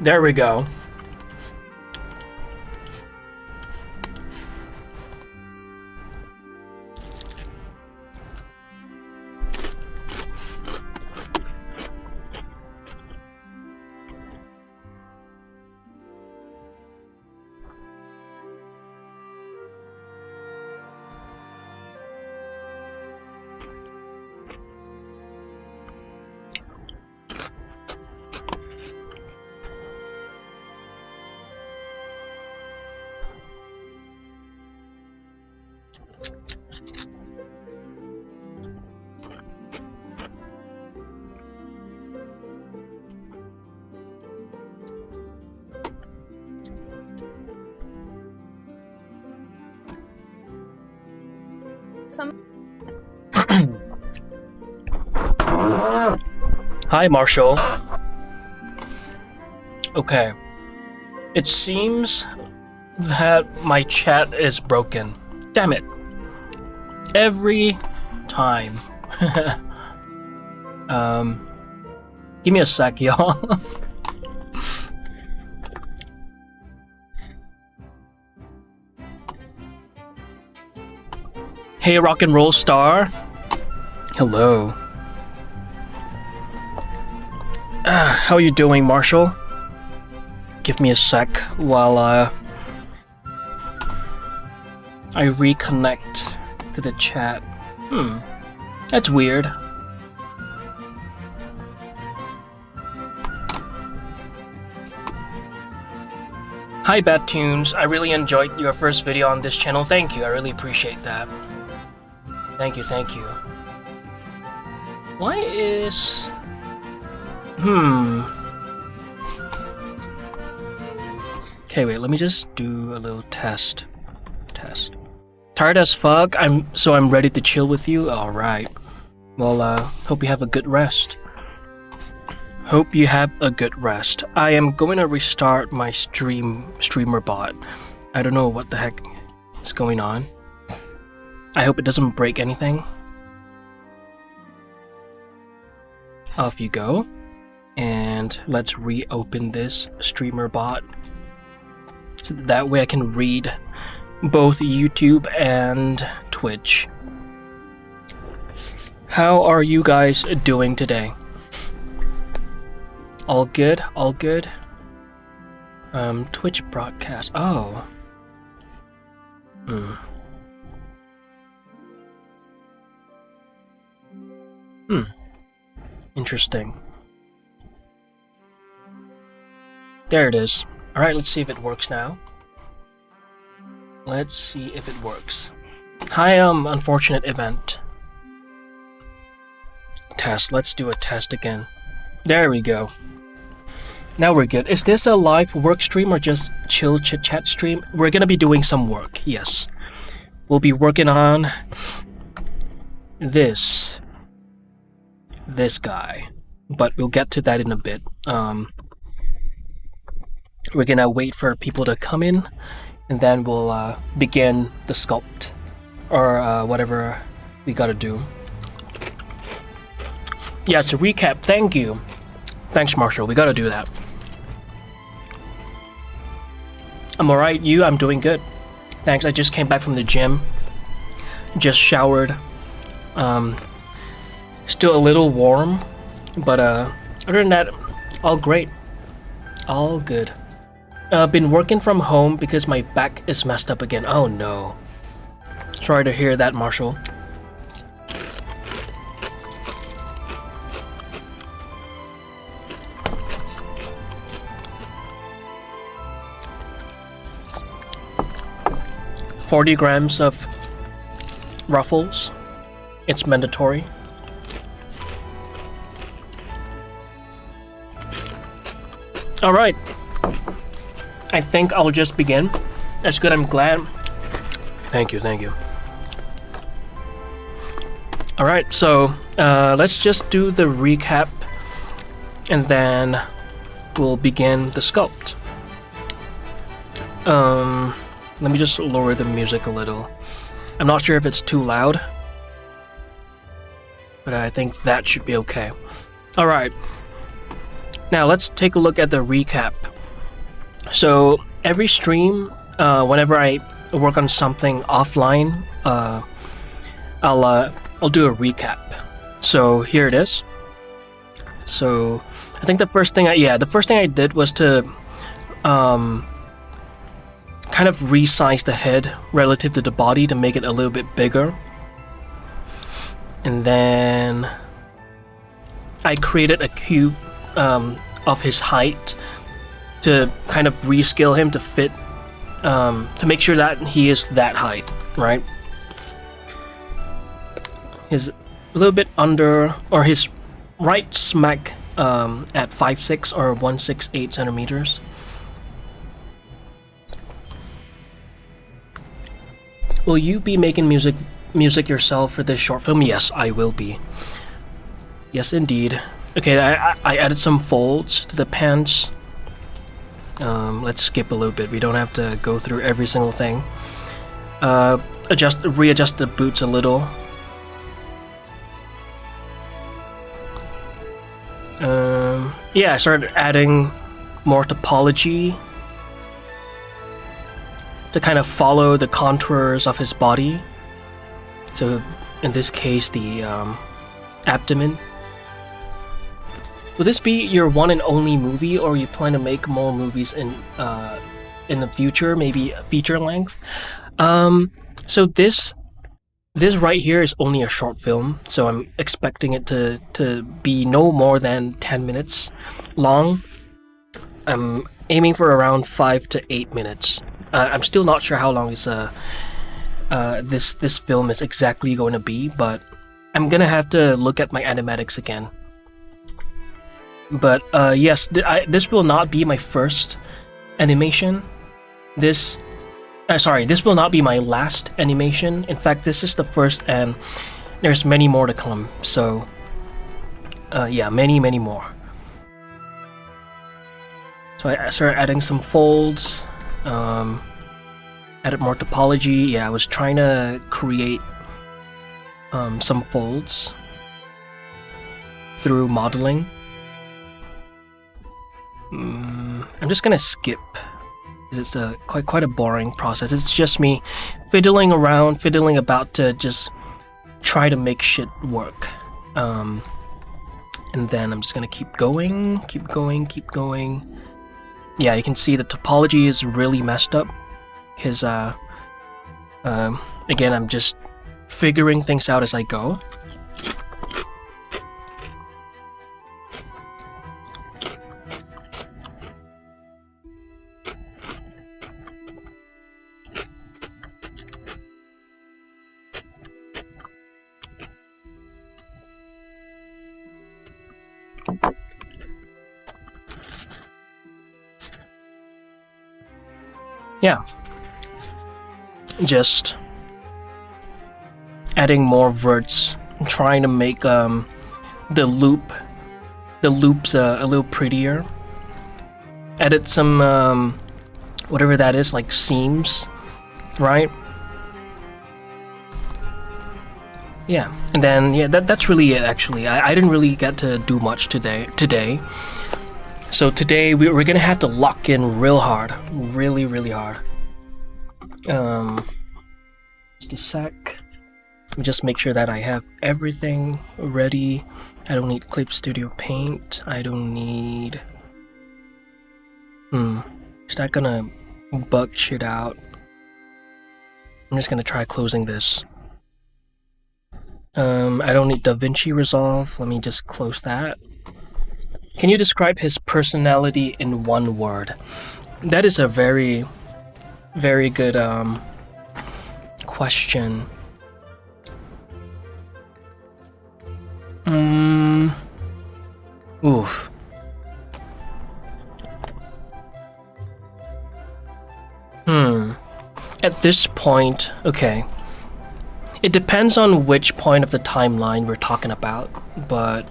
There we go. Hi, Marshall. Okay. It seems that my chat is broken. Damn it. Every time. Give me a sec, y'all. Hey, rock and roll star. Hello. How are you doing, Marshall? Give me a sec while I reconnect to the chat. That's weird. Hi, Bad Tunes. I really enjoyed your first video on this channel. Thank you. I really appreciate that. Thank you, thank you. Why is... Okay, wait, let me just do a little test. Tired as fuck, I'm ready to chill with you? Alright. Well, hope you have a good rest. Hope you have a good rest. I am going to restart my streamer bot. I don't know what the heck is going on. I hope it doesn't break anything. Off you go. And let's reopen this streamer bot. So that way I can read both YouTube and Twitch. How are you guys doing today? All good? All good? Twitch broadcast. Oh. Interesting. There it is. Alright, let's see if it works now. Let's see if it works. Hi, unfortunate event. Test. Let's do a test again. There we go. Now we're good. Is this a live work stream or just chill chit-chat stream? We're gonna be doing some work, yes. We'll be working on this guy, but we'll get to that in a bit. We're gonna wait for people to come in, and then we'll begin the sculpt, or whatever we gotta do. Yes, a recap. Thank you. Thanks, Marshall. We gotta do that. I'm alright. You? I'm doing good. Thanks. I just came back from the gym. Just showered. Still a little warm, but other than that, all great. All good. Been working from home because my back is messed up again. Oh no. Sorry to hear that, Marshall. $40 grams of Ruffles. It's mandatory. Alright. I think I'll just begin. That's good, I'm glad. Thank you, thank you. Alright, so let's just do the recap and then we'll begin the sculpt. Let me just lower the music a little. I'm not sure if it's too loud, but I think that should be okay. Alright. Now let's take a look at the recap. So every stream, whenever I work on something offline, I'll do a recap. So here it is. So I think the first thing I did was to kind of resize the head relative to the body to make it a little bit bigger. And then I created a cube of his height to kind of rescale him to fit, to make sure that he is that height, right? He's a little bit under, or his right smack at 5'6" or 168 centimeters. Will you be making music yourself for this short film? Yes, I will be. Yes, indeed. Okay, I added some folds to the pants. Let's skip a little bit. We don't have to go through every single thing. Readjust the boots a little. Yeah, I started adding more topology to kind of follow the contours of his body. So in this case, the abdomen. Will this be your one and only movie, or you plan to make more movies in the future, maybe feature length? So this right here is only a short film, so I'm expecting it to be no more than 10 minutes long. I'm aiming for around 5 to 8 minutes. I'm still not sure how long is this film is exactly going to be, but I'm gonna have to look at my animatics again. But yes, this will not be my first animation. This will not be my last animation. In fact, this is the first, and there's many more to come. So, yeah, many more. So I started adding some folds, added more topology. Yeah, I was trying to create some folds through modeling. I'm just gonna skip. It's quite a boring process. It's just me fiddling about to just try to make shit work. And then I'm just gonna keep going. Yeah, you can see the topology is really messed up because again, I'm just figuring things out as I go. Yeah, just adding more verts, trying to make the loops a little prettier. Added some whatever that is, like seams, right? Yeah, and then yeah, that's really it. Actually, I didn't really get to do much today. So today we're gonna have to lock in real hard, really hard. Just a sec. Let me just make sure that I have everything ready. I don't need Clip Studio Paint. I don't need. Is that gonna bug shit out? I'm just gonna try closing this. I don't need DaVinci Resolve. Let me just close that. Can you describe his personality in one word? That is a very, very good question. Oof. At this point, okay. It depends on which point of the timeline we're talking about, but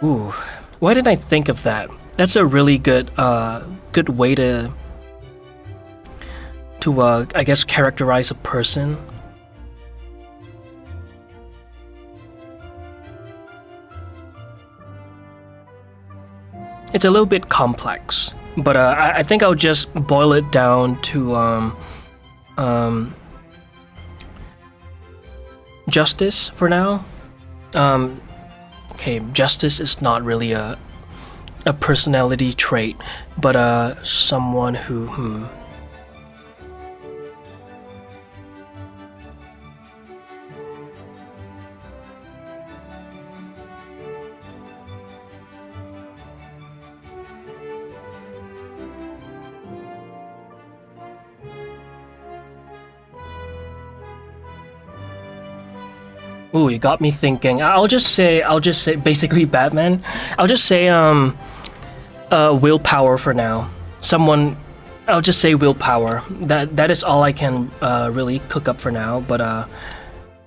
Ooh, why didn't I think of that? That's a really good way to to I guess characterize a person. It's a little bit complex, but I think I'll just boil it down to justice for now. Okay, justice is not really a personality trait, but someone who Ooh, you got me thinking. I'll just say basically Batman. I'll just say willpower for now. I'll just say willpower. That is all I can really cook up for now, but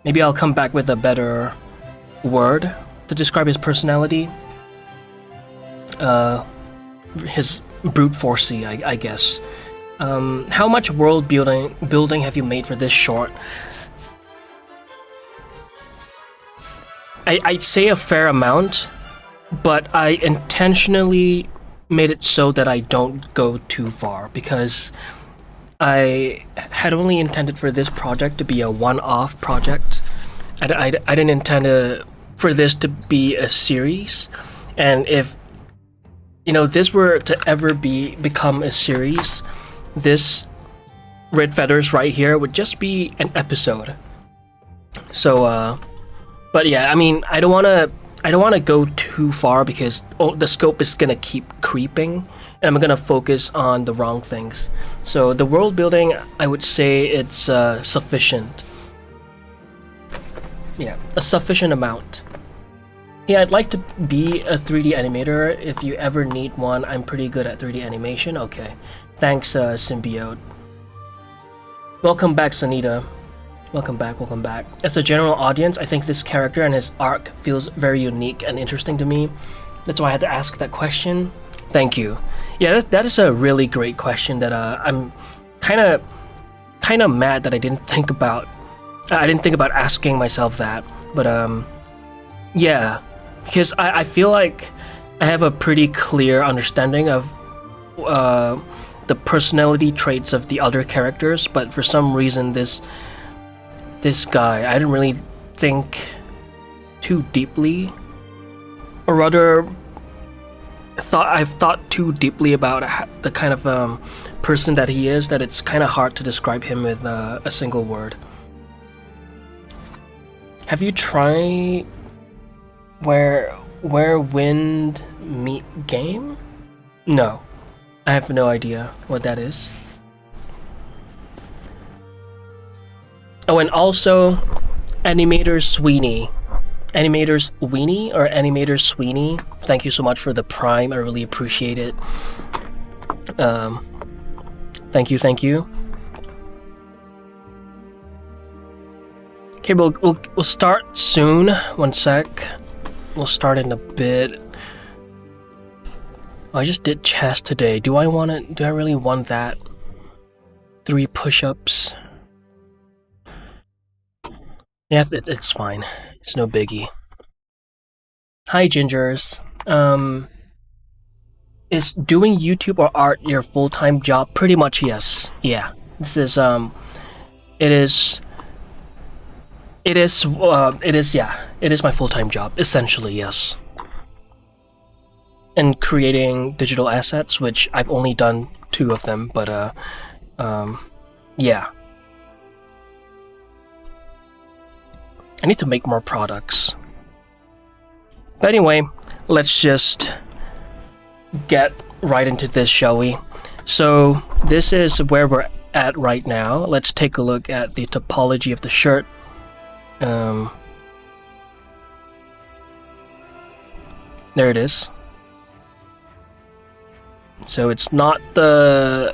maybe I'll come back with a better word to describe his personality. His brute forcey, I guess. How much world building have you made for this short? I'd say a fair amount, but I intentionally made it so that I don't go too far, because I had only intended for this project to be a one-off project. I didn't intend for this to be a series, and if this were to ever become a series, this Red Feathers right here would just be an episode. So but yeah, I mean, I don't want to go too far, because the scope is gonna keep creeping, and I'm gonna focus on the wrong things. So the world building, I would say it's sufficient. Yeah, a sufficient amount. Yeah, I'd like to be a 3D animator. If you ever need one, I'm pretty good at 3D animation. Okay, thanks, Symbiote. Welcome back, Sanita. Welcome back. As a general audience, I think this character and his arc feels very unique and interesting to me. That's why I had to ask that question. Thank you. Yeah, that is a really great question that I'm kind of mad that I didn't think about. I didn't think about asking myself that. But yeah, because I feel like I have a pretty clear understanding of the personality traits of the other characters, but for some reason this guy, I didn't really think too deeply, or rather, I've thought too deeply about the kind of person that he is, that it's kind of hard to describe him with a single word. Have you tried where wind meet game? No, I have no idea what that is. Oh, and also, Animator Sweeney. Animator's Weenie or Animator Sweeney. Thank you so much for the Prime. I really appreciate it. Thank you. Okay, we'll start soon. 1 sec. We'll start in a bit. Oh, I just did chest today. Do I really want that? 3 push-ups. Yeah, it's fine. It's no biggie. Hi, Gingers. Is doing YouTube or art your full-time job? Pretty much, yes. Yeah. This is it is my full-time job, essentially, yes. And creating digital assets, which I've only done 2 of them, but yeah. I need to make more products. But anyway, let's just get right into this, shall we? So this is where we're at right now. Let's take a look at the topology of the shirt. There it is. So it's not the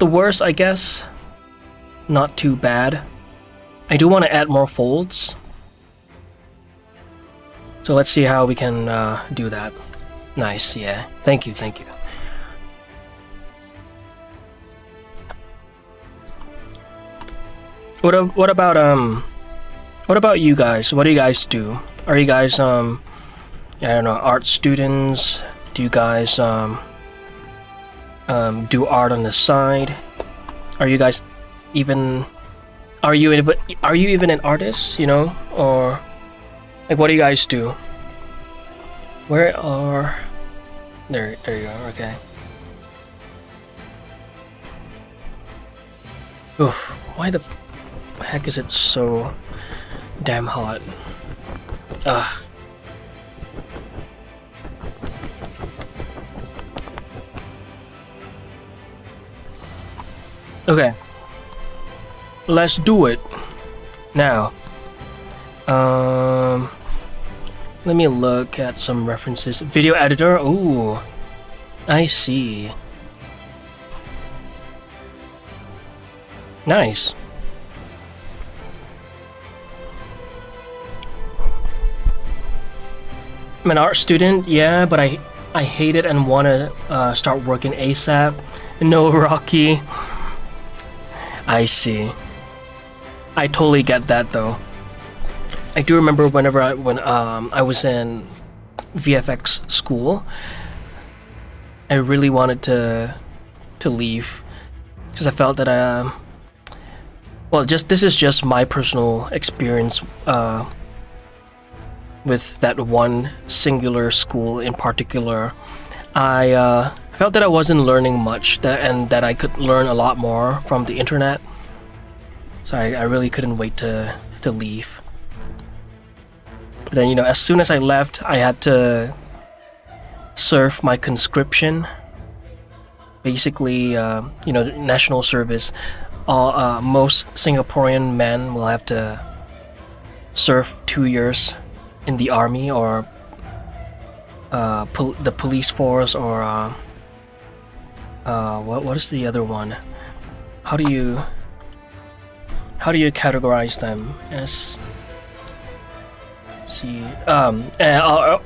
worst, I guess. Not too bad. I do want to add more folds. So let's see how we can do that. Nice, yeah. Thank you. What about you guys? What do you guys do? Are you guys I don't know, art students? Do you guys do art on the side? Are you guys even are you even an artist, you know? Or like what do you guys do? Where are there you go, okay. Oof, why the heck is it so damn hot? Ugh. Okay. Let's do it. Now. Let me look at some references. Video editor. Ooh. I see. Nice. I'm an art student, yeah, but I hate it and want to start working ASAP. No, Rocky. I see. I totally get that though. I do remember when I was in VFX school, I really wanted to leave because I felt that well, this is just my personal experience with that one singular school in particular. I felt that I wasn't learning much, and that I could learn a lot more from the internet. So I really couldn't wait to leave. But then, you know, as soon as I left, I had to serve my conscription. Basically, you know, national service. Most Singaporean men will have to serve 2 years in the army or the police force, or what is the other one? How do you categorize them? As see,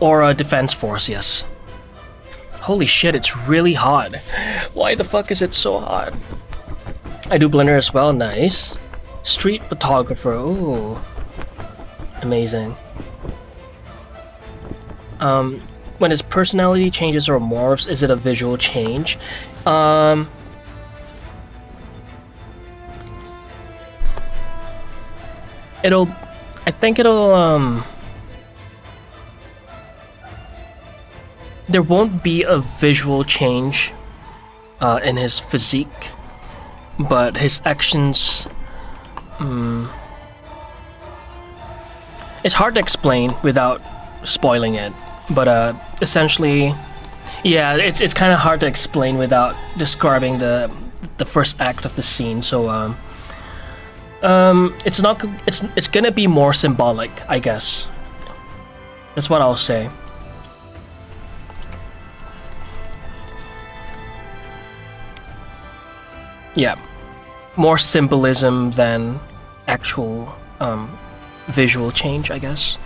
or a defense force? Yes. Holy shit! It's really hot. Why the fuck is it so hot? I do Blender as well. Nice. Street photographer. Ooh, amazing. When his personality changes or morphs, is it a visual change? I think it'll, there won't be a visual change in his physique, but his actions, it's hard to explain without spoiling it. But essentially, yeah, it's kind of hard to explain without describing the first act of the scene. So it's gonna be more symbolic, I guess. That's what I'll say. Yeah, more symbolism than actual visual change, I guess.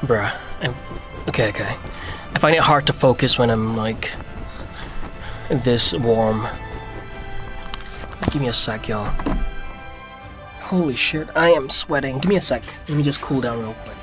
Bruh. Okay. I find it hard to focus when I'm like this warm. Give me a sec, y'all. Holy shit, I am sweating. Give me a sec. Let me just cool down real quick.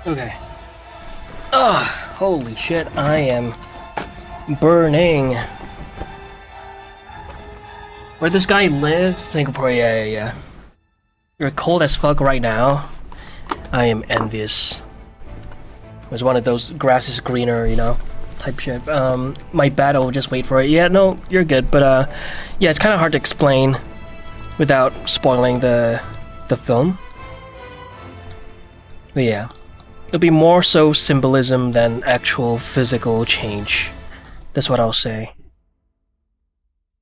Okay. Ugh, holy shit, I am Burning. Where this guy lives? Singapore, yeah. You're cold as fuck right now. I am envious. It was one of those grass is greener, you know, type shit. My bad, I'll just wait for it. Yeah, no, you're good, but yeah, it's kind of hard to explain without spoiling the film. But yeah, it'll be more so symbolism than actual physical change. That's what I'll say.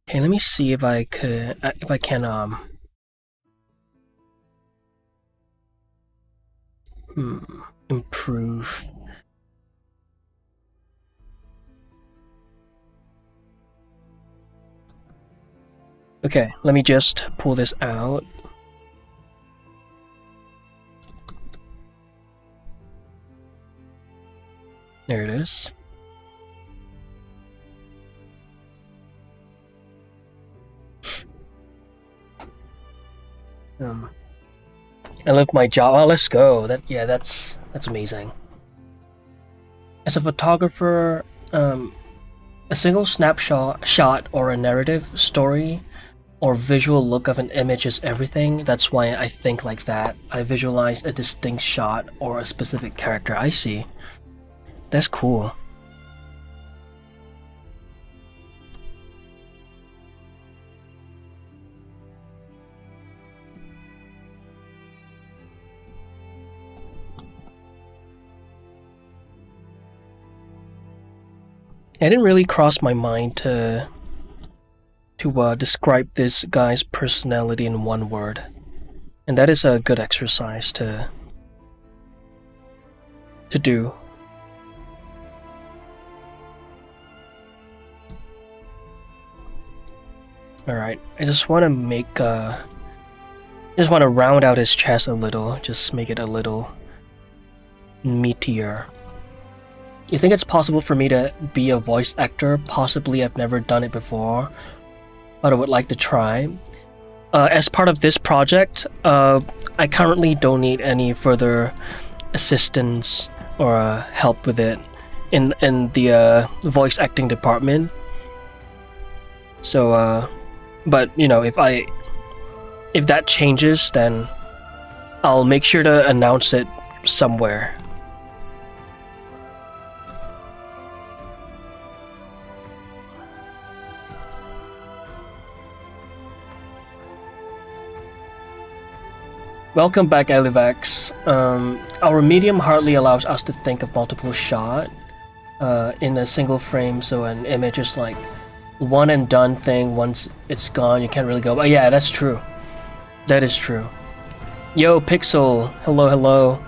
Okay, let me see if I can improve. Okay, let me just pull this out. There it is. I love my job. Oh, let's go. That's amazing. As a photographer, a single snapshot or a narrative story or visual look of an image is everything. That's why I think like that. I visualize a distinct shot or a specific character. I see. That's cool. It didn't really cross my mind to describe this guy's personality in one word, and that is a good exercise to do. All right, I just want to make just want to round out his chest a little, just make it a little meatier. You think it's possible for me to be a voice actor? Possibly. I've never done it before, but I would like to try. As part of this project, I currently don't need any further assistance or help with it in the voice acting department. So, but you know, if that changes, then I'll make sure to announce it somewhere. Welcome back, Elivax. Our medium hardly allows us to think of multiple shots in a single frame, so an image is like one and done thing. Once it's gone, you can't really go. But yeah, that's true. That is true. Yo, Pixel. Hello.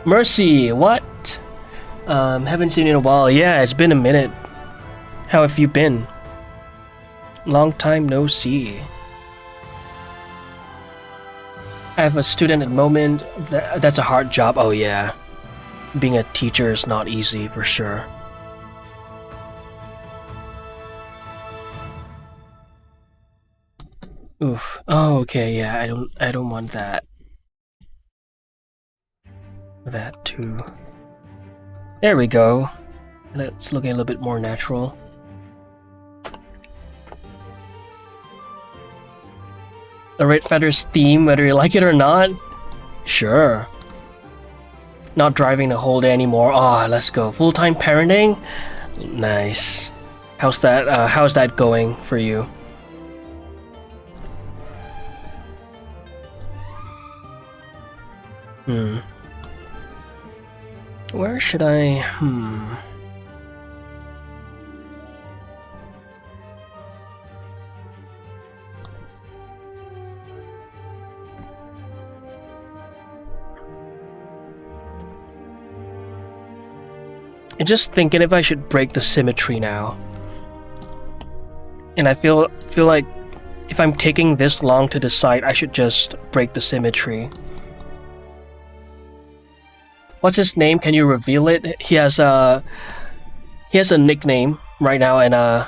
Mercy, what? Haven't seen you in a while. Yeah, it's been a minute. How have you been? Long time no see. I have a student at the moment. That's a hard job. Oh yeah. Being a teacher is not easy for sure. Oof. Oh, okay, yeah, I don't want that. That too. There we go. That's looking a little bit more natural. The Red Feather's theme, whether you like it or not? Sure. Not driving the whole day anymore. Ah, let's go. Full-time parenting? Nice. How's that going for you? Where should I... I'm just thinking if I should break the symmetry now. And I feel like if I'm taking this long to decide, I should just break the symmetry. What's his name? Can you reveal it? He has a nickname right now, and I'll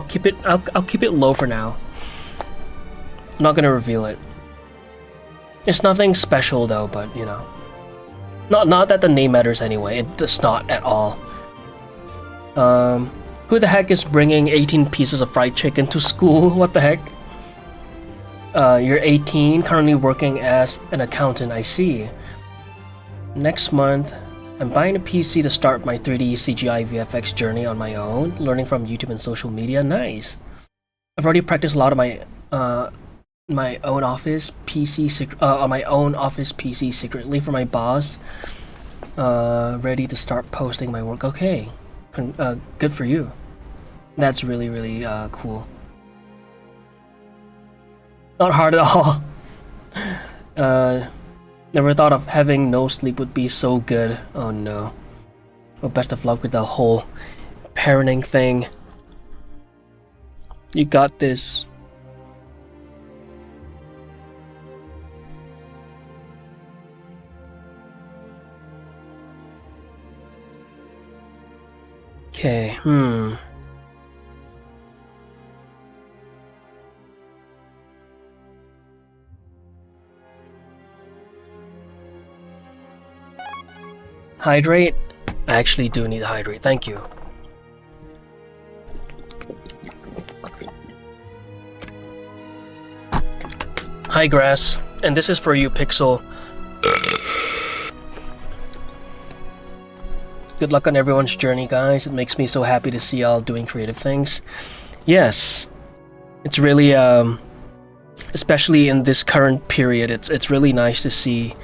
keep it low for now. I'm not gonna reveal it. It's nothing special though, but you know. Not that the name matters anyway. It does not at all. Who the heck is bringing 18 pieces of fried chicken to school? What the heck? You're 18, currently working as an accountant, I see. Next month, I'm buying a PC to start my 3D CGI VFX journey on my own, learning from YouTube and social media. Nice. I've already practiced a lot of my my own office PC on my own office PC secretly for my boss. Ready to start posting my work. Okay, good for you. That's really cool. Not hard at all. Never thought of having no sleep would be so good. Oh no. Well, best of luck with the whole parenting thing. You got this. Okay, Hydrate? I actually do need to hydrate, thank you. Hi Grass, and this is for you, Pixel. Good luck on everyone's journey, guys. It makes me so happy to see y'all doing creative things. Yes, it's really, especially in this current period, it's really nice to see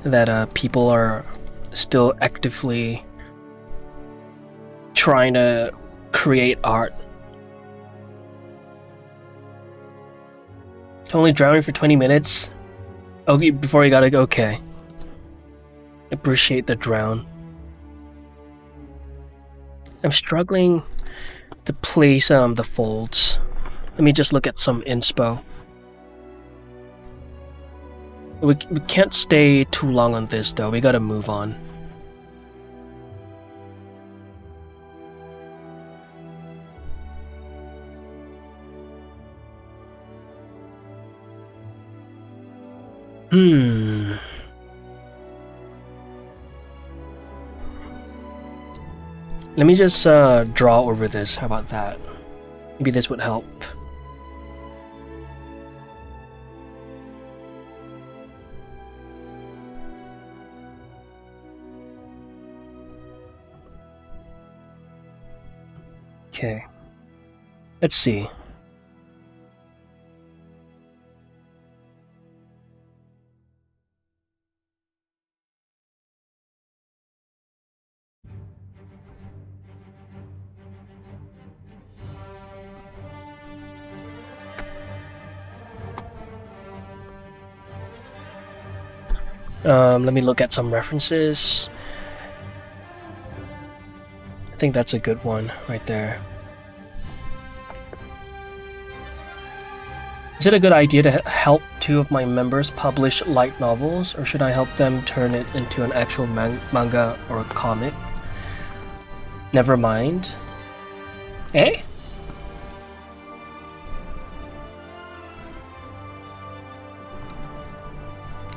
that people are still actively trying to create art. Only drowning for 20 minutes? Okay, before you gotta go, okay. Appreciate the drown. I'm struggling to place the folds. Let me just look at some inspo. We can't stay too long on this though, we gotta move on. Let me just draw over this, how about that? Maybe this would help. Okay, let's see. Let me look at some references. I think that's a good one right there. Is it a good idea to help two of my members publish light novels, or should I help them turn it into an actual manga or a comic? Never mind. Eh?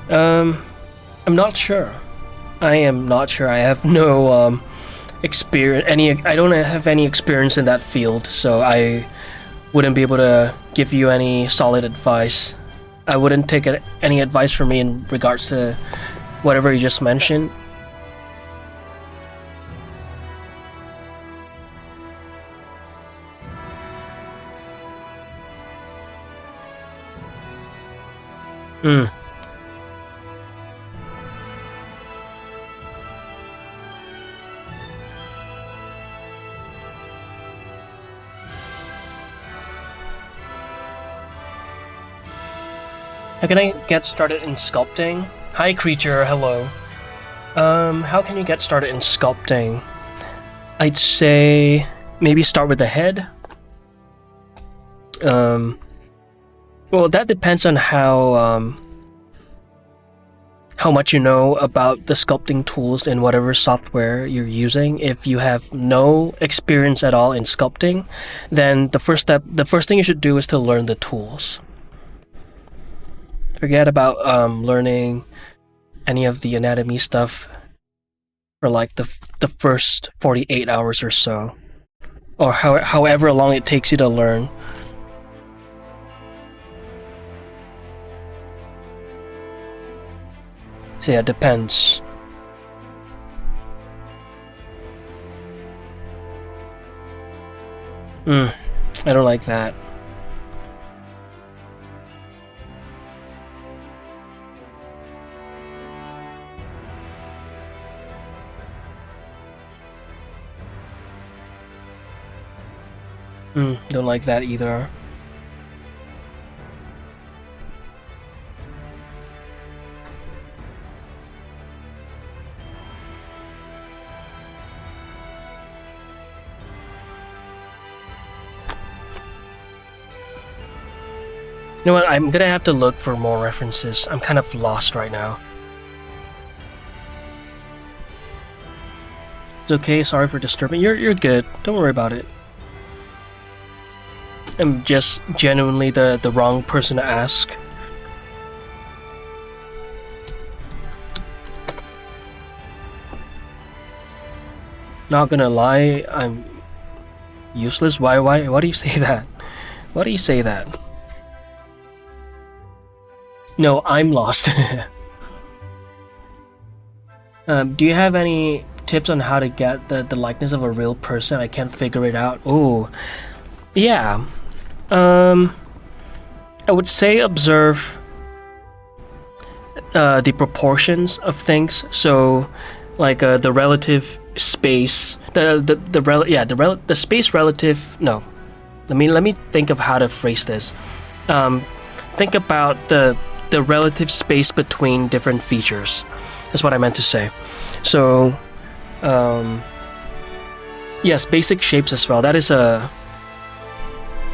I'm not sure. I am not sure. I have no experience. I don't have any experience in that field, so I wouldn't be able to give you any solid advice. I wouldn't take any advice from me in regards to whatever you just mentioned. How can I get started in sculpting? Hi creature, hello. How can you get started in sculpting? I'd say maybe start with the head. Well, that depends on how much you know about the sculpting tools in whatever software you're using. If you have no experience at all in sculpting, then the first thing you should do is to learn the tools. Forget about learning any of the anatomy stuff. for like the first 48 hours or so, or however long it takes you to learn. So yeah, it depends. I don't like that. Don't like that either. You know what? I'm gonna have to look for more references. I'm kind of lost right now. It's okay. Sorry for disturbing. You're good. Don't worry about it. I'm just genuinely the wrong person to ask. Not gonna lie, I'm useless. Why do you say that? Why do you say that? No, I'm lost. Do you have any tips on how to get the likeness of a real person? I can't figure it out. Oh, yeah. I would say observe the proportions of things. So, like the relative space, the space relative. No, let me think of how to phrase this. Think about the relative space between different features. That's what I meant to say. So, yes, basic shapes as well. That is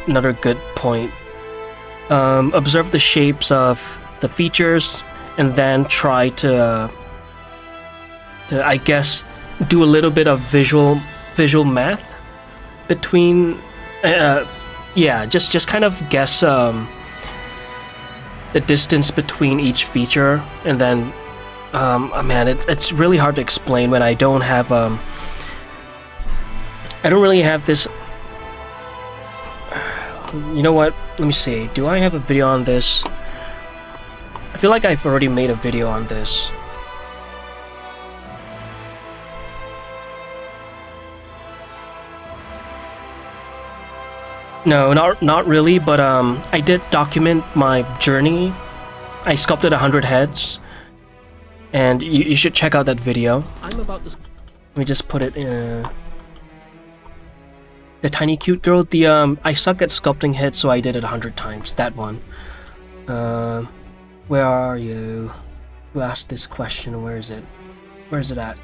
another good point. Observe the shapes of the features, and then try to I guess do a little bit of visual math between. Yeah, just kind of guess the distance between each feature, and then man, it's really hard to explain when I don't have I don't really have this. You know what? Let me see. Do I have a video on this? I feel like I've already made a video on this. No, not really, but I did document my journey. I sculpted 100 heads, and you should check out that video. I'm about to. Let me just put it in. The tiny cute girl. The I suck at sculpting heads, so I did it 100 times. That one. Where are you? Who asked this question? Where is it? Where is it at?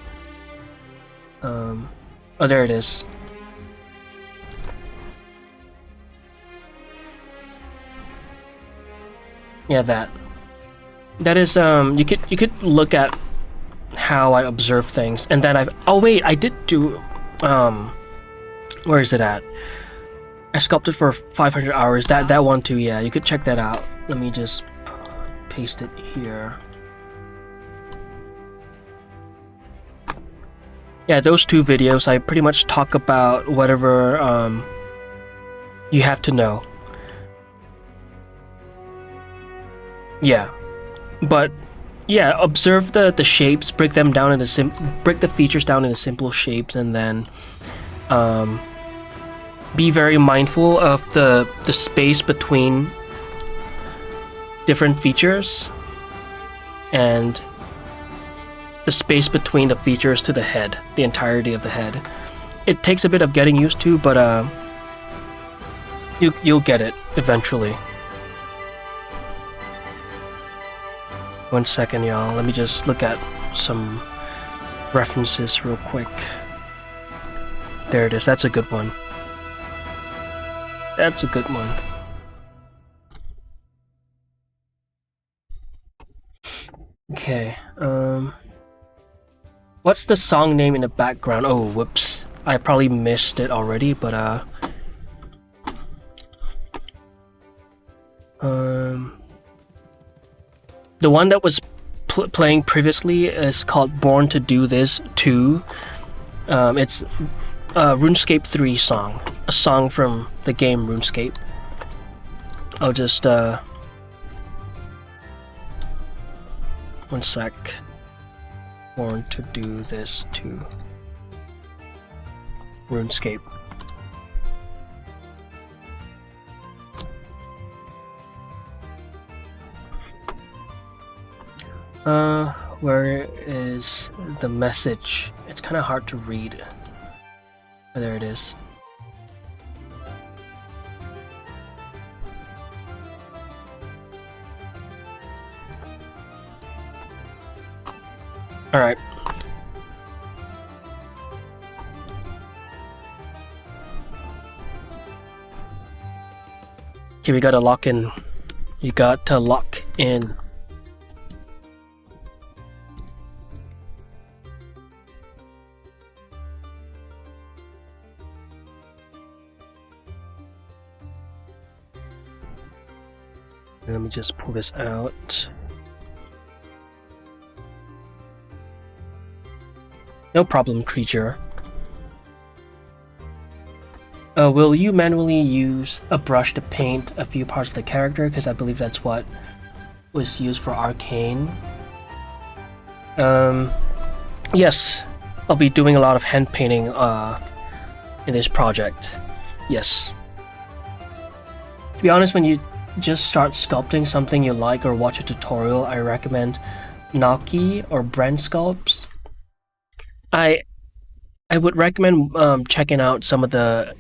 Oh, there it is. Yeah, that is you could look at how I observe things, and then oh wait, I did do where is it at? I sculpted for 500 hours. That one too. Yeah, you could check that out. Let me just paste it here. Yeah, those two videos, I pretty much talk about whatever you have to know. Yeah, but yeah, observe the shapes, break them down into break the features down into simple shapes, and then be very mindful of the space between different features and the space between the features to the head, the entirety of the head. It takes a bit of getting used to, but you'll get it eventually. 1 second, y'all. Let me just look at some references real quick. There it is. That's a good one. That's a good one. Okay. What's the song name in the background? Oh, whoops. I probably missed it already, but the one that was playing previously is called Born to Do This 2. It's a RuneScape 3 song, a song from the game RuneScape. I'll just one sec. Born to Do This 2 RuneScape. Where is the message? It's kind of hard to read. Oh, there it is. All right. Okay, we gotta lock in. You got to lock in. Let me just pull this out. No problem, creature. Will you manually use a brush to paint a few parts of the character? Because I believe that's what was used for Arcane. Yes, I'll be doing a lot of hand painting in this project. Yes. To be honest, when you just start sculpting something you like or watch a tutorial, I recommend Naki or Brent Sculpts. I would recommend checking out some of the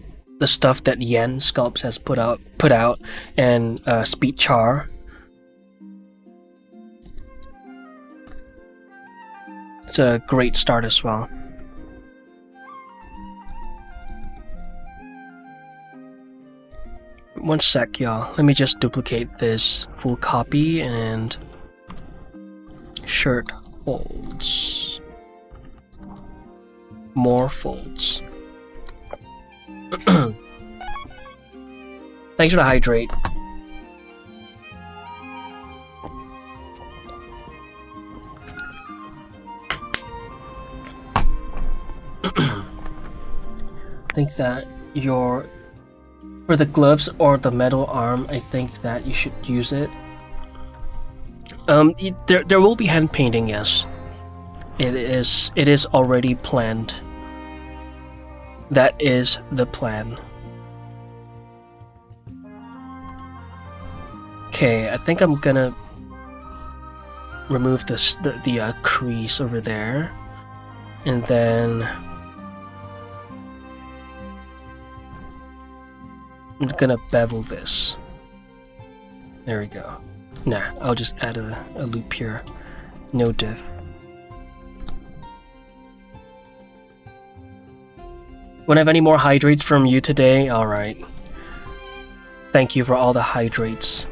stuff that Yen Sculpts has put out and Speed Char. It's a great start as well. One sec, y'all. Let me just duplicate this full copy and shirt folds. More folds. Thanks for the hydrate. I think that for the gloves or the metal arm, I think that you should use it. There will be hand painting, yes. It is already planned. That is the plan. Okay, I think I'm gonna remove the crease over there, and then I'm gonna bevel this. There we go. Nah, I'll just add a loop here. No diff. Won't have any more hydrates from you today? Alright. Thank you for all the hydrates.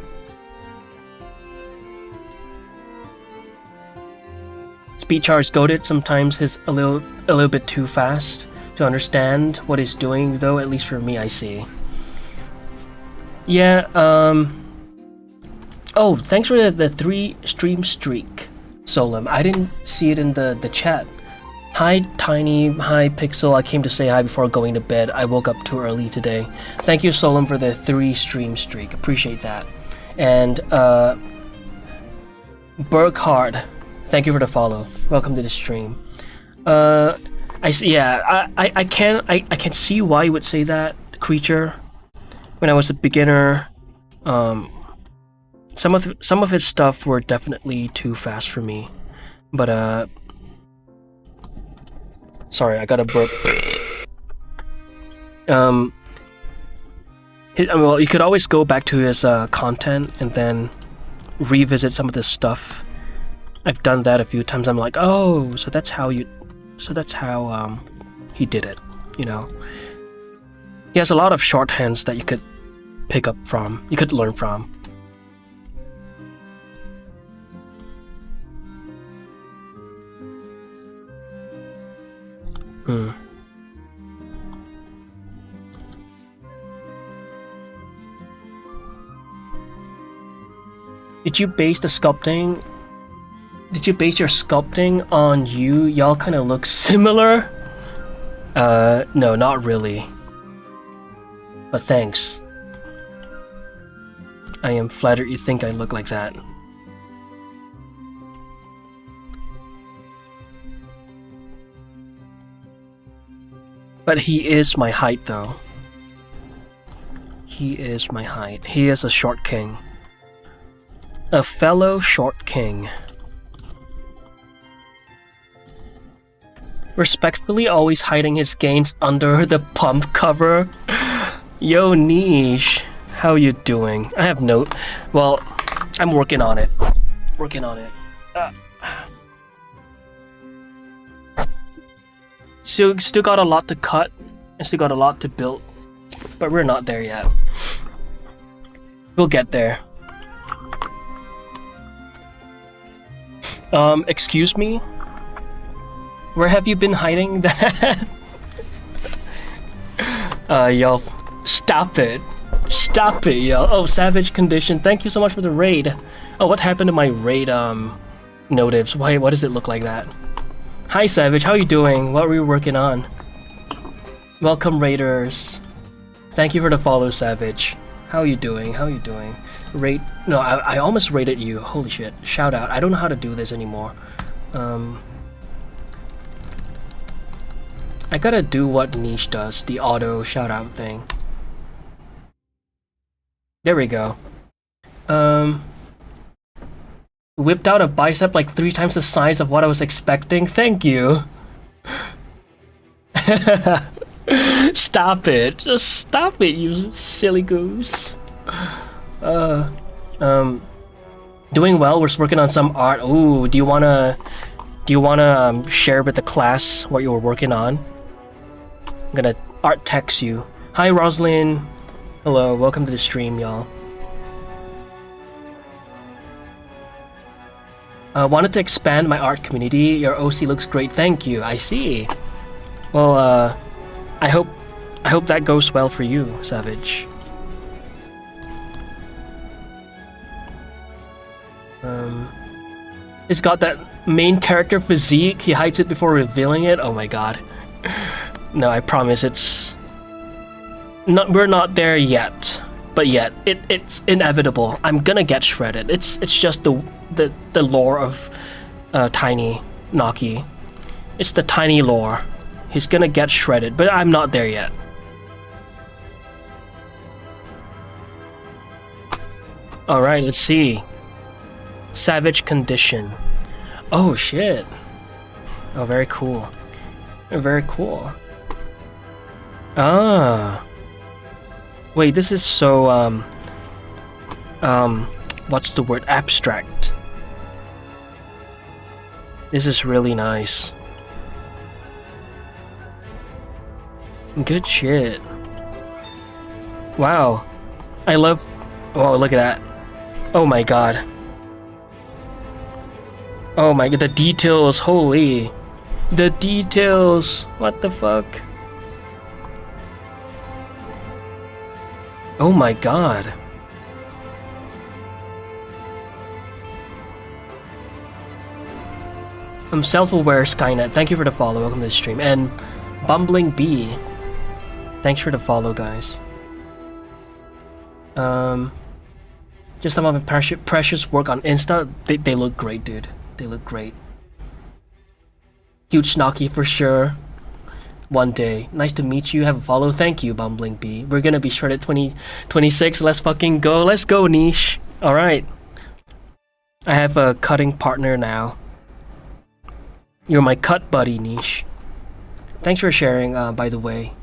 Speed Char is goated. Sometimes he's a little bit too fast to understand what he's doing, though, at least for me, I see. Yeah, oh, thanks for the 3 stream streak, Solem. I didn't see it in the chat. Hi Tiny, hi Pixel, I came to say hi before going to bed. I woke up too early today. Thank you, Solem, for the 3 stream streak. Appreciate that. And Burkhard, thank you for the follow. Welcome to the stream. I see. Yeah, I can see why you would say that, creature. When I was a beginner, some of his stuff were definitely too fast for me. But sorry, I got a burp. Well, you could always go back to his content and then revisit some of this stuff. I've done that a few times. I'm like, oh, so that's how he did it, you know. He has a lot of shorthands that you could pick up from, you could learn from. Did you base the sculpting Did you base your sculpting on you? Y'all kind of look similar. No, not really. But thanks. I am flattered you think I look like that. But he is my height, though. He is my height. He is a short king. A fellow short king. Respectfully always hiding his gains under the pump cover. Yo, Niche. How you doing? I have no... Well, I'm working on it. Working on it. So, still got a lot to cut. And still got a lot to build. But we're not there yet. We'll get there. Excuse me? Where have you been hiding that? Y'all, stop it. Stop it, y'all. Oh, Savage Condition, thank you so much for the raid. Oh, what happened to my raid, notives? Why, what does it look like that? Hi, Savage, how you doing? What were you working on? Welcome, raiders. Thank you for the follow, Savage. How you doing? How you doing? Rate... No, I almost rated you. Holy shit. Shout out. I don't know how to do this anymore. I gotta do what Niche does. The auto shout out thing. There we go. Whipped out a bicep like 3 times the size of what I was expecting. Thank you. Stop it. Just stop it, you silly goose. Doing well. We're working on some art. Ooh, do you wanna share with the class what you were working on? I'm gonna art text you. Hi, Roslyn. Hello, welcome to the stream, y'all. Wanted to expand my art community. Your OC looks great. Thank you. I see. Well, I hope that goes well for you, Savage. He's got that main character physique. He hides it before revealing it. Oh my god. No, I promise it's not. We're not there yet, but yet it's inevitable. I'm gonna get shredded. It's just the lore of Tiny Naki. It's the tiny lore. He's gonna get shredded, but I'm not there yet. All right, let's see. Savage Condition. Oh shit. Oh, very cool. Very cool. Ah. Wait, this is so what's the word? Abstract. This is really nice. Good shit. Wow. I love... Oh, look at that. Oh my god. Oh my god, the details, holy. The details. What the fuck? Oh my god. I'm self-aware, Skynet. Thank you for the follow. Welcome to the stream. And Bumbling Bee. Thanks for the follow, guys. Just some of my precious work on Insta. They look great, dude. They look great. Huge Naki for sure. One day. Nice to meet you. Have a follow. Thank you, Bumbling Bee. We're gonna be shredded 2026. Let's fucking go. Let's go, Niche. Alright. I have a cutting partner now. You're my cut buddy, Niche. Thanks for sharing, by the way,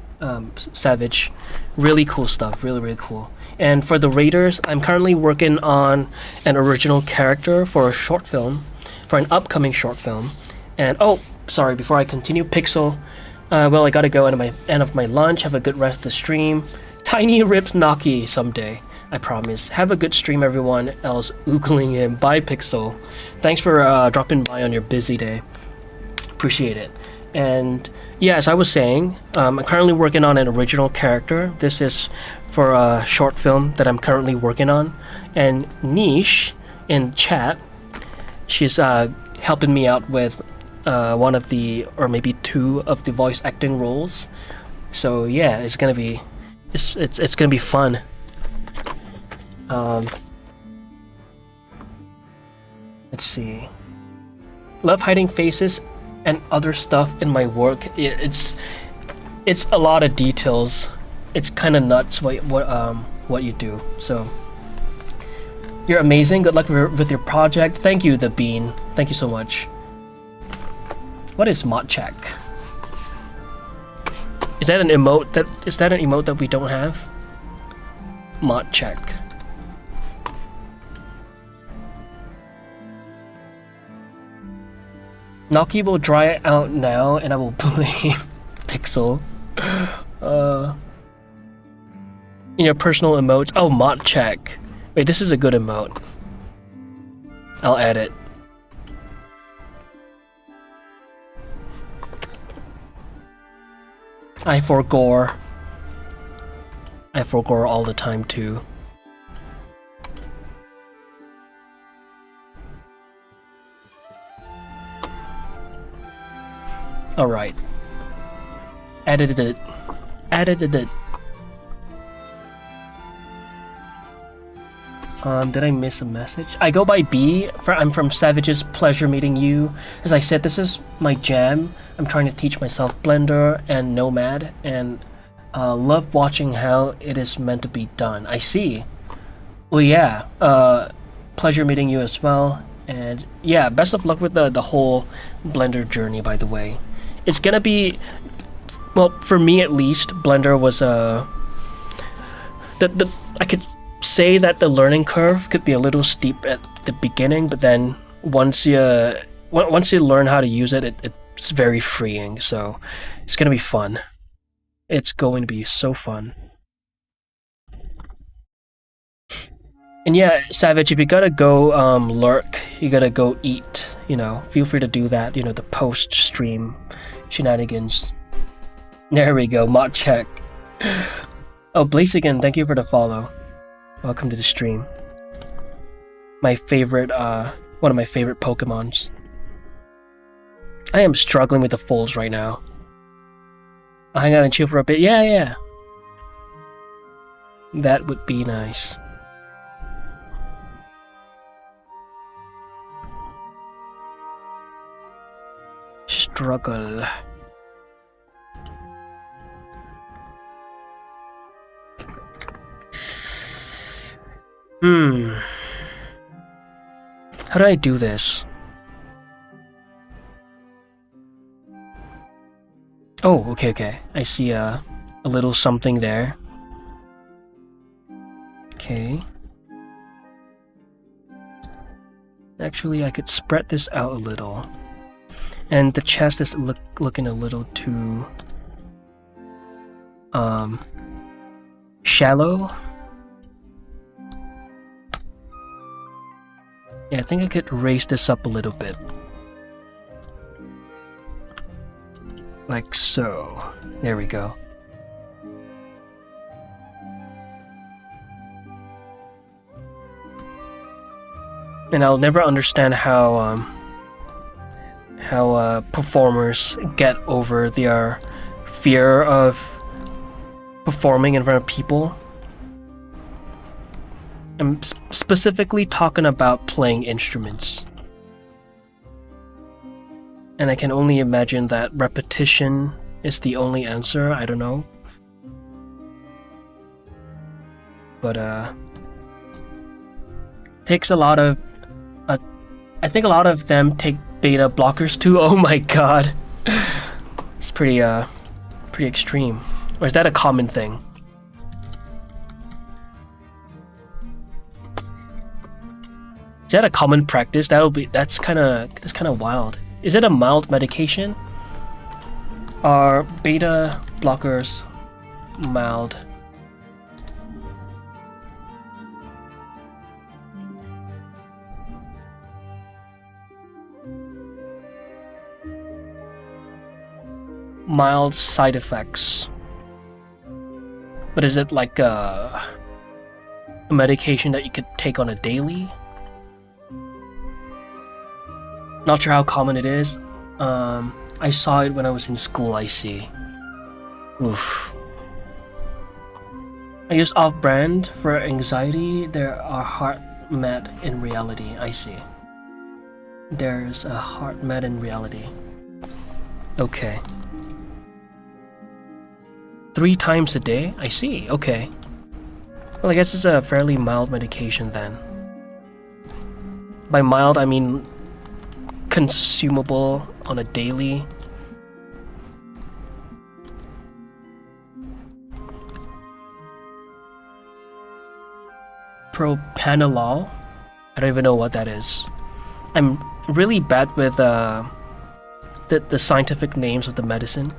Savage. Really cool stuff. Really, really cool. And for the Raiders, I'm currently working on an original character for a short film. For an upcoming short film. And, oh, sorry, before I continue, Pixel. Well, I gotta go end of my lunch. Have a good rest of the stream. Tiny ripped Naki someday. I promise. Have a good stream, everyone else oogling him. Bye, Pixel. Thanks for dropping by on your busy day. Appreciate it. And yeah, as I was saying, I'm currently working on an original character. This is for a short film that I'm currently working on. And Niche in chat, she's helping me out with one of the, or maybe two of the voice acting roles. So yeah, it's gonna be fun. Let's see. Love hiding faces and other stuff in my work. It's a lot of details. It's kind of nuts what you do. So you're amazing. Good luck with your project. Thank you, the Bean. Thank you so much. What is mod check? Is that an emote that we don't have? Mod check. Naki will dry out now, and I will blame Pixel. In your personal emotes. Oh, mod check. Wait, this is a good emote. I'll add it. I forgore all the time too. Alright. Added it. Did I miss a message? I go by B. I'm from Savage's. Pleasure meeting you. As I said, this is my jam. I'm trying to teach myself Blender and Nomad, and love watching how it is meant to be done. I see. Well, yeah. Pleasure meeting you as well. And yeah, best of luck with the whole Blender journey, by the way. It's gonna be, well, for me at least, Blender was I could say that the learning curve could be a little steep at the beginning, but then once you learn how to use it, it's very freeing. So it's gonna be fun. It's going to be so fun. And yeah, Savage, if you gotta go lurk, you gotta go eat, you know, feel free to do that, you know, the post-stream shenanigans. There we go, mod check. Oh, Blaze again, thank you for the follow. Welcome to the stream. My favorite, one of my favorite Pokemons. I am struggling with the folds right now. I'll hang out and chill for a bit. Yeah. That would be nice. Struggle. How do I do this? Oh, okay. I see a little something there. Okay. Actually, I could spread this out a little. And the chest is looking a little too shallow. Yeah, I think I could raise this up a little bit. Like so. There we go. And I'll never understand how performers get over their fear of performing in front of people. I'm specifically talking about playing instruments. And I can only imagine that repetition is the only answer. I don't know. But takes a lot of I think a lot of them take beta blockers too. Oh my god. It's pretty extreme. Or is that a common thing? Is that a common practice? That's kind of wild. Is it a mild medication? Are beta blockers mild? Mild side effects. But is it like a medication that you could take on a daily? Not sure how common it is. I saw it when I was in school, I see. Oof. I use off-brand for anxiety. There are heart met in reality, I see. There's a heart met in reality. Okay. 3 times a day? I see, okay. Well, I guess it's a fairly mild medication then. By mild, I mean consumable on a daily. Propanolol? I don't even know what that is. I'm really bad with the scientific names of the medicine.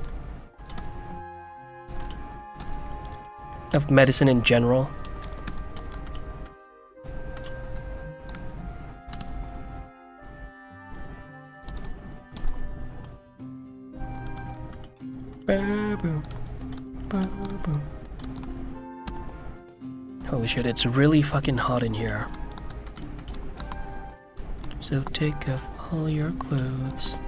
Of medicine in general. Holy shit, it's really fucking hot in here. So take off all your clothes.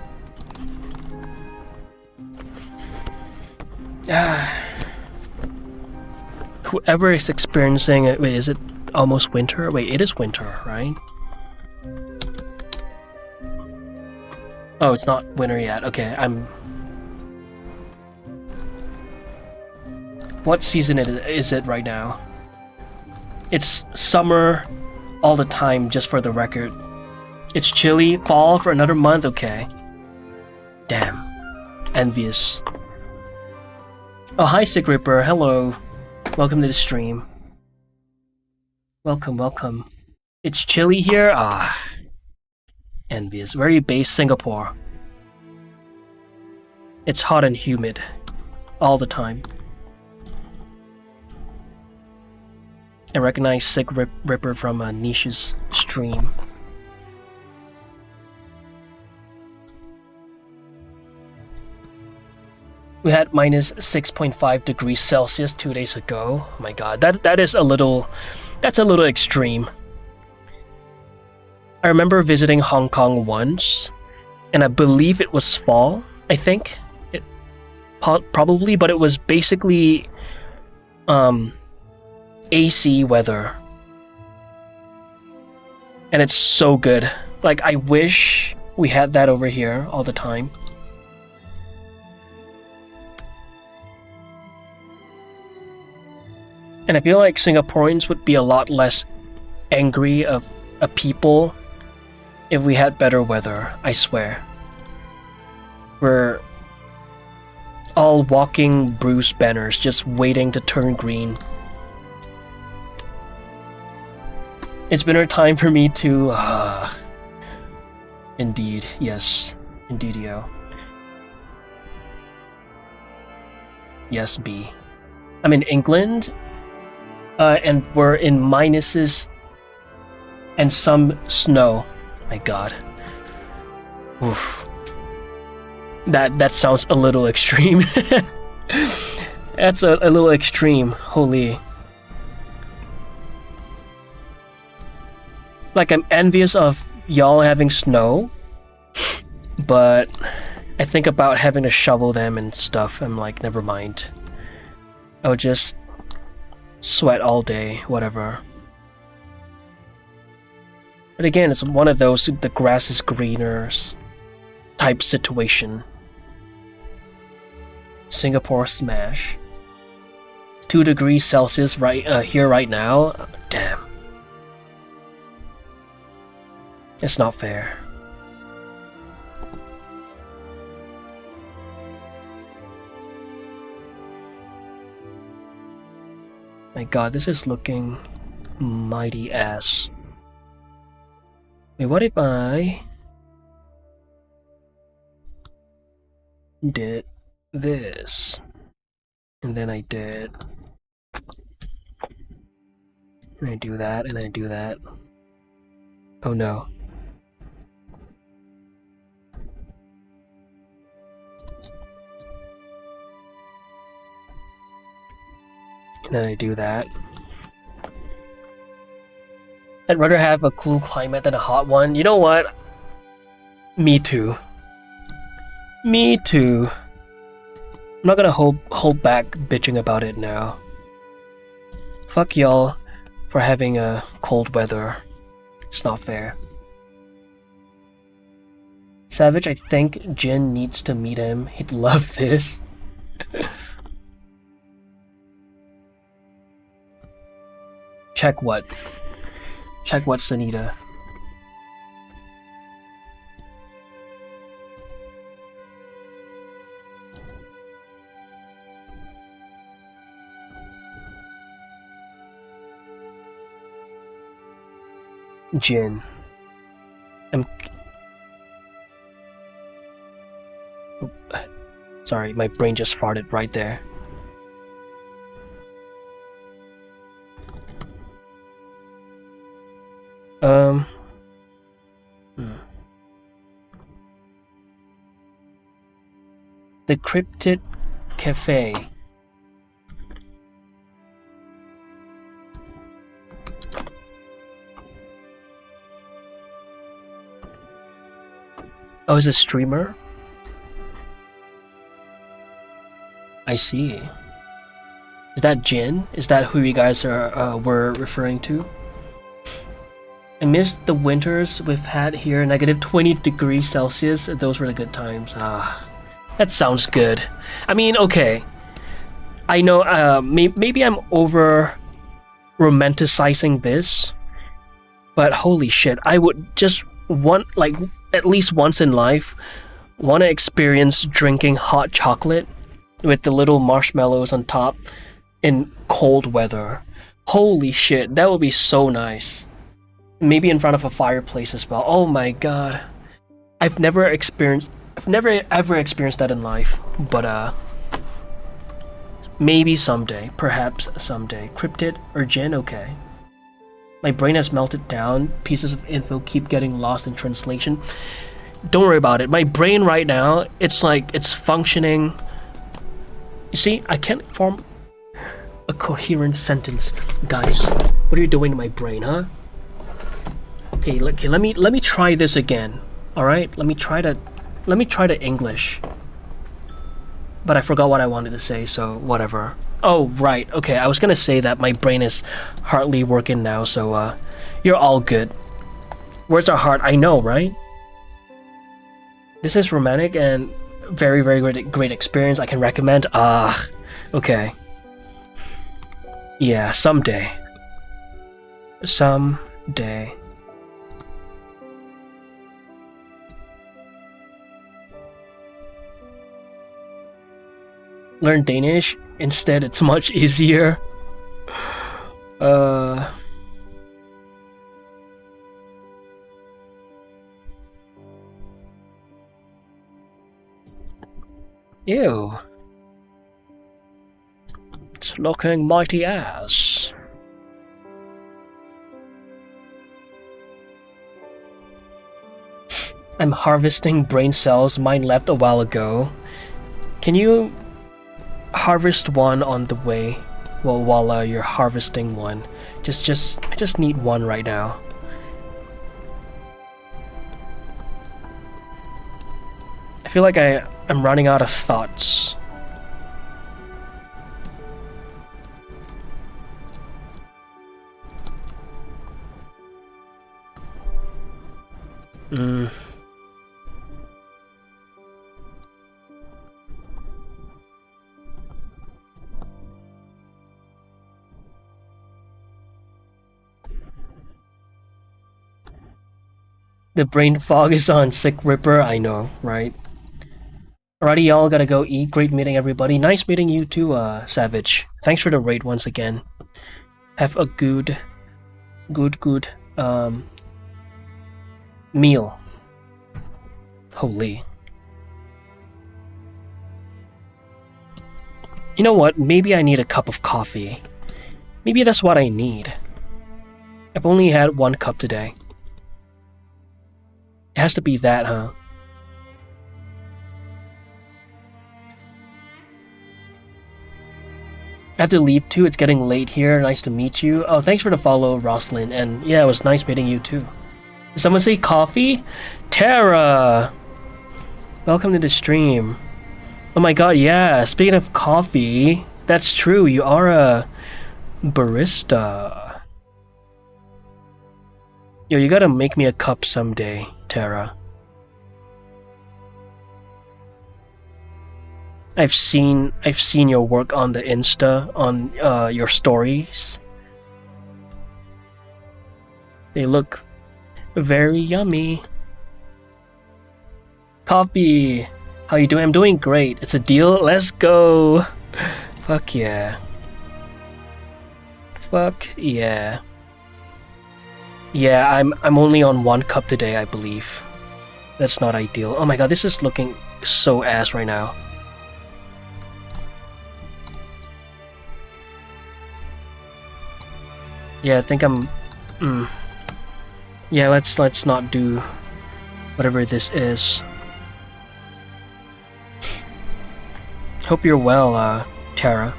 Whoever is experiencing it, wait, is it almost winter? Wait, it is winter, right? Oh, it's not winter yet. Okay, what season is it right now? It's summer all the time, just for the record. It's chilly, fall for another month, okay. Damn. Envious. Oh, hi, Sick Ripper, hello. Welcome to the stream. Welcome, welcome. It's chilly here? Ah. Envious. Where are you based? Singapore. It's hot and humid. All the time. I recognize Sick Ripper from Nisha's stream. We had minus 6.5 degrees Celsius 2 days ago. Oh my god, that's a little extreme. I remember visiting Hong Kong once, and I believe it was fall, I think. Probably, but it was basically AC weather. And it's so good. Like, I wish we had that over here all the time. And I feel like Singaporeans would be a lot less angry of a people if we had better weather, I swear. We're all walking Bruce banners, just waiting to turn green. It's been a time for me to... Indeed, yes. Indeedio. Yes, B. I'm in England, and we're in minuses and some snow. My god. Oof. That sounds a little extreme. That's a little extreme. Holy. Like, I'm envious of y'all having snow, but I think about having to shovel them and stuff. I'm like, never mind. I would just sweat all day, whatever. But again, it's one of those the grass is greener type situation. Singapore smash. 2 degrees Celsius right here right now. Damn. It's not fair. My god, this is looking mighty ass. Wait, what if I did this? And then I did... And I do that, and I do that. Oh no. And then I do that. I'd rather have a cool climate than a hot one. You know what? Me too. Me too. I'm not gonna hold back bitching about it now. Fuck y'all for having a cold weather. It's not fair. Savage, I think Jin needs to meet him. He'd love this. Check what? Check what, Sunita? Jin. Sorry, my brain just farted right there. The Cryptid Cafe. Oh, is a streamer? I see. Is that Jin? Is that who you guys were referring to? I missed the winters we've had here, negative 20 degrees Celsius. Those were the good times. That sounds good. I mean, okay. I know maybe I'm over romanticizing this, but holy shit, I would just at least once in life want to experience drinking hot chocolate with the little marshmallows on top in cold weather. Holy shit, that would be so nice. Maybe in front of a fireplace as well. Oh my god. I've never ever experienced that in life, but maybe someday, perhaps someday. Cryptid or Jin, okay. My brain has melted down. Pieces of info keep getting lost in translation. Don't worry about it. My brain right now, it's like it's functioning. You see, I can't form a coherent sentence. Guys, what are you doing to my brain, huh? Okay, let me try this again. All right? Let me try to English. But I forgot what I wanted to say, so whatever. Oh, right. Okay, I was gonna say that my brain is hardly working now, so you're all good. Words are hard, I know, right? This is romantic and very, very great experience. I can recommend. Okay. Yeah, someday. Someday. Learn Danish. Instead, it's much easier. Ew. It's looking mighty ass. I'm harvesting brain cells. Mine left a while ago. Can you harvest one on the way? Well, while you're harvesting one, I just need one right now. I feel like I'm running out of thoughts. The brain fog is on Sick Ripper, I know, right? Alrighty, y'all, gotta go eat. Great meeting everybody. Nice meeting you too, Savage. Thanks for the raid once again. Have a good meal. Holy. You know what? Maybe I need a cup of coffee. Maybe that's what I need. I've only had one cup today. It has to be that, huh? I have to leave too. It's getting late here. Nice to meet you. Oh, thanks for the follow, Roslyn. And yeah, it was nice meeting you too. Someone say coffee? Tara! Welcome to the stream. Oh my god, yeah, speaking of coffee, that's true, you are a barista. Yo, you gotta make me a cup someday, Tara. I've seen your work on the Insta, on your stories. They look very yummy. Coffee! How you doing? I'm doing great. It's a deal? Let's go! Fuck yeah. Fuck yeah. Yeah, I'm only on 1 cup today, I believe. That's not ideal. Oh my god, this is looking so ass right now. Yeah, I think I'm... Yeah, let's not do whatever this is. Hope you're well, Tara.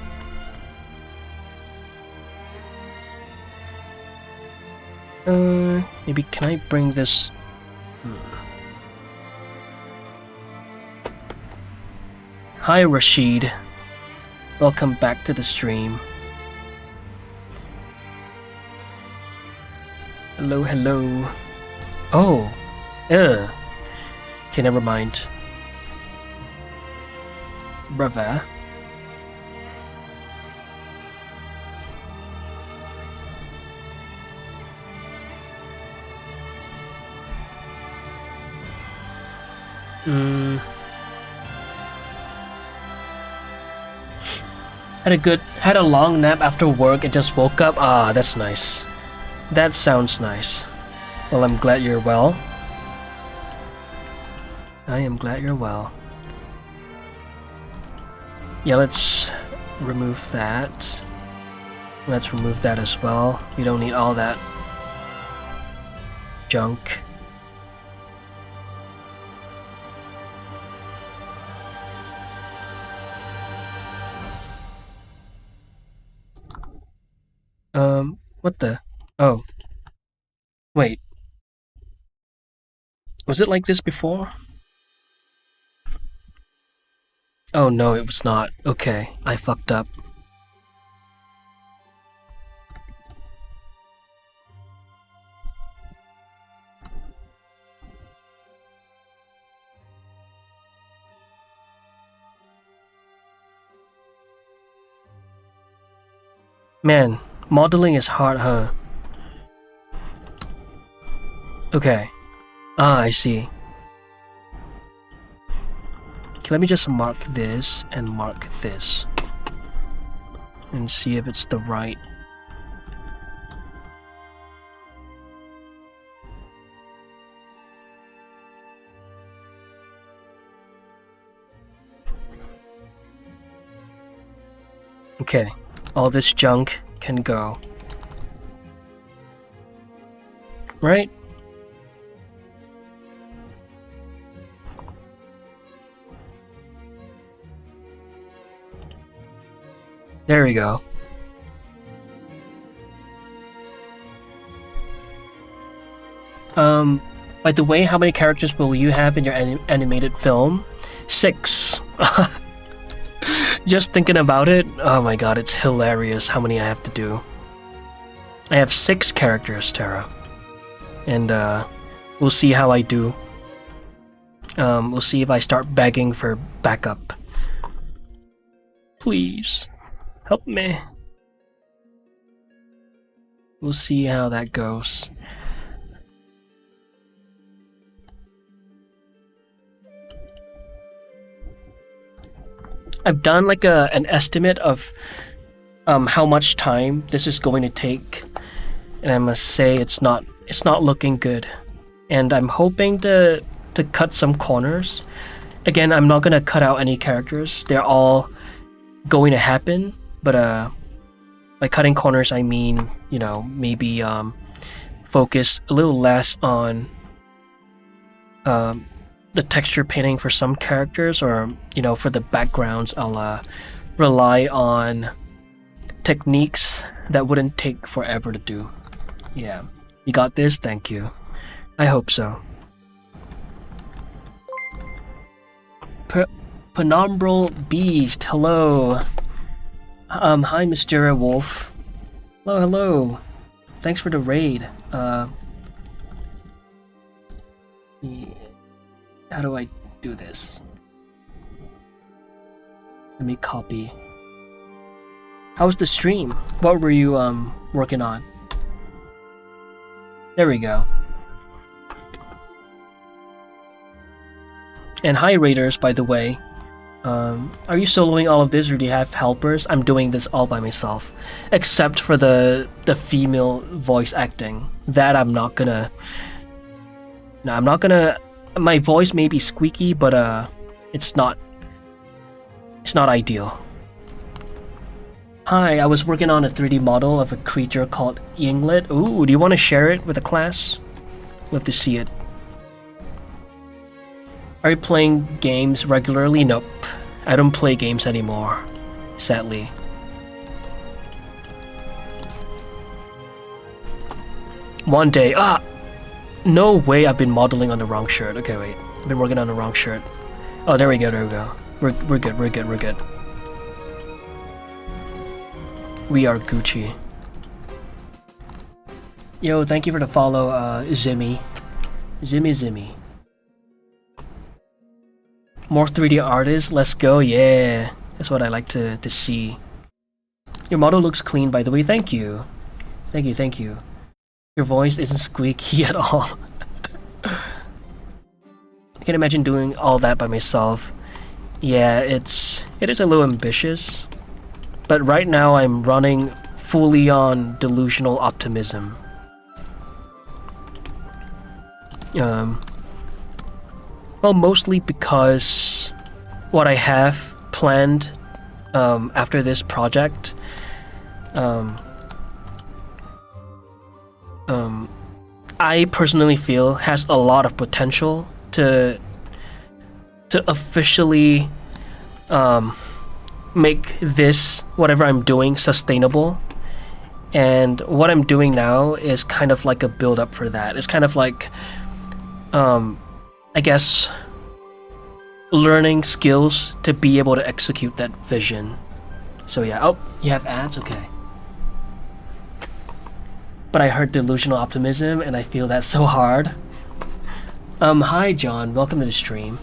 Maybe can I bring this... Hi, Rashid. Welcome back to the stream. Hello, hello. Oh. Ugh. Okay, never mind. Brother. Had a long nap after work and just woke up. Ah, that's nice. That sounds nice. Well, I'm glad you're well. I am glad you're well. Yeah, let's remove that. Let's remove that as well. We don't need all that junk. What the? Oh. Wait. Was it like this before? Oh no, it was not. Okay, I fucked up. Man, modeling is hard, huh? Okay. Ah, I see. Okay, let me just mark this and mark this. And see if it's the right... Okay, all this junk can go. Right? There we go. By the way, how many characters will you have in your animated film? 6. Just thinking about it, oh my god, it's hilarious how many I have to do. I have 6 characters, Tara. And, we'll see how I do. We'll see if I start begging for backup. Please. Help me. We'll see how that goes. I've done like an estimate of how much time this is going to take, and I must say it's not looking good. And I'm hoping to cut some corners. Again, I'm not gonna cut out any characters. They're all going to happen. But by cutting corners, I mean, you know, maybe focus a little less on the texture painting for some characters, or, you know, for the backgrounds, I'll rely on techniques that wouldn't take forever to do. Yeah, you got this? Thank you. I hope so. Penumbral Beast, hello. Hi, Mr. Wolf. Hello, hello. Thanks for the raid. How do I do this? Let me copy. How was the stream? What were you working on? There we go. And hi Raiders, by the way. Are you soloing all of this or do you have helpers? I'm doing this all by myself. Except for the female voice acting. That I'm not gonna... No, I'm not gonna... My voice may be squeaky, but it's not ideal. Hi, I was working on a 3D model of a creature called Yinglet. Ooh, do you want to share it with the class? Love to see it. Are you playing games regularly? Nope. I don't play games anymore, sadly. One day, no way I've been modeling on the wrong shirt. Okay, wait. I've been working on the wrong shirt. Oh, there we go, there we go. We're good, we're good, we're good. We are Gucci. Yo, thank you for the follow, Zimmy. Zimmy. More 3D artists, let's go, yeah. That's what I like to see. Your model looks clean, by the way, thank you. Thank you. Your voice isn't squeaky at all. I can imagine doing all that by myself. Yeah, it is a little ambitious. But right now I'm running fully on delusional optimism. Well, mostly because what I have planned after this project, I personally feel has a lot of potential to officially make this, whatever I'm doing, sustainable. And what I'm doing now is kind of like a build-up for that. It's kind of like, I guess, learning skills to be able to execute that vision. So yeah, oh, you have ads? Okay. But I heard delusional optimism and I feel that's so hard. Hi John, welcome to the stream.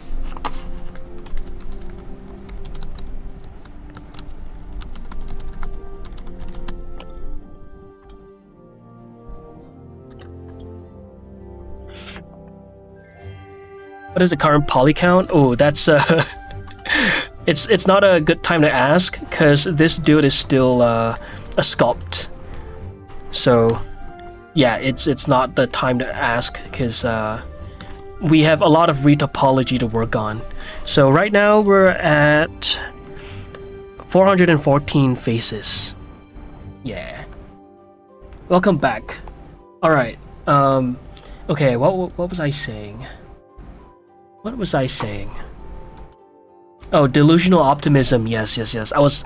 What is the current poly count? Oh, that's it's not a good time to ask because this dude is still a sculpt. So yeah, it's not the time to ask because we have a lot of retopology to work on. So right now we're at 414 faces. Yeah. Welcome back. All right. Okay. What was I saying? What was I saying? Oh, delusional optimism. Yes.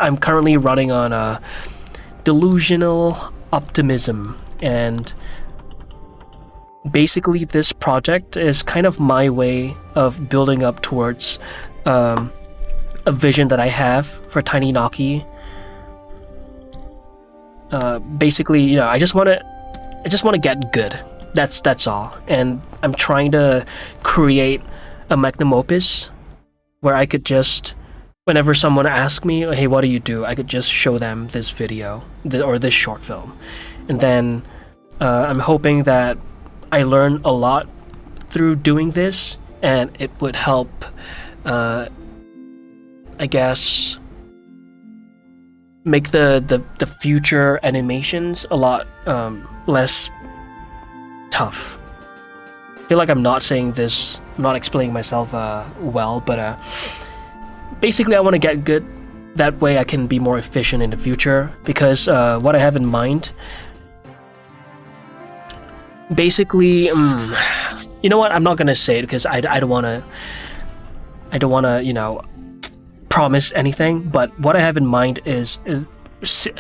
I'm currently running on a delusional optimism, and basically this project is kind of my way of building up towards a vision that I have for Tiny Naki. Basically, you know, I just want to get good. That's all. And I'm trying to create a magnum opus where I could just, whenever someone asks me, hey, what do you do? I could just show them this video or this short film. And then I'm hoping that I learn a lot through doing this, and it would help, I guess, make the future animations a lot less tough. I feel like I'm not saying this, I'm not explaining myself well, but basically I want to get good. That way I can be more efficient in the future, because what I have in mind, basically, you know what, I'm not gonna say it because I don't wanna, you know, promise anything, but what I have in mind is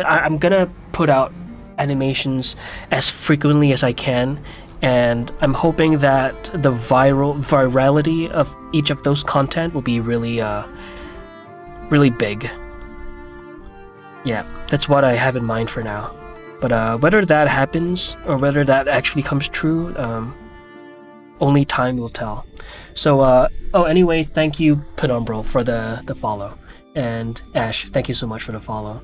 I'm gonna put out animations as frequently as I can and I'm hoping that the virality of each of those content will be really really big. Yeah, that's what I have in mind for now. But whether that happens or whether that actually comes true, only time will tell. So oh, anyway, thank you Penumbral for the follow, and Ash, thank you so much for the follow.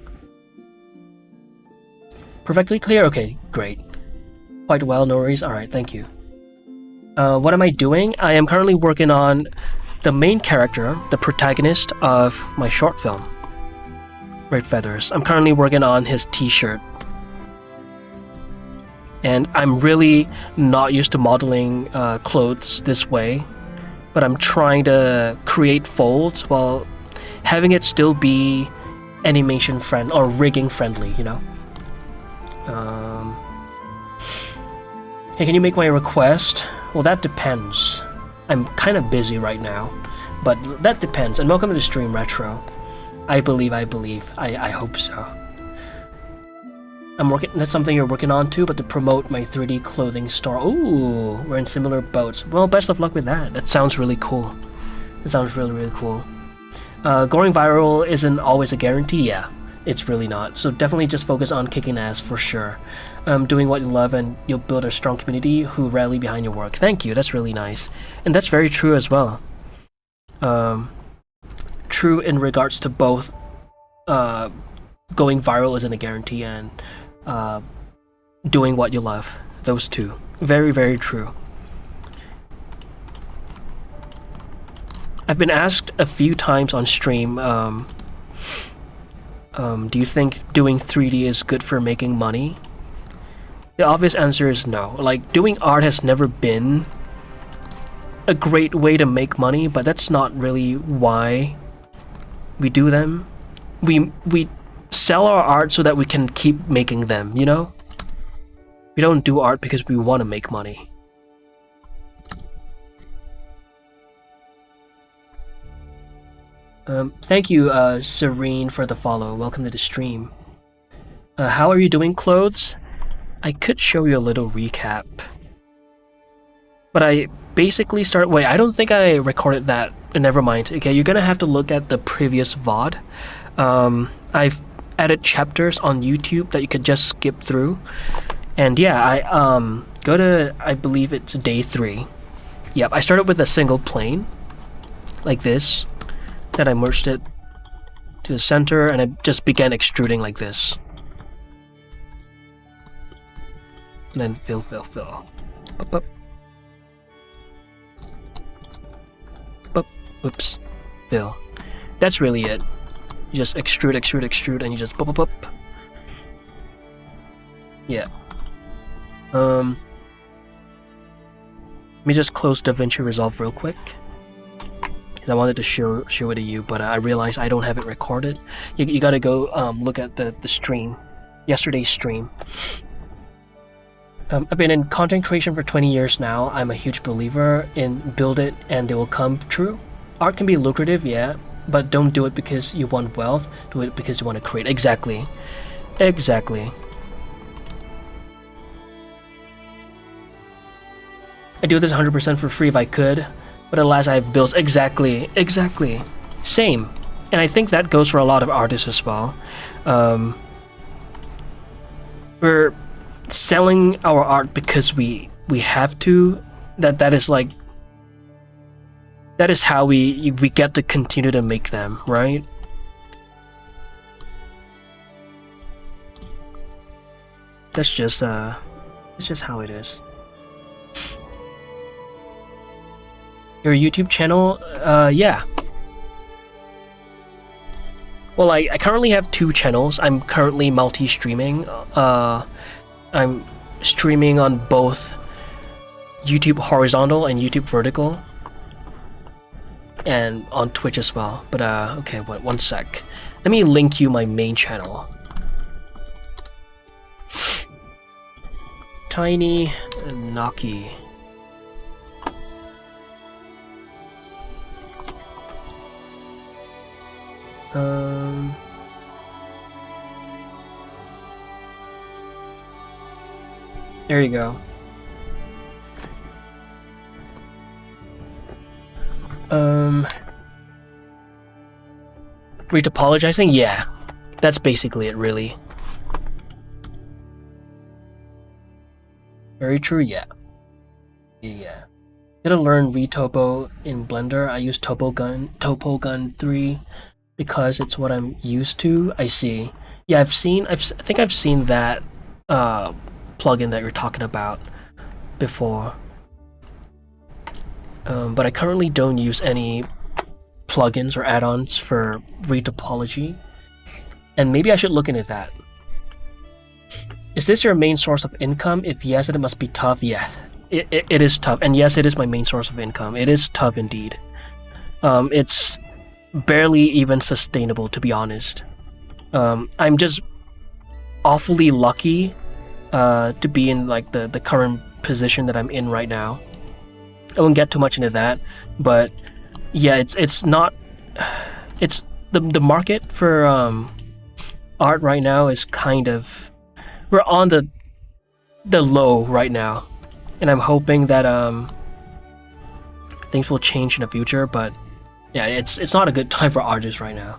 Perfectly clear? Okay, great. Quite well, no worries. Alright, thank you. What am I doing? I am currently working on the main character, the protagonist of my short film, Red Feathers. I'm currently working on his t-shirt. And I'm really not used to modeling clothes this way, but I'm trying to create folds while having it still be animation friend or rigging friendly, you know? Hey, can you make my request? Well, that depends. I'm kind of busy right now, but that depends. And welcome to the stream, Retro. I believe. I hope so. I'm working. That's something you're working on too, but to promote my 3D clothing store. Ooh, we're in similar boats. Well, best of luck with that. That sounds really cool. That sounds really cool. Going viral isn't always a guarantee. Yeah, it's really not. So definitely just focus on kicking ass for sure. Doing what you love, and you'll build a strong community who rally behind your work. Thank you. That's really nice, and that's very true as well. True in regards to both. Going viral isn't a guarantee, and doing what you love. Those two. Very true. I've been asked a few times on stream, do you think doing 3D is good for making money? The obvious answer is no. Like, doing art has never been a great way to make money, but that's not really why we do them. We sell our art so that we can keep making them, you know? We don't do art because we want to make money. Thank you, Serene, for the follow. Welcome to the stream. How are you doing, clothes? I could show you a little recap. But I basically start... Wait, I don't think I recorded that. Never mind. Okay, you're gonna have to look at the previous VOD. I've added chapters on YouTube that you could just skip through. And yeah, I go to... I believe it's day 3. Yep, I started with a single plane. Like this. Then I merged it to the center, and I just began extruding like this. And then fill. Up. Up. Oops. Fill. That's really it. You just extrude, and you just up. Yeah. Let me just close DaVinci Resolve real quick. I wanted to show it to you, but I realized I don't have it recorded. You gotta go look at the stream, yesterday's stream. I've been in content creation for 20 years now. I'm a huge believer in build it and they will come true. Art can be lucrative, yeah, but don't do it because you want wealth. Do it because you want to create. Exactly. I do this 100% for free if I could. But alas, I have bills. Exactly. Same. And I think that goes for a lot of artists as well. We're selling our art because we have to. That is like... That is how we get to continue to make them, right? That's just it's just how it is. Your YouTube channel? Yeah. Well, I currently have 2 channels. I'm currently multi-streaming. I'm streaming on both YouTube horizontal and YouTube vertical. And on Twitch as well. But, okay, one sec. Let me link you my main channel. Tiny Naki. There you go. Retopologizing? Yeah. That's basically it, really. Very true, yeah. Yeah. Gotta learn retopo in Blender. I use TopoGun 3 because it's what I'm used to. I see. Yeah, I think I've seen that plugin that you're talking about before. But I currently don't use any plugins or add-ons for retopology. And maybe I should look into that. Is this your main source of income? If yes, then it must be tough. Yeah, it is tough. And yes, it is my main source of income. It is tough indeed. It's barely even sustainable, to be honest. I'm just awfully lucky to be in like the current position that I'm in right now. I won't get too much into that, but yeah, it's not. It's the market for art right now is kind of, we're on the low right now, and I'm hoping that things will change in the future. But yeah, it's not a good time for artists right now.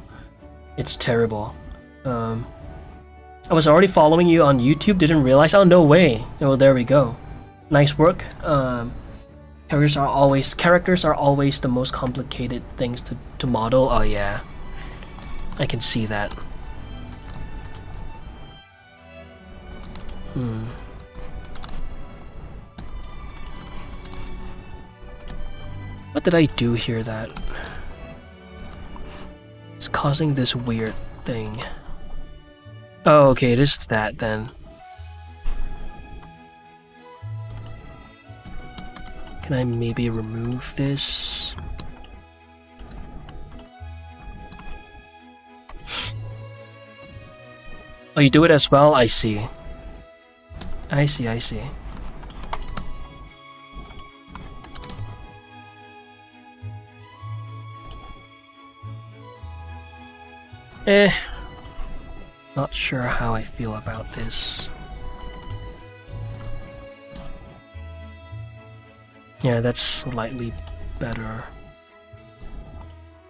It's terrible. I was already following you on YouTube. Didn't realize. Oh, no way. Oh, there we go. Nice work. Characters are always the most complicated things to model. Oh yeah, I can see that. What did I do here that is causing this weird thing? Oh, okay, it is that then. Can I maybe remove this? Oh, you do it as well? I see. I see. Not sure how I feel about this. Yeah, that's slightly better.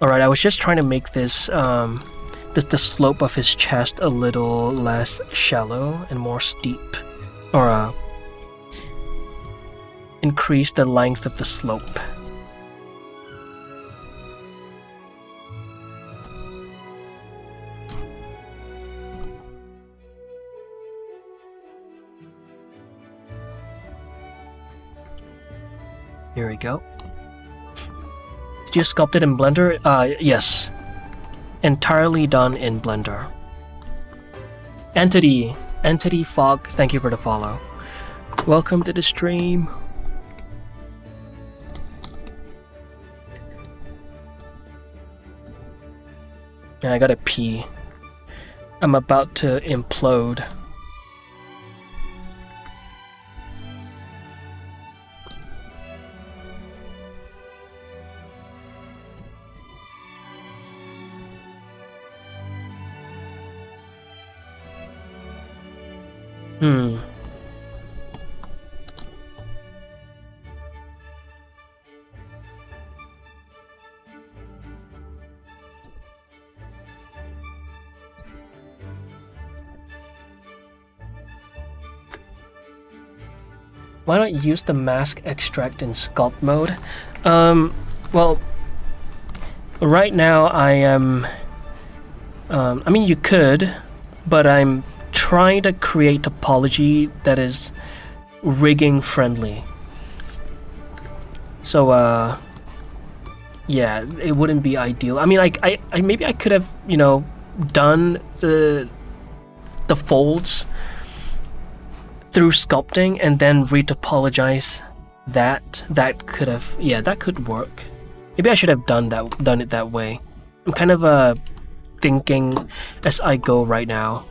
Alright, I was just trying to make this, the slope of his chest a little less shallow and more steep. Or, increase the length of the slope. Here we go. Did you sculpt it in Blender? Yes. Entirely done in Blender. Entity Fog, thank you for the follow. Welcome to the stream. And I gotta pee. I'm about to implode. Why not use the mask extract in sculpt mode? Well, right now I am... I mean, you could, but I'm trying to create topology that is rigging friendly. So, yeah, it wouldn't be ideal. I mean, I maybe I could have, you know, done the folds through sculpting and then retopologize that. That could have, yeah, that could work. Maybe I should have done it that way. I'm kind of thinking as I go right now.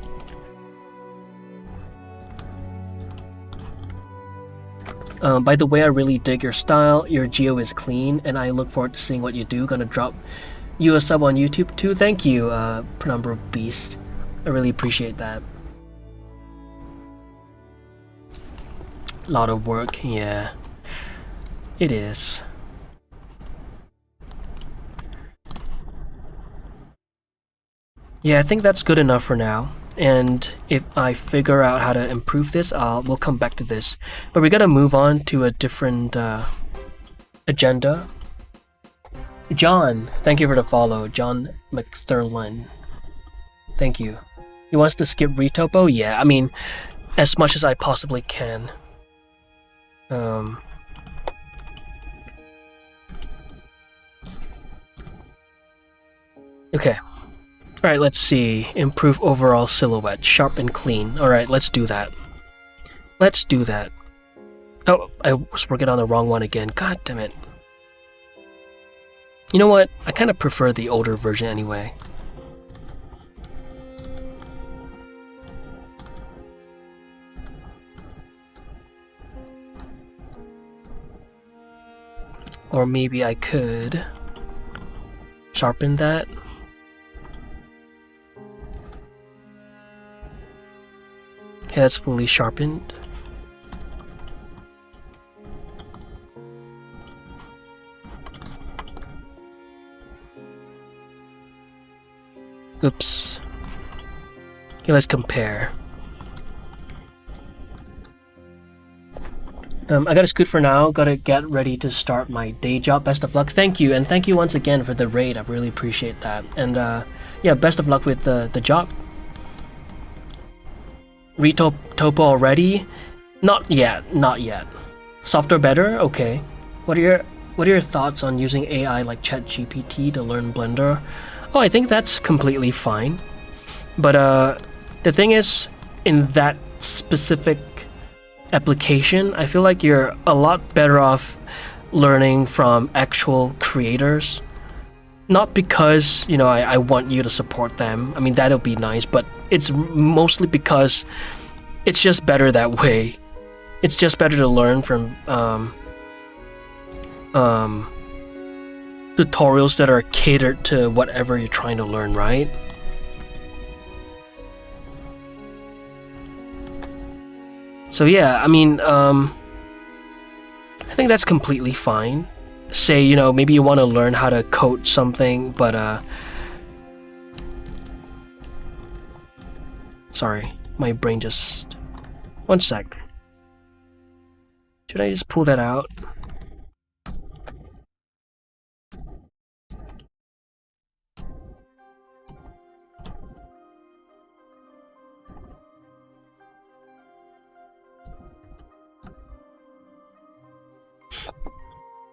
By the way, I really dig your style. Your geo is clean, and I look forward to seeing what you do. Gonna drop you a sub on YouTube too. Thank you, Penumbra Beast. I really appreciate that. A lot of work, yeah. It is. Yeah, I think that's good enough for now. And if I figure out how to improve this, we'll come back to this. But we gotta move on to a different agenda. John, thank you for the follow. John McThurlin. Thank you. He wants to skip retopo? Yeah, I mean, as much as I possibly can. Okay. Alright, let's see. Improve overall silhouette. Sharp and clean. Alright, let's do that. Let's do that. Oh, I was working on the wrong one again. God damn it. You know what? I kind of prefer the older version anyway. Or maybe I could sharpen that. Okay, that's fully sharpened. Oops. Okay, let's compare. I gotta scoot for now. Gotta get ready to start my day job. Best of luck. Thank you, and thank you once again for the raid. I really appreciate that. And yeah, best of luck with the job. Retopo already? Not yet. Not yet. Software better? Okay. What are your thoughts on using AI like ChatGPT to learn Blender? Oh, I think that's completely fine. But the thing is, in that specific application, I feel like you're a lot better off learning from actual creators. Not because, you know, I want you to support them. I mean, that'll be nice, but it's mostly because it's just better that way. It's just better to learn from tutorials that are catered to whatever you're trying to learn, right? So yeah, I mean, I think that's completely fine. Say, you know, maybe you want to learn how to code something, but sorry, my brain just... One sec. Should I just pull that out?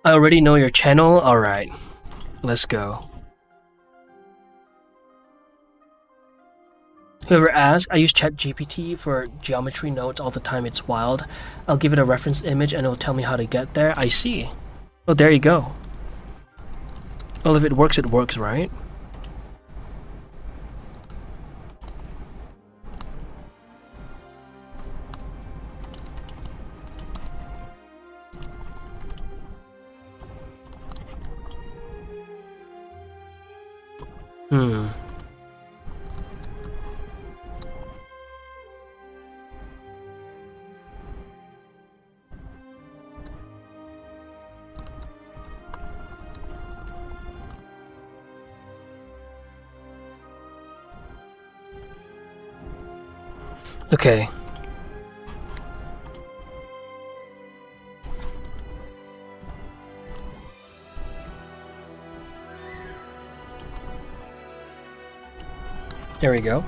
I already know your channel? Alright, let's go. Whoever asked, I use ChatGPT for geometry nodes all the time, it's wild. I'll give it a reference image and it'll tell me how to get there. I see. Oh, there you go. Well, if it works, right? Okay. There we go.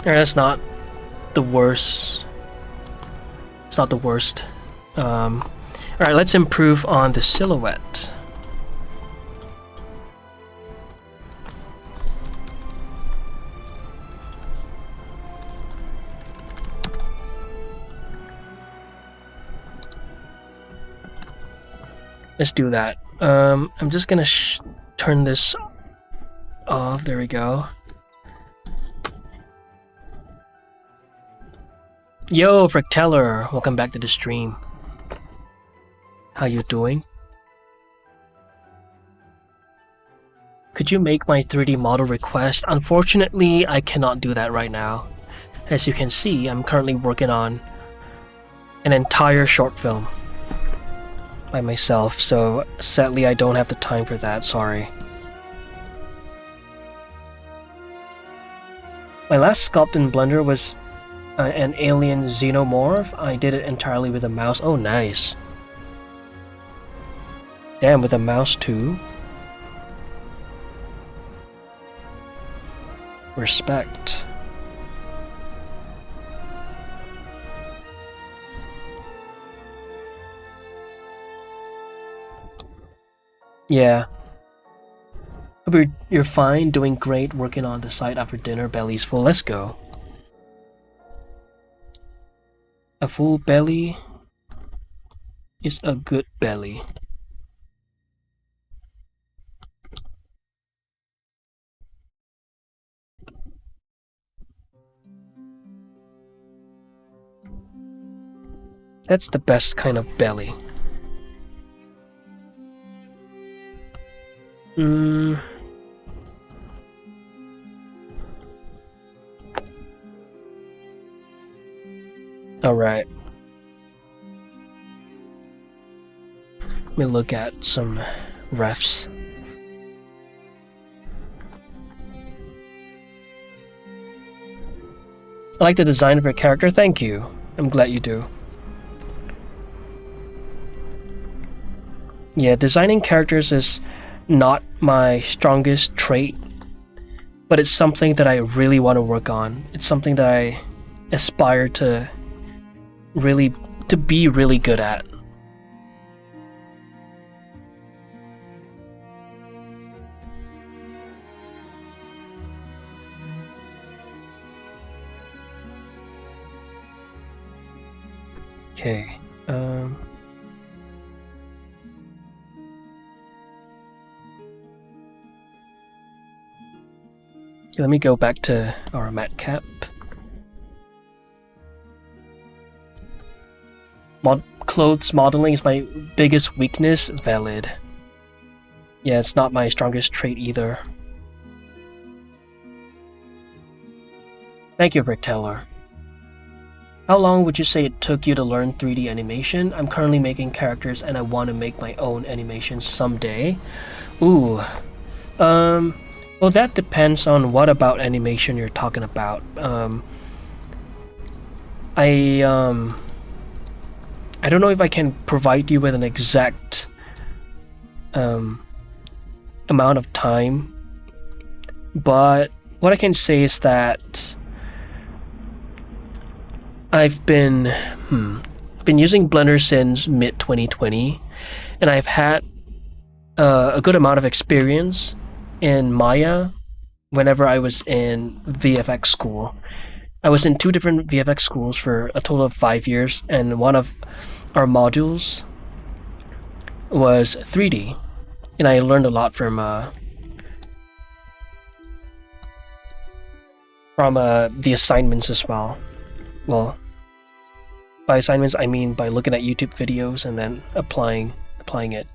That's not the worst. It's not the worst. Alright, let's improve on the silhouette. Let's do that. I'm just gonna turn this off. There we go. Yo, Fracteller, welcome back to the stream. How you doing? Could you make my 3D model request? Unfortunately, I cannot do that right now. As you can see, I'm currently working on an entire short film. by myself, so sadly I don't have the time for that, sorry. My last sculpt in Blender was an alien xenomorph. I did it entirely with a mouse. Oh, nice. Damn, with a mouse too? Respect. Yeah. Hope you're fine, doing great, working on the site after dinner, belly's full. Let's go. A full belly is a good belly. That's the best kind of belly. Alright. Let me look at some refs. I like the design of your character, thank you. I'm glad you do. Yeah, designing characters is not my strongest trait, but it's something that I really want to work on. It's something that I aspire to be really good at. Okay. Let me go back to our mat cap. Clothes modeling is my biggest weakness. Valid. Yeah, it's not my strongest trait either. Thank you, Rick Taylor. How long would you say it took you to learn 3D animation? I'm currently making characters and I want to make my own animations someday. Ooh. Well, that depends on what about animation you're talking about. I don't know if I can provide you with an exact amount of time, but what I can say is that I've been using Blender since mid-2020, and I've had a good amount of experience in Maya whenever I was in VFX school. I was in 2 different VFX schools for a total of 5 years, and one of our modules was 3D, and I learned a lot from the assignments as well. Well, by assignments I mean by looking at YouTube videos and then applying it.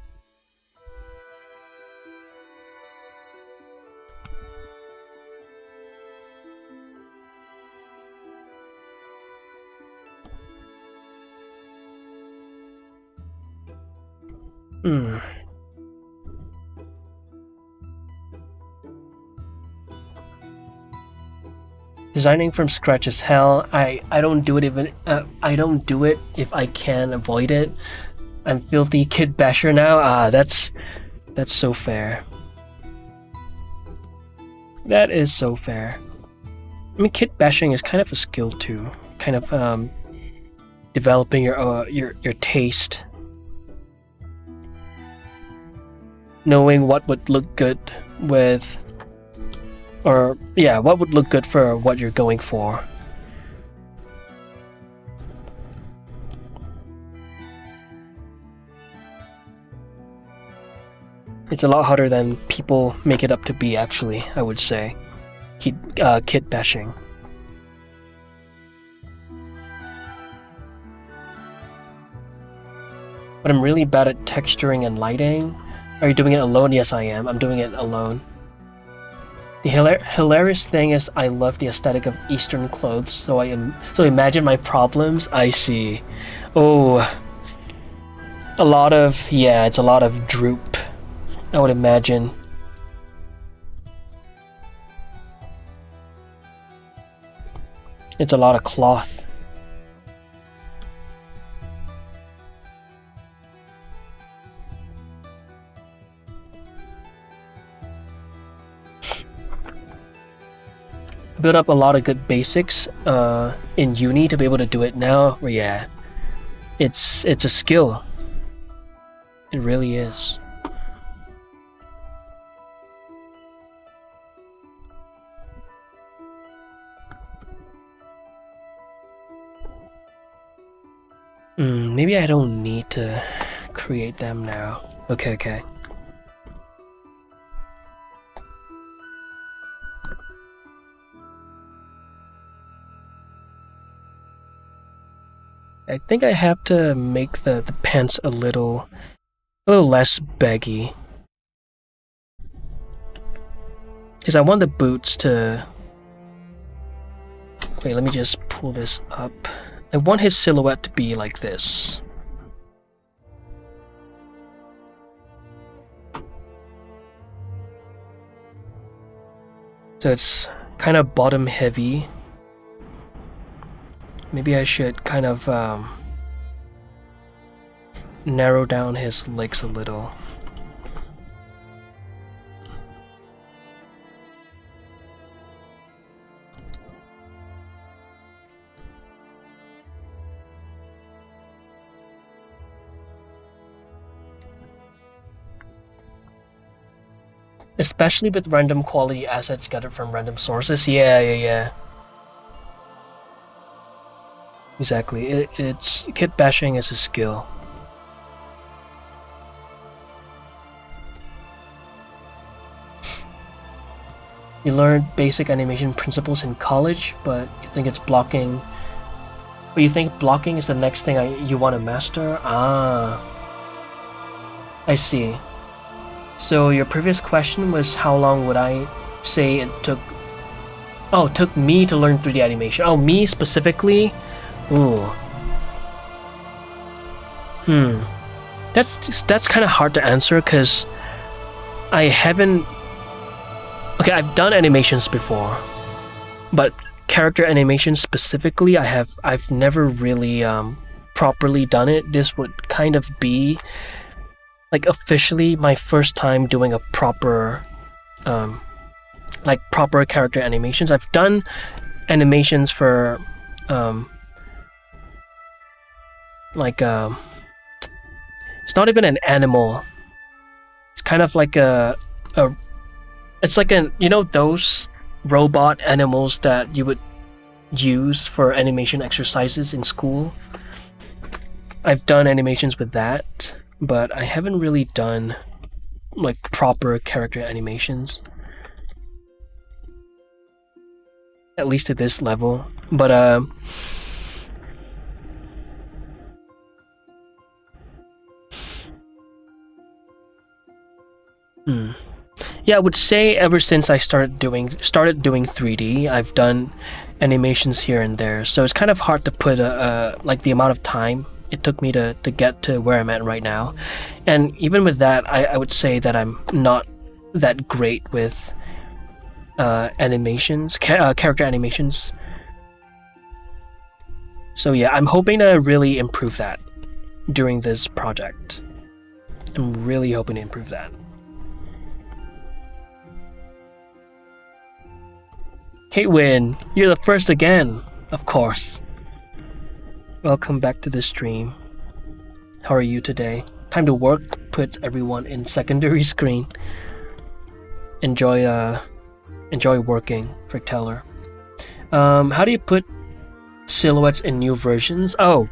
Designing from scratch is hell. I don't do it even I don't do it if I can avoid it. I'm filthy kid basher now. That's so fair. That is so fair. I mean, kit bashing is kind of a skill too. Kind of developing your taste. Knowing what would look good with, or yeah, what would look good for what you're going for. It's a lot harder than people make it up to be, actually, I would say. Kit bashing. But I'm really bad at texturing and lighting. Are you doing it alone? Yes, I am. I'm doing it alone. The hilarious thing is I love the aesthetic of Eastern clothes, so imagine my problems. I see. Oh, A lot of, yeah, it's a lot of droop, I would imagine. It's a lot of cloth. Built up a lot of good basics in uni to be able to do it now. Yeah, it's a skill. It really is. Maybe I don't need to create them now. Okay. I think I have to make the pants a little less baggy. Because I want the boots to... Wait, let me just pull this up. I want his silhouette to be like this. So it's kind of bottom heavy. Maybe I should kind of narrow down his legs a little. Especially with random quality assets gathered from random sources. Yeah. Exactly. It's kit bashing is a skill. You learned basic animation principles in college, but you think it's blocking. But you think blocking is the next thing you want to master? Ah, I see. So your previous question was how long would I say it took? Oh, it took me to learn 3D animation. Oh, me specifically? Ooh. That's kind of hard to answer because I haven't... Okay, I've done animations before, but character animation specifically, I've never really properly done it. This would kind of be like officially my first time doing a proper proper character animations. I've done animations for it's not even an animal. It's kind of like it's like those robot animals that you would use for animation exercises in school. I've done animations with that, but I haven't really done like proper character animations, at least at this level. But yeah, I would say ever since I started doing 3D, I've done animations here and there. So it's kind of hard to put like the amount of time it took me to get to where I'm at right now. And even with that, I would say that I'm not that great with animations, character animations. So yeah, I'm hoping to really improve that during this project. I'm really hoping to improve that. Katewin, you're the first again, of course. Welcome back to the stream. How are you today? Time to work puts everyone in secondary screen. Enjoy working for Teller. How do you put silhouettes in new versions? Oh,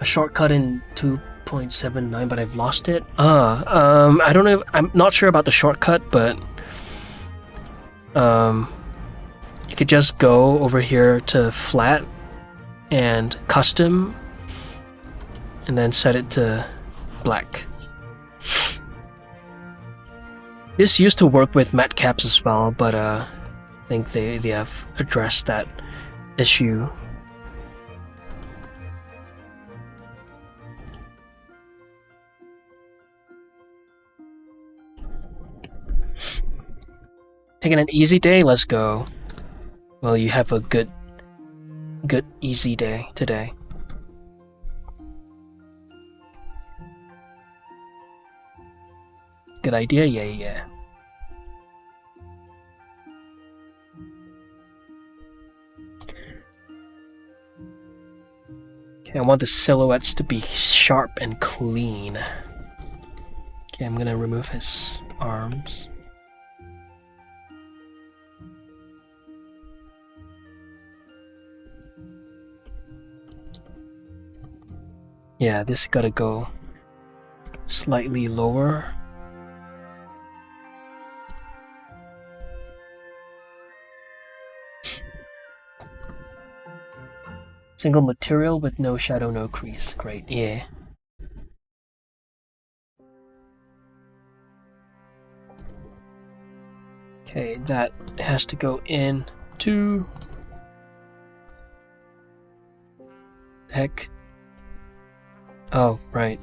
a shortcut in 2.79, but I've lost it. I don't know. I'm not sure about the shortcut, but you could just go over here to flat and custom and then set it to black. This used to work with matte caps as well, but I think they have addressed that issue. Taking an easy day? Let's go. Well, you have a good easy day today. Good idea? Yeah. Okay, I want the silhouettes to be sharp and clean. Okay, I'm gonna remove his arms. Yeah, this gotta go slightly lower. Single material with no shadow, no crease. Great, yeah. Okay, that has to go in too. Heck. Oh, right.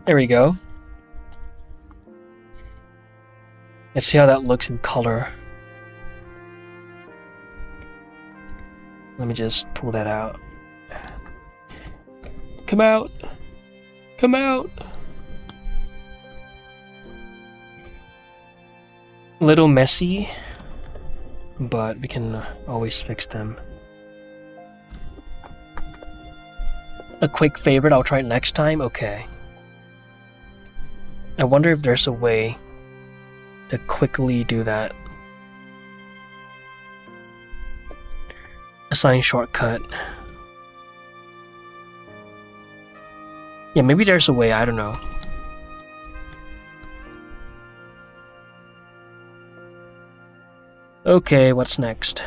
There we go. Let's see how that looks in color. Let me just pull that out. Come out! Come out! A little messy, but we can always fix them. A quick favorite, I'll try it next time? Okay. I wonder if there's a way to quickly do that. Assign shortcut. Yeah, maybe there's a way, I don't know. Okay, what's next?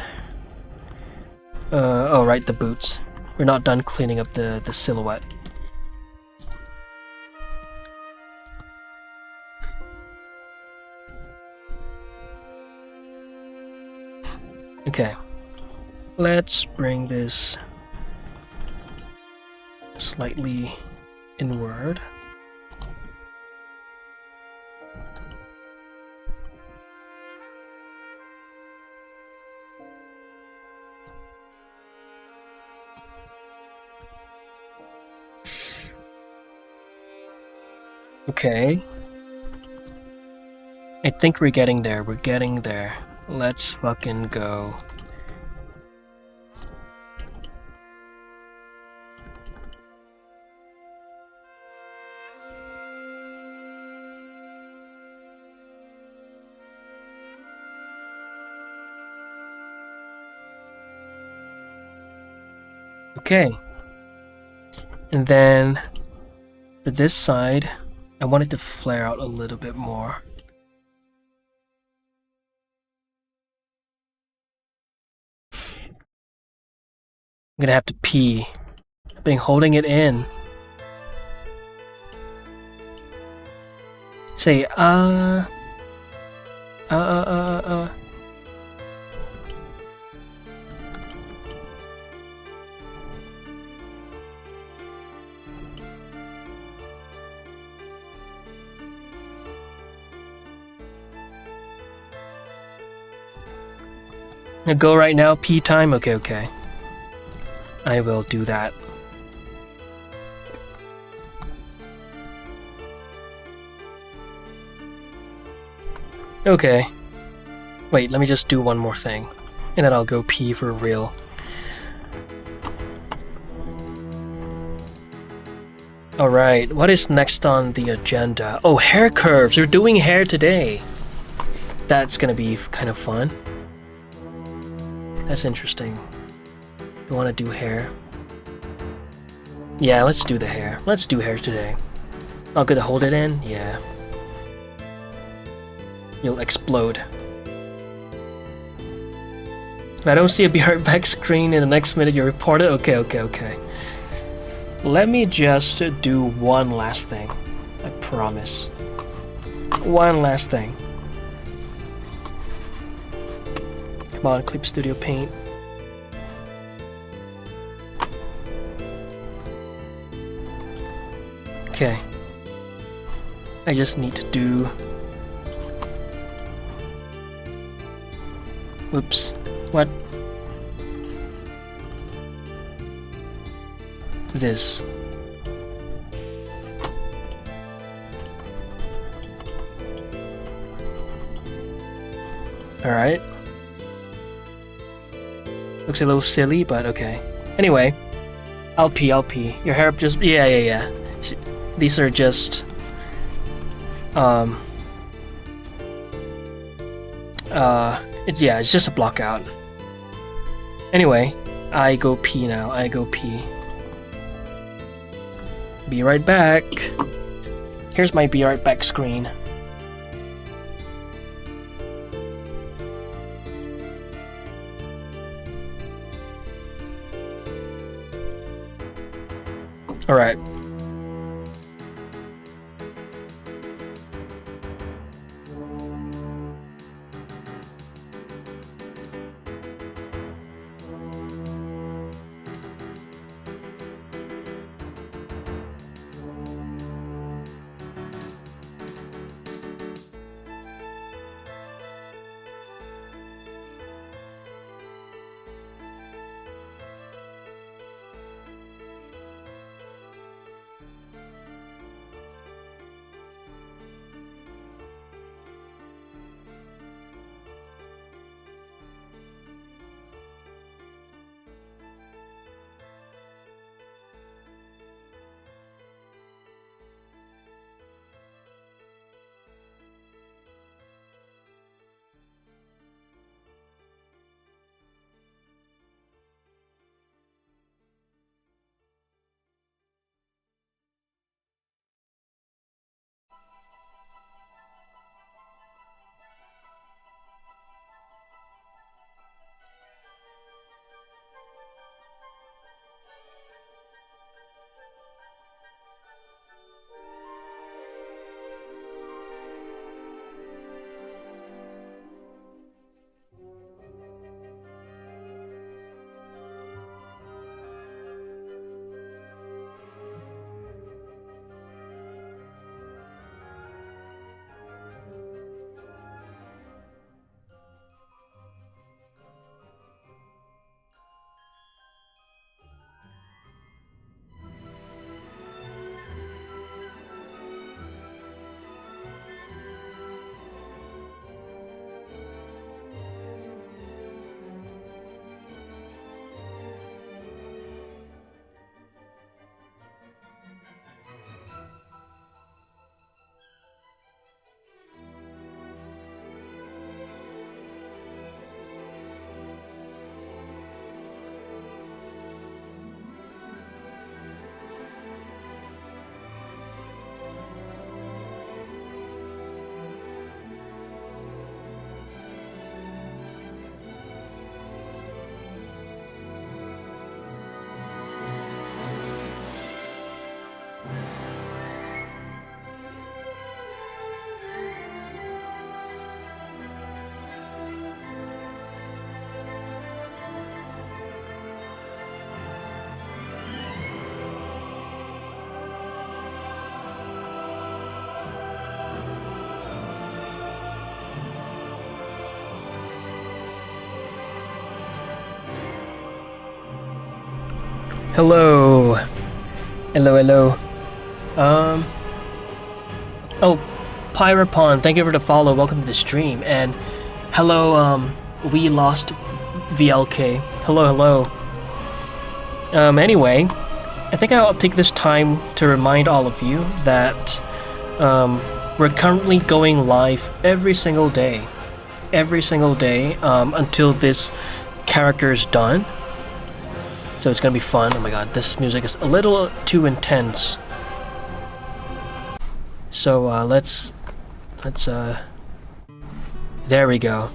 Oh right, the boots. We're not done cleaning up the silhouette. Okay. Let's bring this slightly inward. Okay. I think we're getting there. We're getting there. Let's fucking go. Okay. And then for this side, I want it to flare out a little bit more. I'm gonna have to pee. I've been holding it in. Say, Go right now, pee time? Okay. I will do that. Okay. Wait, let me just do one more thing. And then I'll go pee for real. Alright, what is next on the agenda? Oh, hair curves! We're doing hair today! That's gonna be kind of fun. That's interesting. You want to do hair? Yeah, let's do the hair. Let's do hair today. Oh, good to hold it in? Yeah. You'll explode. If I don't see a be right back screen in the next minute, you report it? Okay. Let me just do one last thing. I promise. One last thing. Come on, Clip Studio Paint. Okay. I just need to do... Whoops. What? This. Alright. Looks a little silly, but okay. Anyway. I'll pee. Your hair just... Yeah. These are just... It's just a block out. Anyway, I go pee now. Be right back. Here's my be right back screen. Alright. Hello. Oh, Pyrapon, thank you for the follow. Welcome to the stream. And hello, we lost VLK. Hello. Anyway, I think I'll take this time to remind all of you that we're currently going live every single day. Until this character is done. So it's gonna be fun. Oh my god, this music is a little too intense. So let's there we go.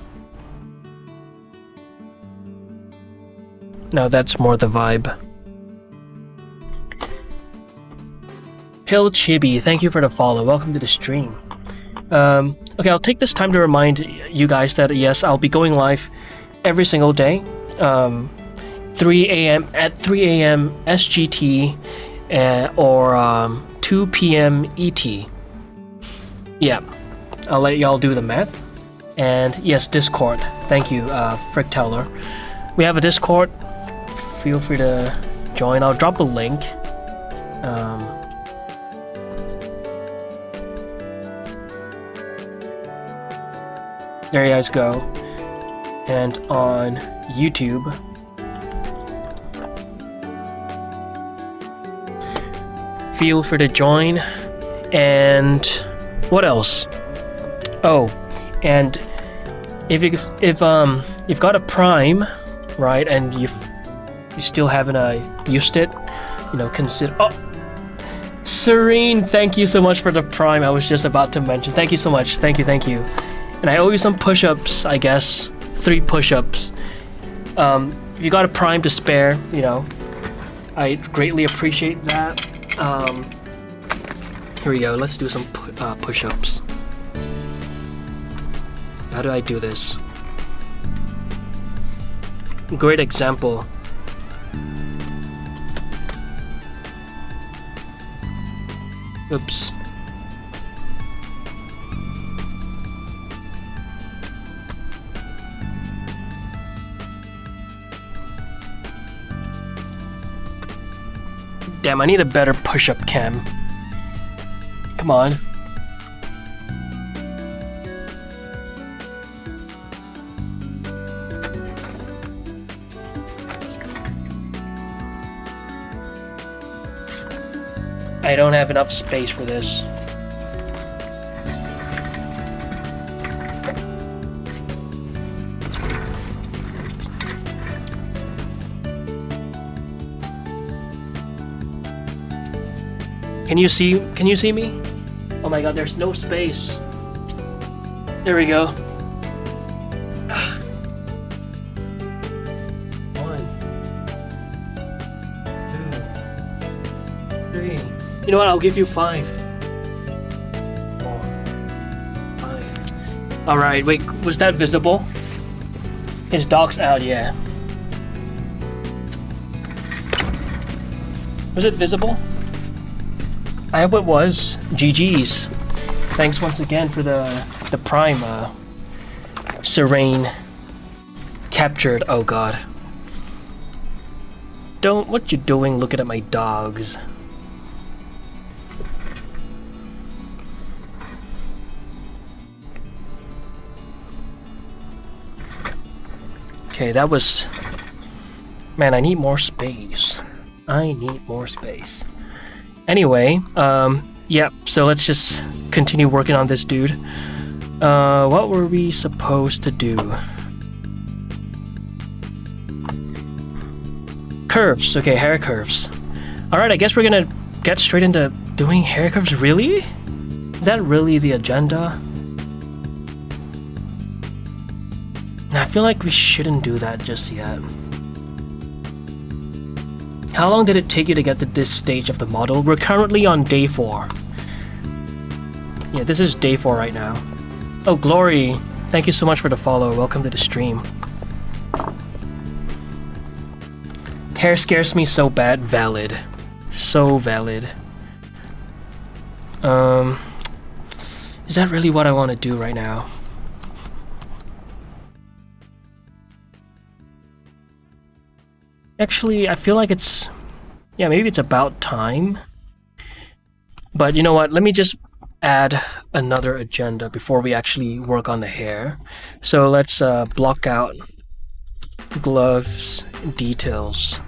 Now that's more the vibe. Hill Chibi, thank you for the follow. Welcome to the stream. Okay, I'll take this time to remind you guys that yes, I'll be going live every single day. 3 a.m. at 3 a.m. SGT or 2 p.m. ET. Yeah, I'll let y'all do the math. And yes, Discord. Thank you, Frick Teller. We have a Discord. Feel free to join. I'll drop a link. There you guys go. And on YouTube, feel free to join. And what else? Oh, and if you've got a Prime, right, and you still haven't used it, you know, consider. Oh, Serene, thank you so much for the Prime. I was just about to mention. Thank you so much. Thank you. And I owe you some push-ups, I guess. 3 push-ups. If you got a Prime to spare, you know, I greatly appreciate that. Here we go. Let's do some push-ups. How do I do this? Great example. Oops. Damn, I need a better push-up cam. Come on. I don't have enough space for this. Can you see me? Oh my god, there's no space. There we go. 1, 2, 3. You know what? I'll give you 5. 4, 5. All right. Wait, was that visible? His dog's out. Yeah. Was it visible? I hope it was. GG's. Thanks once again for the Prime. Serene. Captured. Oh god. Don't. What you doing? Looking at my dogs. Okay, that was... Man, I need more space. Anyway, yeah, so let's just continue working on this dude. What were we supposed to do? Curves, okay, hair curves. Alright, I guess we're gonna get straight into doing hair curves, really? Is that really the agenda? I feel like we shouldn't do that just yet. How long did it take you to get to this stage of the model? We're currently on day 4. Yeah, this is day 4 right now. Oh, Glory! Thank you so much for the follow. Welcome to the stream. Hair scares me so bad. Valid. So valid. Is that really what I want to do right now? Actually, I feel like it's... Yeah, maybe it's about time. But you know what? Let me just add another agenda before we actually work on the hair. So let's block out gloves details.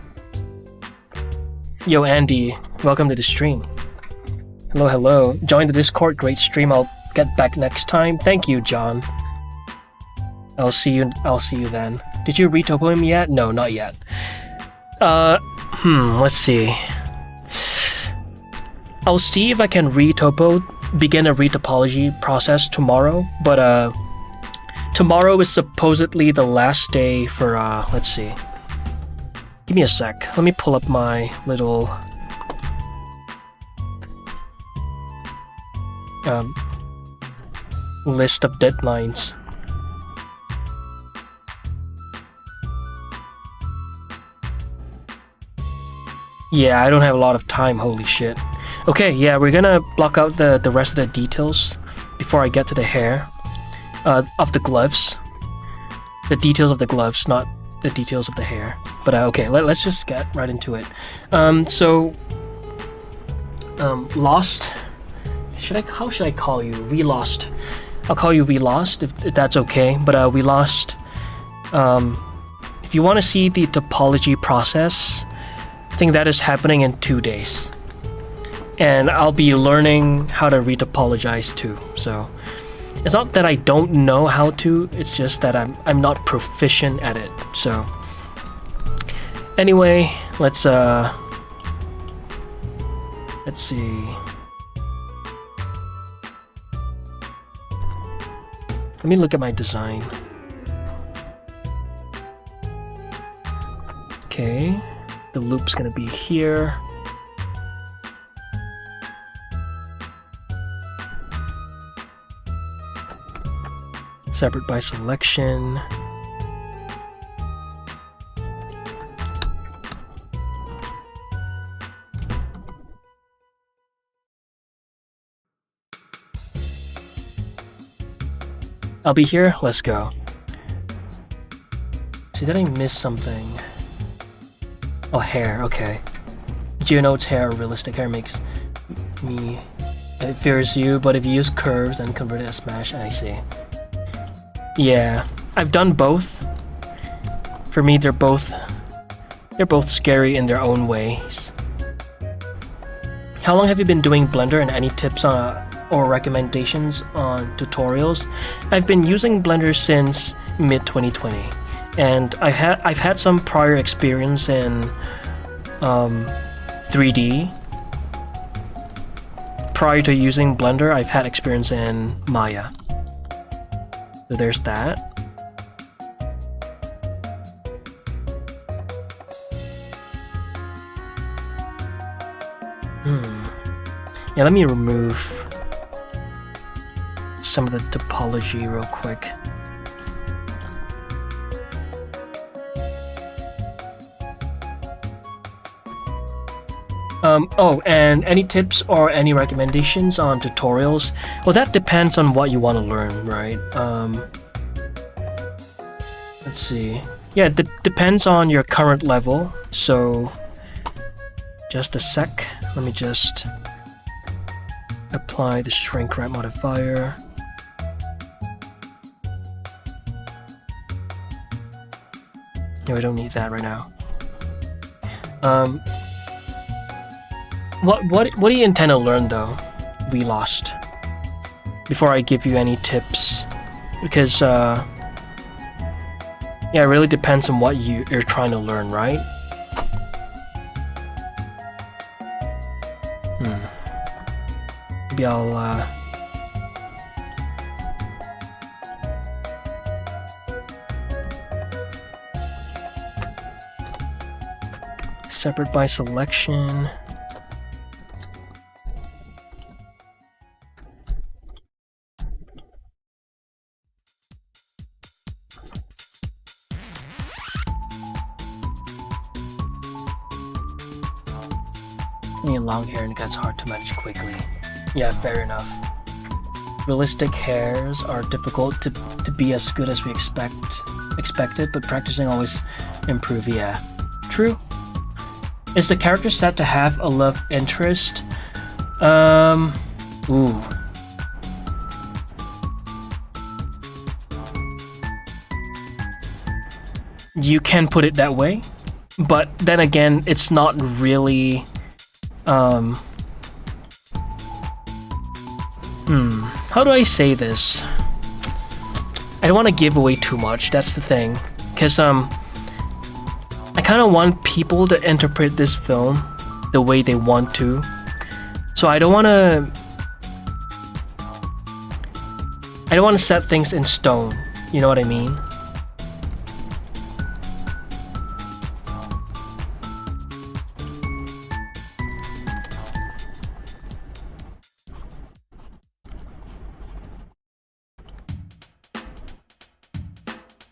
Yo, Andy. Welcome to the stream. Hello, hello. Join the Discord. Great stream. I'll get back next time. Thank you, John. I'll see you then. Did you retopo him yet? No, not yet. Let's see. I'll see if I can begin a retopology process tomorrow, but tomorrow is supposedly the last day for let's see. Give me a sec. Let me pull up my little list of deadlines. Yeah, I don't have a lot of time, holy shit. Okay, yeah, we're gonna block out the rest of the details before I get to the hair of the gloves. The details of the gloves, not the details of the hair. But okay, let's just get right into it. Lost. How should I call you? We Lost. I'll call you We Lost if that's okay. But We Lost. If you want to see the topology process, I think that is happening in 2 days. And I'll be learning how to retopologize too. So it's not that I don't know how to, it's just that I'm not proficient at it. So anyway, let's see. Let me look at my design. Okay, the loop's gonna be here. Separate by selection. I'll be here. Let's go. See, did I miss something? Oh, hair. Okay. Geonode's hair, realistic hair makes me. It fears you, but if you use curves and convert it as smash, I see. Yeah, I've done both. For me, they're both scary in their own ways. How long have you been doing Blender, and any tips on or recommendations on tutorials? I've been using Blender since mid 2020, and I've had some prior experience in 3D. Prior to using Blender, I've had experience in Maya. So there's that. Yeah, let me remove some of the topology real quick. Oh, and any tips or any recommendations on tutorials? Well, that depends on what you want to learn, right? Let's see. Yeah, it depends on your current level. So, just a sec. Let me just apply the shrink wrap modifier. No, we don't need that right now. What do you intend to learn though? We Lost. Before I give you any tips, because yeah, it really depends on what you're trying to learn, right? Maybe I'll separate by selection. Long hair and it gets hard to manage quickly. Yeah, fair enough. Realistic hairs are difficult to be as good as we expected, but practicing always improve. Yeah, true. Is the character set to have a love interest? Ooh. You can put it that way, but then again, it's not really. How do I say this? I don't want to give away too much, that's the thing. Because, I kind of want people to interpret this film the way they want to. So I don't want to set things in stone, you know what I mean?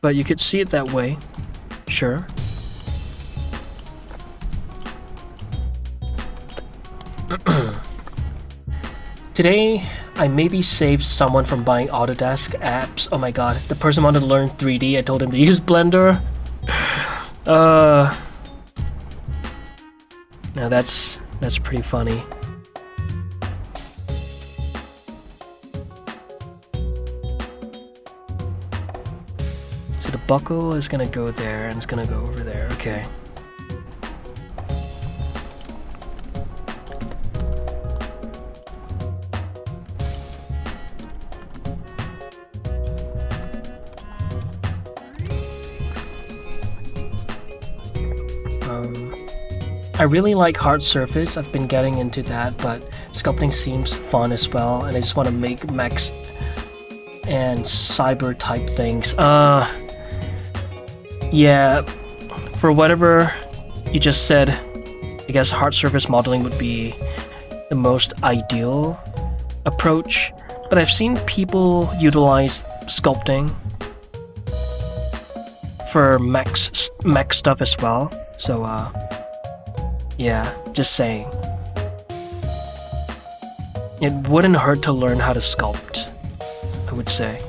But you could see it that way, sure. Today, I maybe saved someone from buying Autodesk apps. Oh my god, the person wanted to learn 3D. I told him to use Blender. Now that's pretty funny. So the buckle is gonna go there and it's gonna go over there. Okay. I really like hard surface. I've been getting into that, but sculpting seems fun as well, and I just want to make mechs and cyber type things. Yeah, for whatever you just said, I guess hard surface modeling would be the most ideal approach, but I've seen people utilize sculpting for mech stuff as well, so yeah, just saying. It wouldn't hurt to learn how to sculpt, I would say.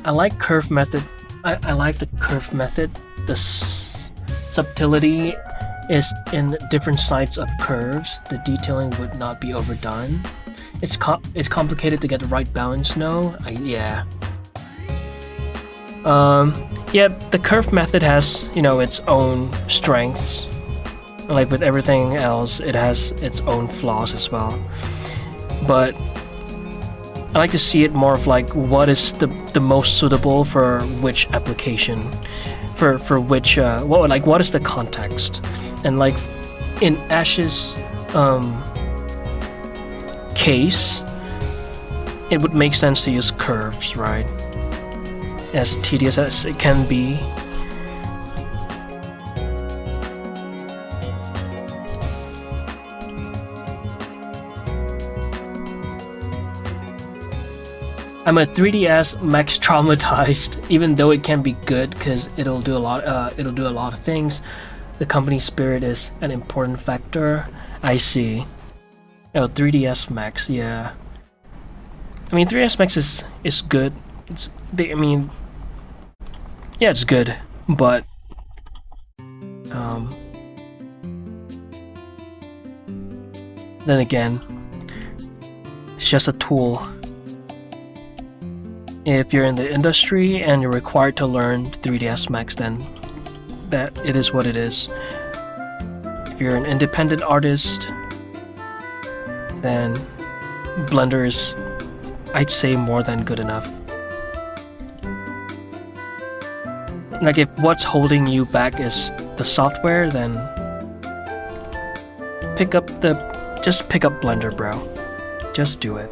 I like curve method. I like the curve method. The subtlety is in different sides of curves. The detailing would not be overdone. It's complicated to get the right balance. No, yeah. Yeah, the curve method has, you know, its own strengths. Like with everything else, it has its own flaws as well. But I like to see it more of like what is the most suitable for which application, for which what is the context, and like in Ash's case, it would make sense to use curves, right? As tedious as it can be. I'm a 3DS Max traumatized, even though it can be good because it'll do a lot of things. The company spirit is an important factor. I see. Oh, 3DS Max, yeah. I mean, 3DS Max is good. Yeah, it's good, but then again, it's just a tool. If you're in the industry and you're required to learn 3ds Max, then that it is what it is. If you're an independent artist, then Blender is, I'd say, more than good enough. Like, if what's holding you back is the software, then just pick up Blender, bro. Just do it.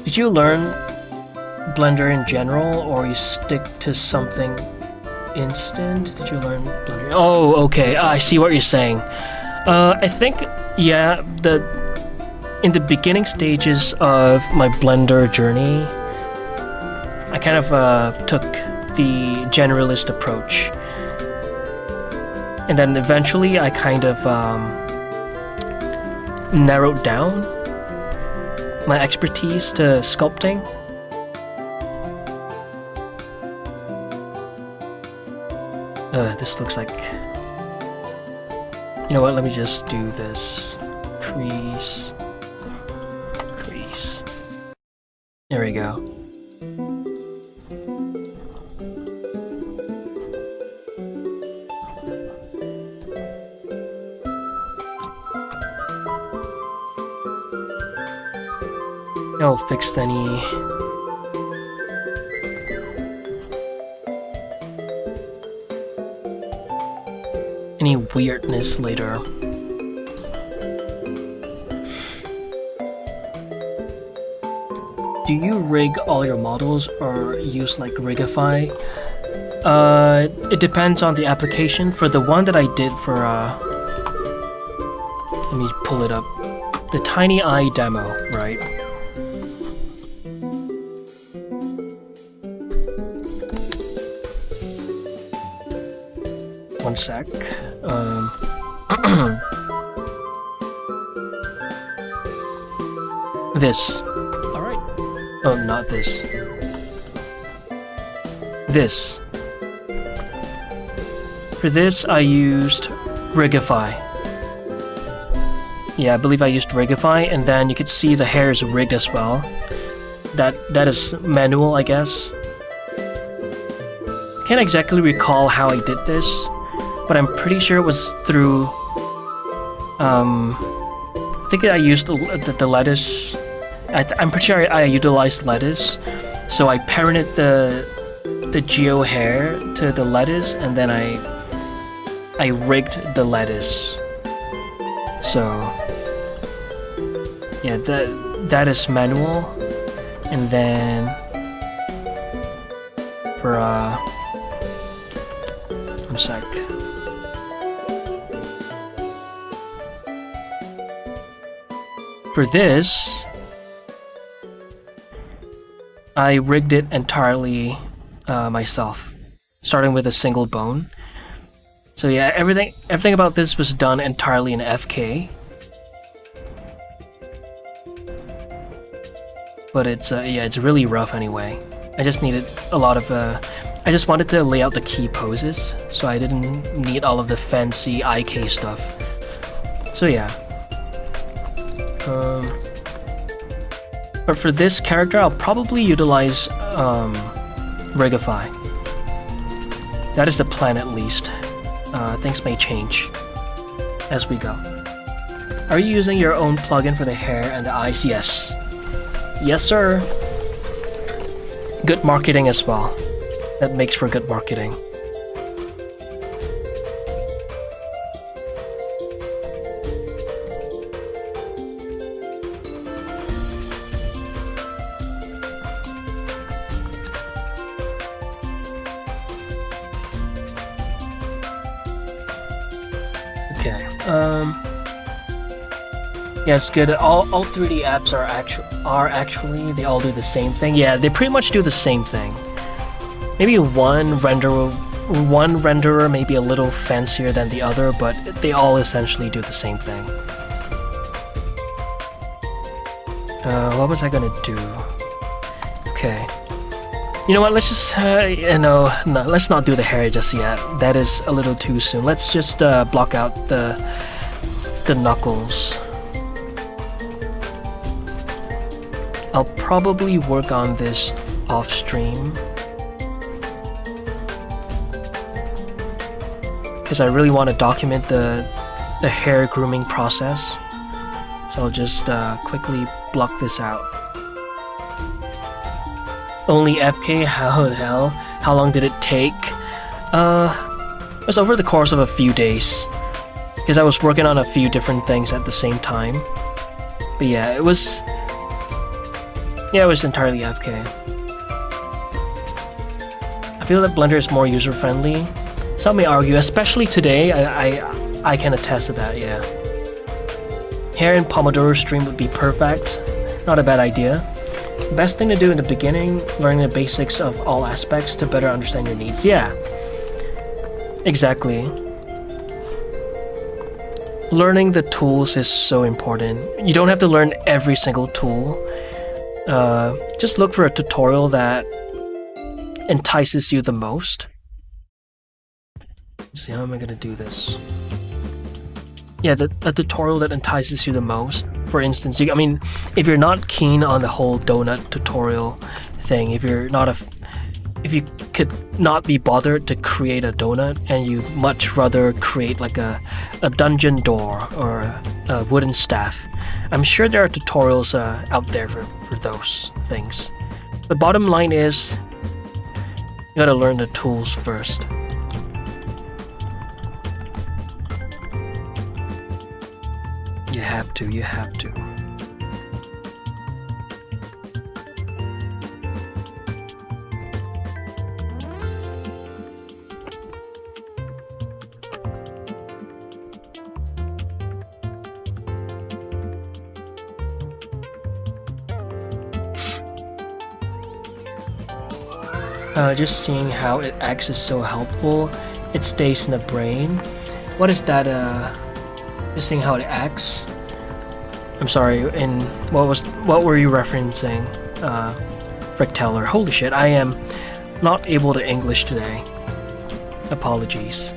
Did you learn Blender in general, or you stick to something instant? Did you learn Blender? Oh, okay. I see what you're saying. I think, yeah, in the beginning stages of my Blender journey, I kind of took the generalist approach. And then eventually I kind of narrowed down my expertise to sculpting. This looks like... You know what, let me just do this. Crease. There we go. I'll fix any weirdness later. Do you rig all your models or use like Rigify? It depends on the application. For the one that I did for let me pull it up. The Tiny Eye demo, right? 1 sec. This. Alright. Oh, not this. This. For this, I used Rigify. Yeah, I believe I used Rigify, and then you could see the hair is rigged as well. That is manual, I guess. Can't exactly recall how I did this, but I'm pretty sure it was through. I think I used the lettuce. I'm pretty sure I utilized lettuce, so I parented the geo hair to the lettuce, and then I rigged the lettuce. So yeah, that is manual, and then for 1 sec. For this, I rigged it entirely myself, starting with a single bone. So yeah, everything about this was done entirely in FK. But it's it's really rough anyway. I just needed a lot of I just wanted to lay out the key poses, so I didn't need all of the fancy IK stuff. So yeah. But for this character, I'll probably utilize Rigify. That is the plan, at least. Things may change as we go. Are you using your own plugin for the hair and the eyes? Yes. Yes, sir. Good marketing as well. That makes for good marketing. Okay. Yeah, it's good. All 3D apps are actually they all do the same thing. Yeah, they pretty much do the same thing. Maybe one renderer may be a little fancier than the other, but they all essentially do the same thing. What was I gonna do? Okay. You know what? Let's just no, let's not do the hair just yet. That is a little too soon. Let's just block out the knuckles. I'll probably work on this off stream, because I really want to document the hair grooming process. So I'll just quickly block this out. Only FK? How the hell? How long did it take? It was over the course of a few days, because I was working on a few different things at the same time. But yeah, it was entirely FK. I feel that Blender is more user-friendly. Some may argue, especially today. I can attest to that. Yeah. Hair and Pomodoro stream would be perfect. Not a bad idea. Best thing to do in the beginning, learning the basics of all aspects to better understand your needs. Yeah, exactly. Learning the tools is so important. You don't have to learn every single tool. Just look for a tutorial that entices you the most. Let's see, how am I gonna do this? Yeah, a tutorial that entices you the most. For instance, if you're not keen on the whole donut tutorial thing, if you could not be bothered to create a donut and you much rather create like a dungeon door or a wooden staff, I'm sure there are tutorials out there for those things. The bottom line is, you gotta learn the tools first. You have to. Just seeing how it acts is so helpful. it stays in the brain. What is that? Just seeing how it acts. I'm sorry. And what were you referencing? Fractaler. Holy shit! I am not able to English today. Apologies.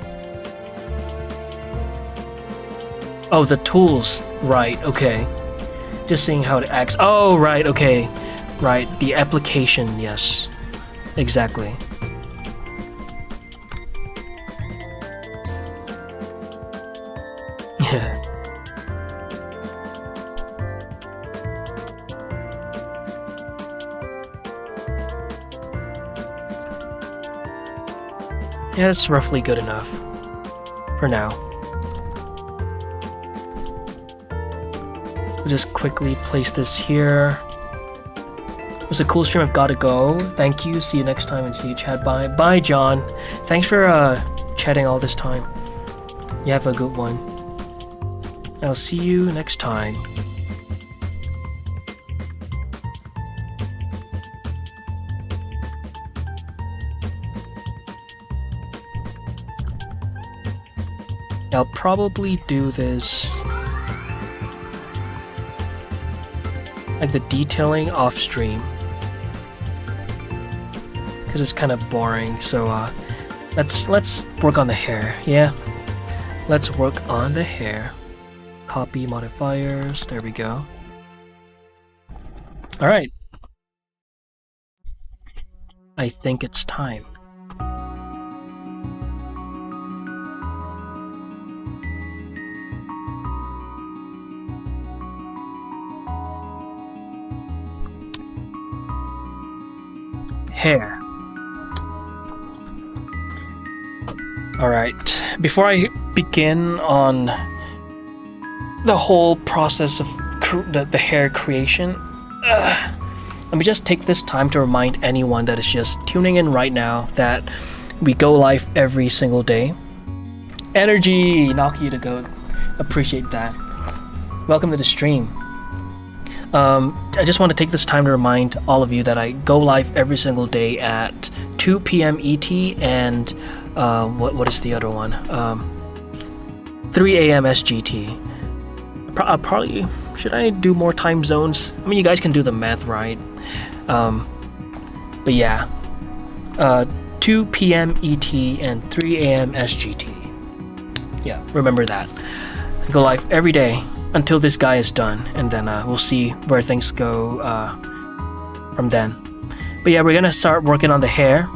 Oh, the tools. Right. Okay. Just seeing how it acts. Oh, right. Okay. Right. The application. Yes. Exactly. Yeah. Yeah, that's roughly good enough for now. We'll just quickly place this here. It was a cool stream. I've got to go. Thank you. See you next time and see you, Chad. Bye. Bye, John. Thanks for chatting all this time. You have a good one. I'll see you next time. I'll probably do this like the detailing off stream because it's kind of boring. So let's work on the hair. Yeah, let's work on the hair. Copy modifiers. There we go. All right. I think it's time. Hair. Alright, before I begin on the whole process of the hair creation, let me just take this time to remind anyone that is just tuning in right now that we go live every single day. Energy! Knock you to go. Appreciate that. Welcome to the stream. I just want to take this time to remind all of you that I go live every single day at 2 p.m. ET and what is the other one? 3 a.m. SGT. Probably should I do more time zones? I mean, you guys can do the math, right? But yeah, 2 p.m. ET and 3 a.m. SGT. Yeah, remember that. I go live every day until this guy is done, and then we'll see where things go from then. But yeah, we're gonna start working on the hair.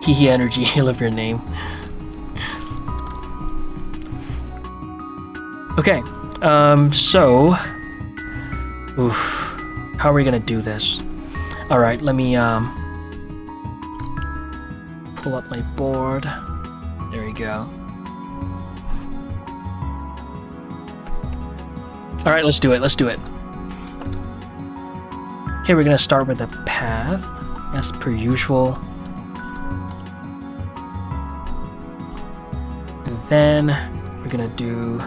Hehe energy, I love your name. Okay, so how are we gonna do this? Alright, let me pull up my board. There we go. Alright, let's do it. Okay, we're gonna start with a path, as per usual. And then we're gonna do...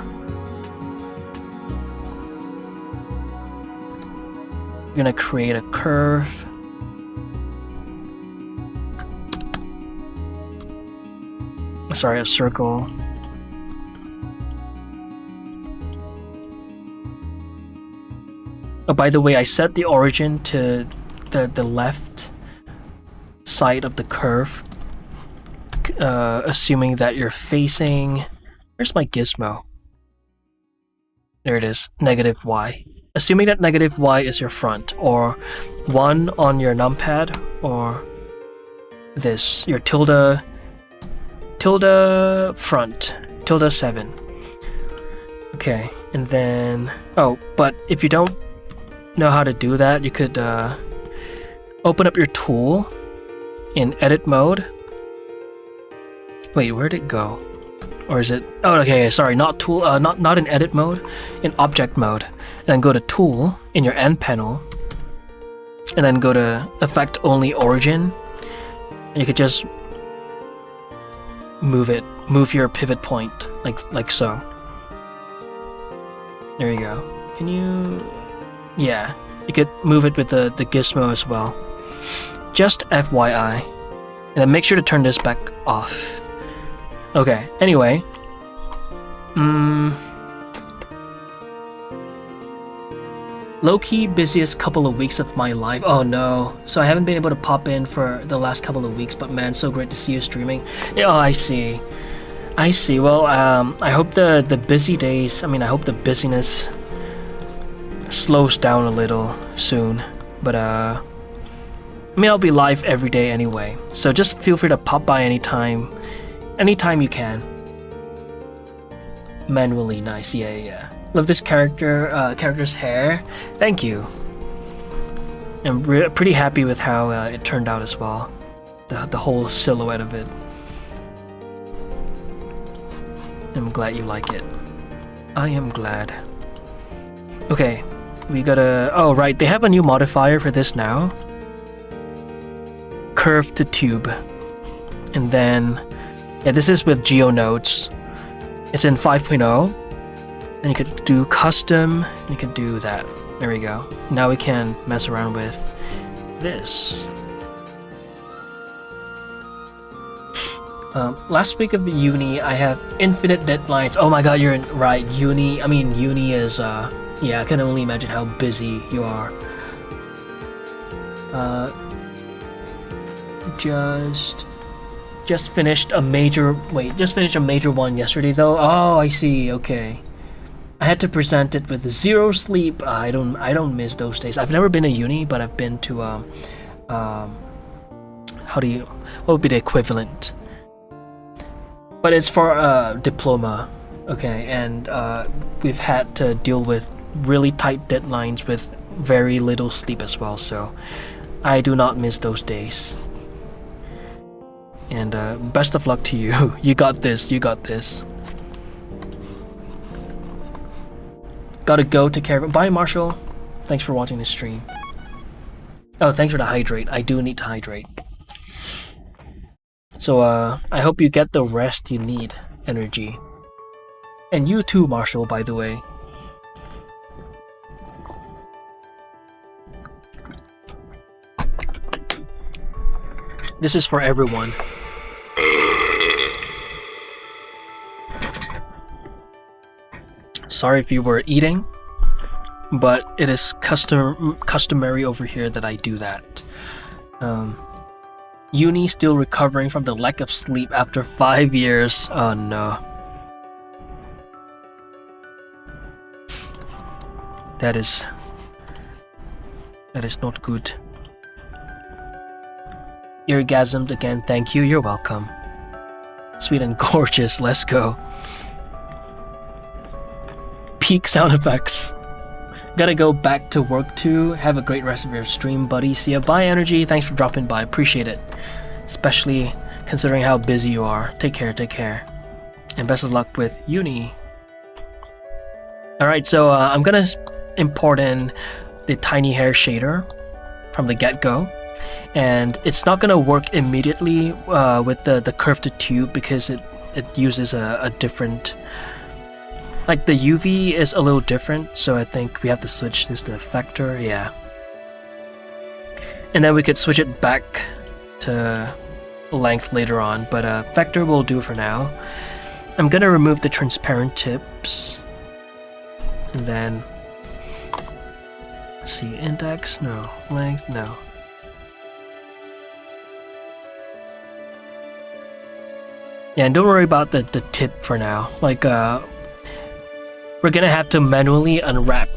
We're gonna create a curve. Sorry, a circle. Oh, by the way, I set the origin to the left side of the curve, assuming that you're facing... Where's my gizmo? There it is, negative Y. Assuming that negative Y is your front, or 1 on your numpad, or this, your tilde front, tilde 7. Okay, and then... Oh, but if you don't know how to do that, you could open up your tool in edit mode. Wait, where'd it go? Or is it... Oh, okay, sorry, not tool, not in edit mode, in object mode. And then go to tool in your end panel, and then go to effect only origin, and you could just move your pivot point like so. There you go. Can you... Yeah, you could move it with the gizmo as well. Just FYI. And then make sure to turn this back off. Okay, anyway. Low-key busiest couple of weeks of my life. Oh no. So I haven't been able to pop in for the last couple of weeks, but man, so great to see you streaming. Oh, I see. I see. Well, I hope the busy days, I hope the busyness slows down a little soon. But I'll be live every day anyway. So just feel free to pop by anytime you can. Manually nice. Yeah. Love this character's hair. Thank you. I'm pretty happy with how it turned out as well. The whole silhouette of it. I'm glad you like it. I am glad. Okay, we gotta... Oh right, they have a new modifier for this now. Curve to tube. And then... Yeah, this is with geo nodes. It's in 5.0. And you could do custom, you could do that. There we go. Now we can mess around with this. Last week of uni, I have infinite deadlines. Oh my god, you're right. Uni is, yeah, I can only imagine how busy you are. Just finished a major one yesterday though. Oh, I see, okay. I had to present it with 0 sleep. I don't miss those days. I've never been to uni, but I've been to what would be the equivalent? But it's for diploma, okay, and we've had to deal with really tight deadlines with very little sleep as well, so I do not miss those days. And best of luck to you. You got this. Gotta go, take care of it. Bye, Marshall. Thanks for watching the stream. Oh, thanks for the hydrate. I do need to hydrate. So, I hope you get the rest you need, energy. And you too, Marshall, by the way. This is for everyone. Sorry if you were eating, but it is customary over here that I do that. Uni still recovering from the lack of sleep after 5 years. Oh no. That is not good. Orgasmed again, thank you, you're welcome. Sweet and gorgeous, let's go. Peak sound effects. Gotta go back to work too. Have a great rest of your stream, buddy. See ya. Bye, Energy. Thanks for dropping by. Appreciate it. Especially considering how busy you are. Take care. And best of luck with uni. Alright, so I'm gonna import in the tiny hair shader from the get-go. And it's not gonna work immediately with the curve to tube because it uses a different... Like the UV is a little different, so I think we have to switch this to vector, yeah. And then we could switch it back to length later on, but vector will do for now. I'm gonna remove the transparent tips, and then let's see, index, no, length, no. Yeah, and don't worry about the tip for now. Like we're gonna have to manually unwrap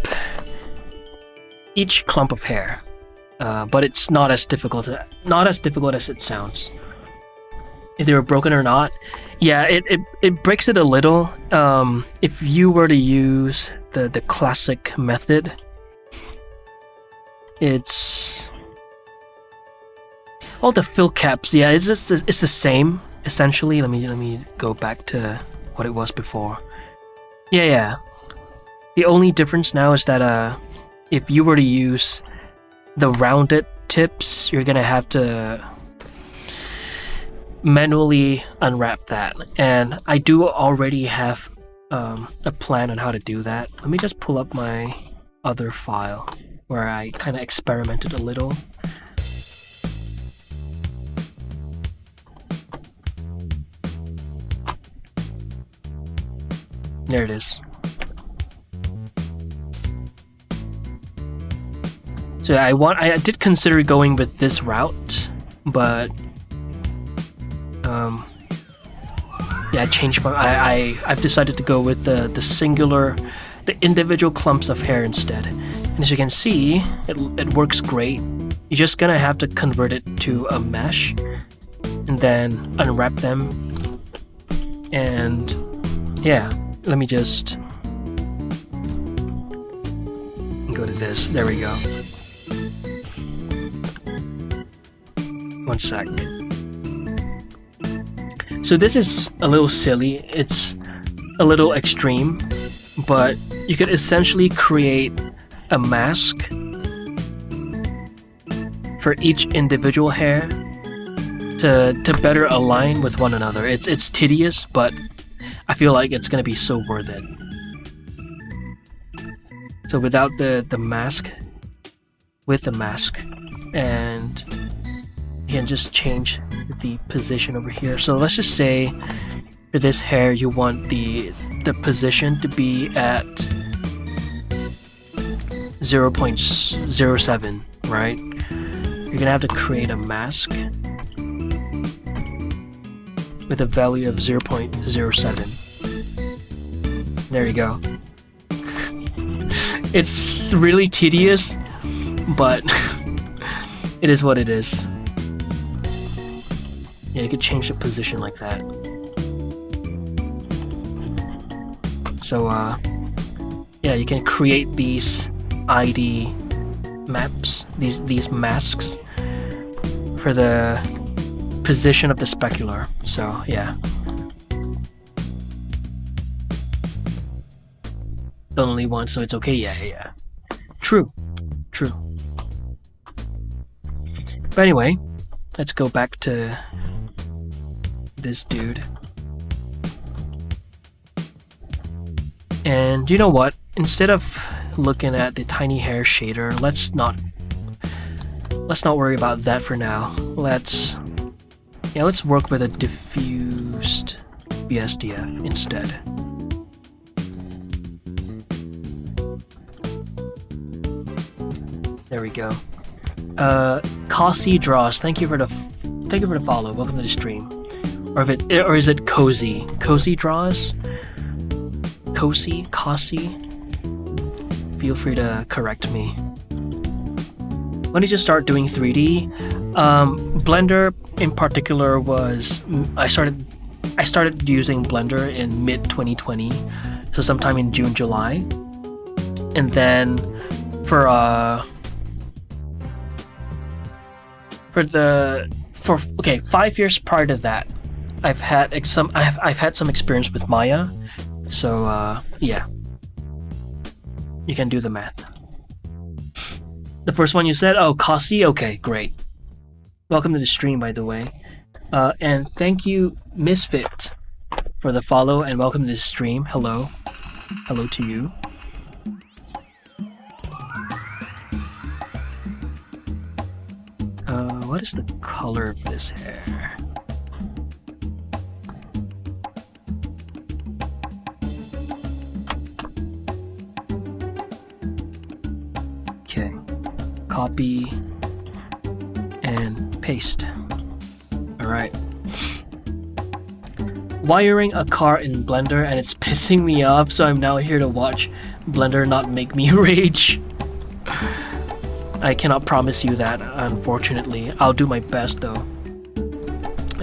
each clump of hair, but it's not as difficult as it sounds. If they were broken or not, yeah, it breaks it a little. If you were to use the classic method, it's all the fill caps. Yeah, it's the same essentially. Let me go back to what it was before. Yeah. The only difference now is that if you were to use the rounded tips, you're gonna have to manually unwrap that. And I do already have a plan on how to do that. Let me just pull up my other file where I kind of experimented a little. There it is. So I did consider going with this route, but yeah, I changed my. I've decided to go with the individual clumps of hair instead. And as you can see, it works great. You're just gonna have to convert it to a mesh, and then unwrap them. And yeah, let me just go to this. There we go. One sec. So this is a little silly. It's a little extreme, but you could essentially create a mask for each individual hair to better align with one another. It's tedious, but I feel like it's gonna be so worth it. So without the mask, with the mask, and you can just change the position over here. So let's just say for this hair you want the position to be at 0.07, right? You're gonna have to create a mask with a value of 0.07. There you go. It's really tedious, but it is what it is. Yeah, you could change the position like that. So, yeah, you can create these ID maps, these masks for the position of the specular. So, yeah. Only one, so it's okay. Yeah. True. But anyway, let's go back to this dude. And you know what? Instead of looking at the tiny hair shader, let's not worry about that for now. Let's work with a diffused BSDF instead. There we go. Cossy Draws, thank you for the follow. Welcome to the stream. Or is it Cozy? Cozy Draws? Cozy? Feel free to correct me. When did you start doing 3D? Blender in particular was I started using Blender in mid 2020, so sometime in June, July, and then for 5 years prior to that, I've had some experience with Maya, so yeah, you can do the math. The first one you said, oh, Cossy, okay, great. Welcome to the stream, by the way, and thank you, Misfit, for the follow, and welcome to the stream. Hello to you. What is the color of this hair? Okay, copy and paste. Alright. Wiring a car in Blender and it's pissing me off, so I'm now here to watch Blender not make me rage. I cannot promise you that, unfortunately. I'll do my best though.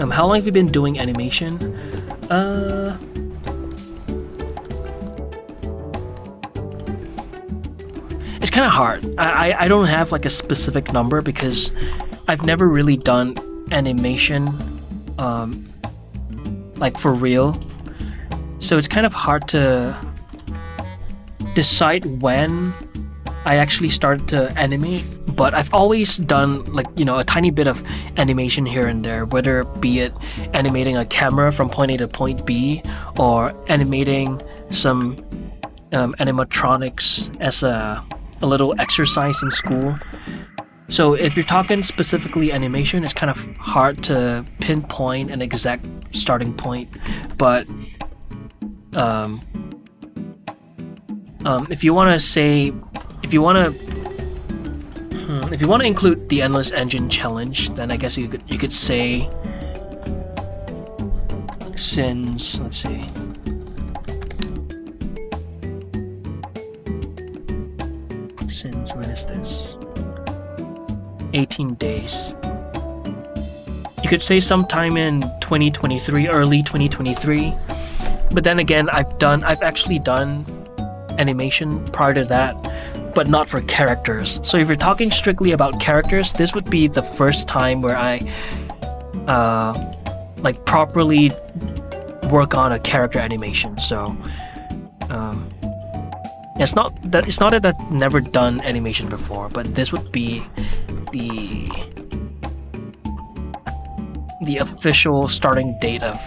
How long have you been doing animation? It's kind of hard. I don't have like a specific number because I've never really done animation like for real. So it's kind of hard to decide when I actually started to animate, but I've always done like, you know, a tiny bit of animation here and there, whether be it animating a camera from point A to point B or animating some animatronics as a little exercise in school. So if you're talking specifically animation, it's kind of hard to pinpoint an exact starting point, but If you want to say, if you want to include the Endless Engine challenge, then I guess you could say since, let's see, since when is this? 18 days. You could say sometime in 2023, early 2023. But then again, I've actually done animation prior to that, but not for characters. So if you're talking strictly about characters, this would be the first time where I like properly work on a character animation. So it's not that I've never done animation before, but this would be the official starting date of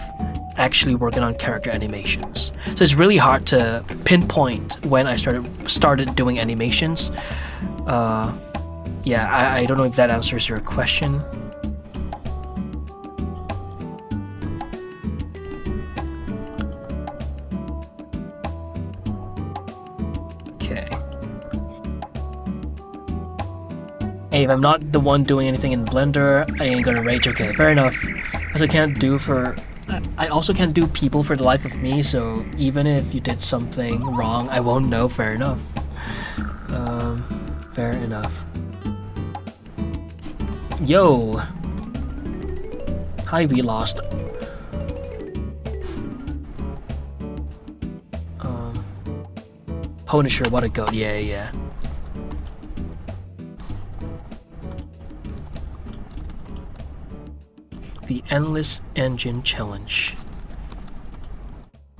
actually working on character animations. So it's really hard to pinpoint when I started doing animations. Yeah, I don't know if that answers your question. Okay. Hey, if I'm not the one doing anything in Blender, I ain't gonna rage. Okay, fair enough. I also can't do people for the life of me, so even if you did something wrong, I won't know. Fair enough. Fair enough. Yo! Hi, we lost. Punisher, what a goat. Yeah. The Endless Engine Challenge.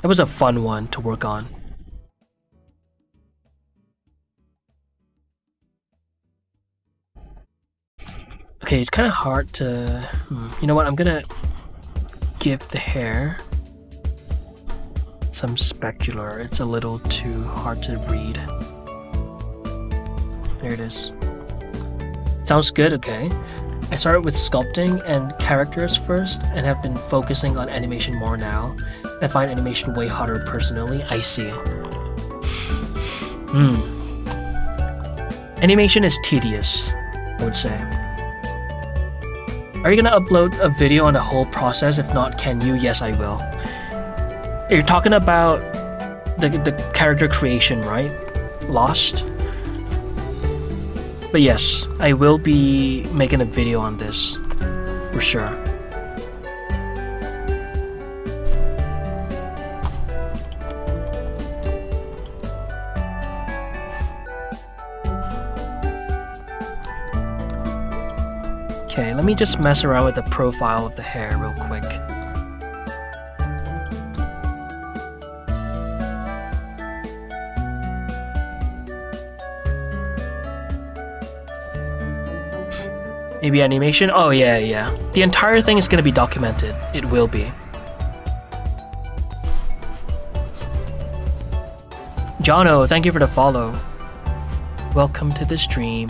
That was a fun one to work on. Okay, it's kind of hard to... You know what, I'm gonna give the hair some specular. It's a little too hard to read. There it is. Sounds good, okay. I started with sculpting and characters first and have been focusing on animation more now. I find animation way harder personally. I see. Animation is tedious, I would say. Are you gonna upload a video on the whole process? If not, can you? Yes, I will. You're talking about the character creation, right? Lost? But yes, I will be making a video on this, for sure. Okay, let me just mess around with the profile of the hair real quick. Maybe animation? Oh yeah. The entire thing is gonna be documented. It will be. Jono, thank you for the follow. Welcome to the stream.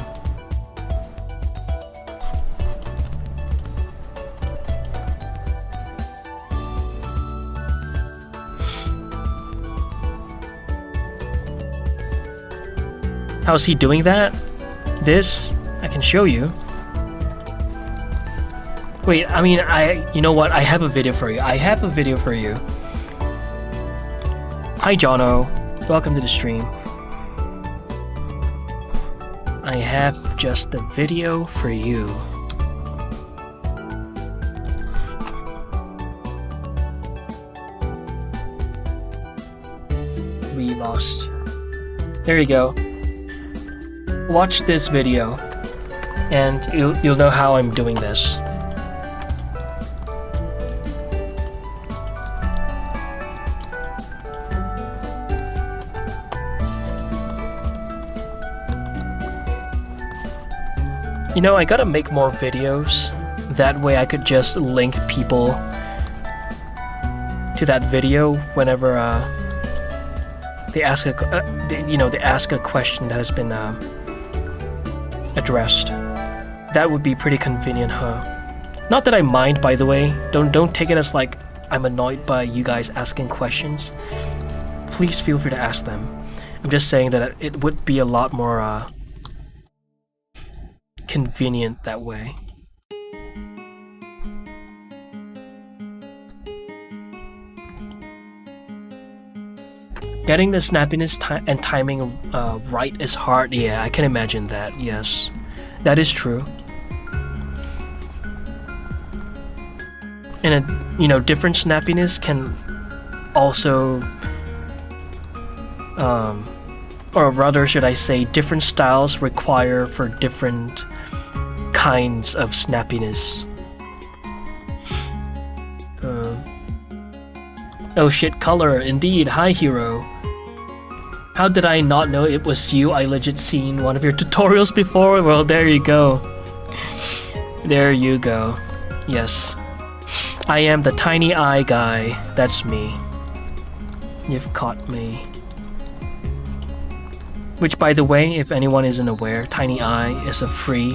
How's he doing that? This? I can show you. Wait, I mean, you know what? I have a video for you. Hi, Jono. Welcome to the stream. I have just the video for you. We lost. There you go. Watch this video, and you'll know how I'm doing this. You know, I gotta make more videos. That way I could just link people to that video whenever they ask a question that has been addressed. That would be pretty convenient, huh? Not that I mind, by the way. Don't take it as like I'm annoyed by you guys asking questions. Please feel free to ask them. I'm just saying that it would be a lot more convenient that way. Getting the snappiness and timing right is hard. Yeah, I can imagine that. Yes, that is true. And different snappiness can also, or rather, should I say, different styles require for different kinds of snappiness. Oh shit, color, indeed. Hi, hero. How did I not know it was you? I legit seen one of your tutorials before. Well, there you go. There you go. Yes. I am the tiny eye guy. That's me. You've caught me. Which, by the way, if anyone isn't aware, Tiny Eye is a free,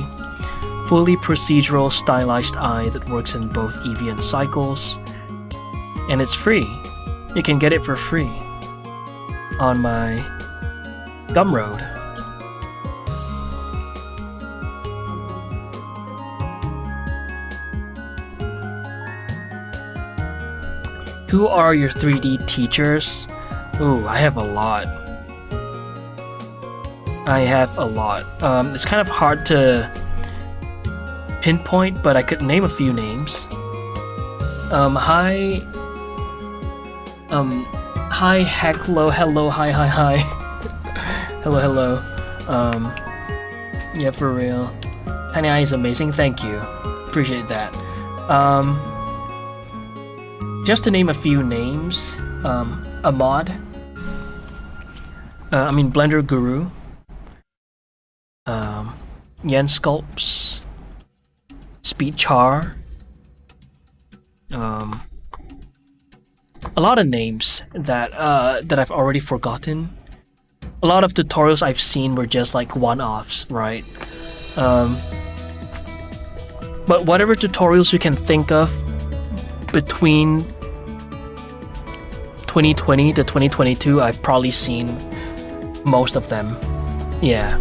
fully procedural stylized eye that works in both Eevee and Cycles. And it's free. You can get it for free on my Gumroad. Who are your 3D teachers? Ooh, I have a lot. It's kind of hard to pinpoint, but I could name a few names. Hi, hello, hi. hello. Yeah, for real. Tiny Eye is amazing, thank you. Appreciate that. Just to name a few names, Ahmad. Blender Guru. Yen Sculpts. Speed Char. A lot of names that I've already forgotten. A lot of tutorials I've seen were just like one-offs, right? But whatever tutorials you can think of between 2020 to 2022, I've probably seen most of them. Yeah.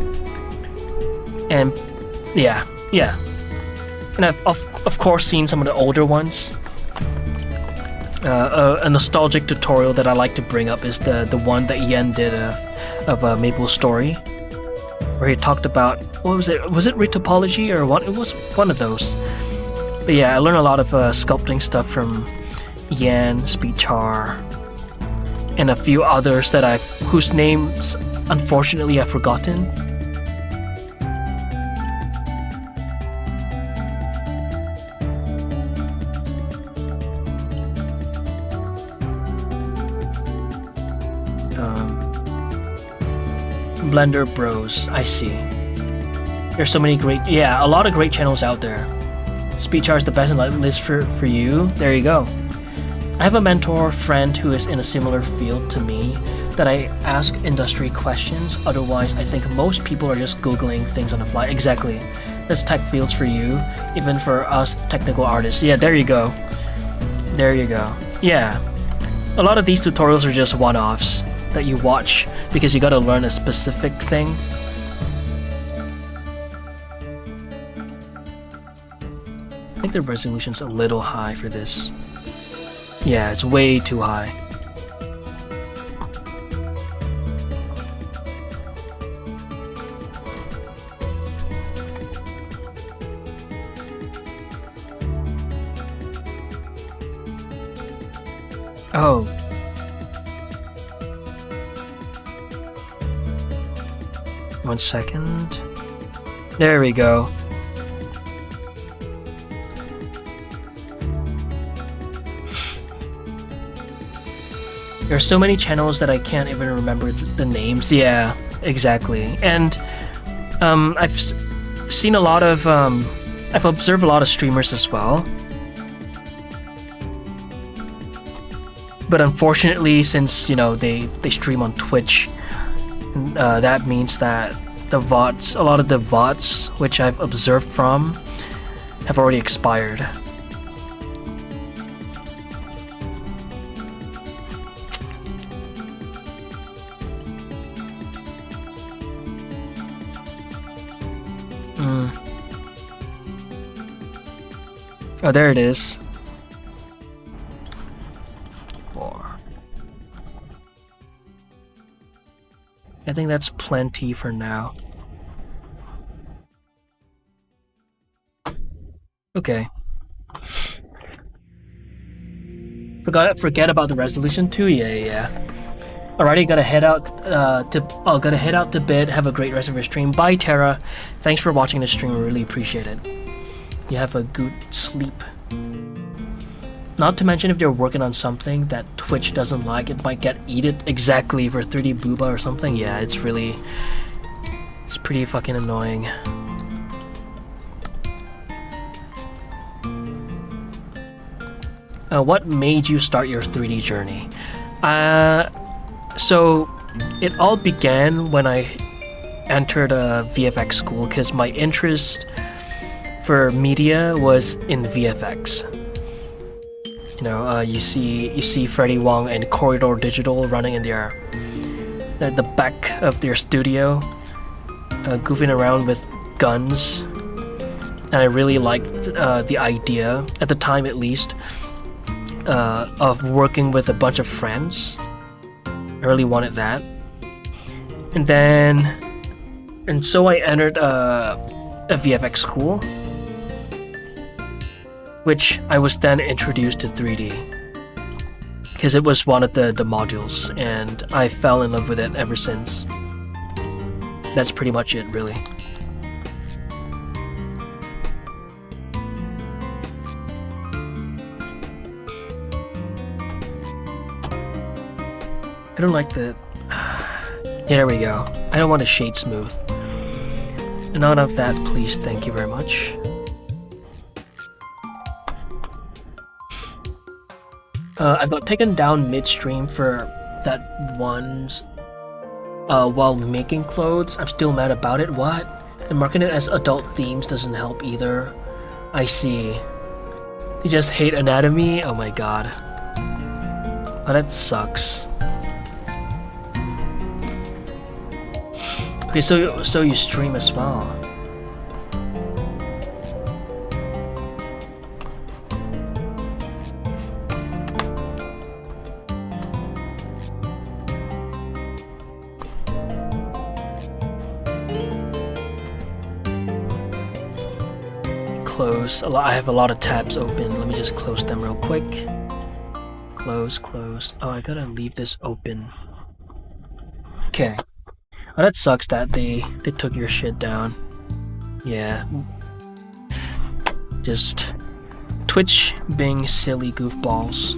And yeah. And I've of course seen some of the older ones. A nostalgic tutorial that I like to bring up is the one that Yen did of Maple's Story, where he talked about, what was it? Was it retopology or what? It was one of those. But yeah, I learned a lot of sculpting stuff from Yen, Speed Char, and a few others that whose names unfortunately I've forgotten. Blender Bros, I see. There's so many great, a lot of great channels out there. Speedchar is the best in the list for you. There you go. I have a mentor friend who is in a similar field to me that I ask industry questions. Otherwise, I think most people are just Googling things on the fly. Exactly. That's tech fields for you, even for us technical artists. Yeah, there you go. There you go. Yeah. A lot of these tutorials are just one-offs that you watch because you gotta learn a specific thing. I think the resolution's a little high for this. Yeah, it's way too high. Oh. One second. There we go. There are so many channels that I can't even remember the names. Yeah, exactly. And I've seen a lot of, I've observed a lot of streamers as well. But unfortunately, since, they stream on Twitch, that means that the VODs, a lot of the VODs, which I've observed from, have already expired. Oh, there it is. 4. I think that's plenty for now. Okay. Forget about the resolution too. Yeah. Alrighty, gotta head out to bed. Have a great rest of your stream. Bye, Tara. Thanks for watching the stream. Really appreciate it. You have a good sleep. Not to mention, if you're working on something that Twitch doesn't like, it might get eaten exactly for 3D booba or something. Yeah, it's pretty fucking annoying. What made you start your 3D journey? So it all began when I entered a VFX school because my interest for media was in VFX. You know, you see Freddie Wong and Corridor Digital running in the back of their studio, goofing around with guns, and I really liked the idea at the time, at least, of working with a bunch of friends. I really wanted that, and so I entered a VFX school, which I was then introduced to 3D because it was one of the modules, and I fell in love with it ever since. That's pretty much it, really. I don't like the... There we go. I don't want to shade smooth. None of that, please. Thank you very much. I got taken down midstream for that once while making clothes. I'm still mad about it. What? And marking it as adult themes doesn't help either. I see. You just hate anatomy? Oh my god. Oh, that sucks. Okay, so you stream as well. Close. I have a lot of tabs open. Let me just close them real quick. Close. Oh, I gotta leave this open. Okay. Oh, that sucks that they took your shit down. Yeah. Just Twitch being silly goofballs.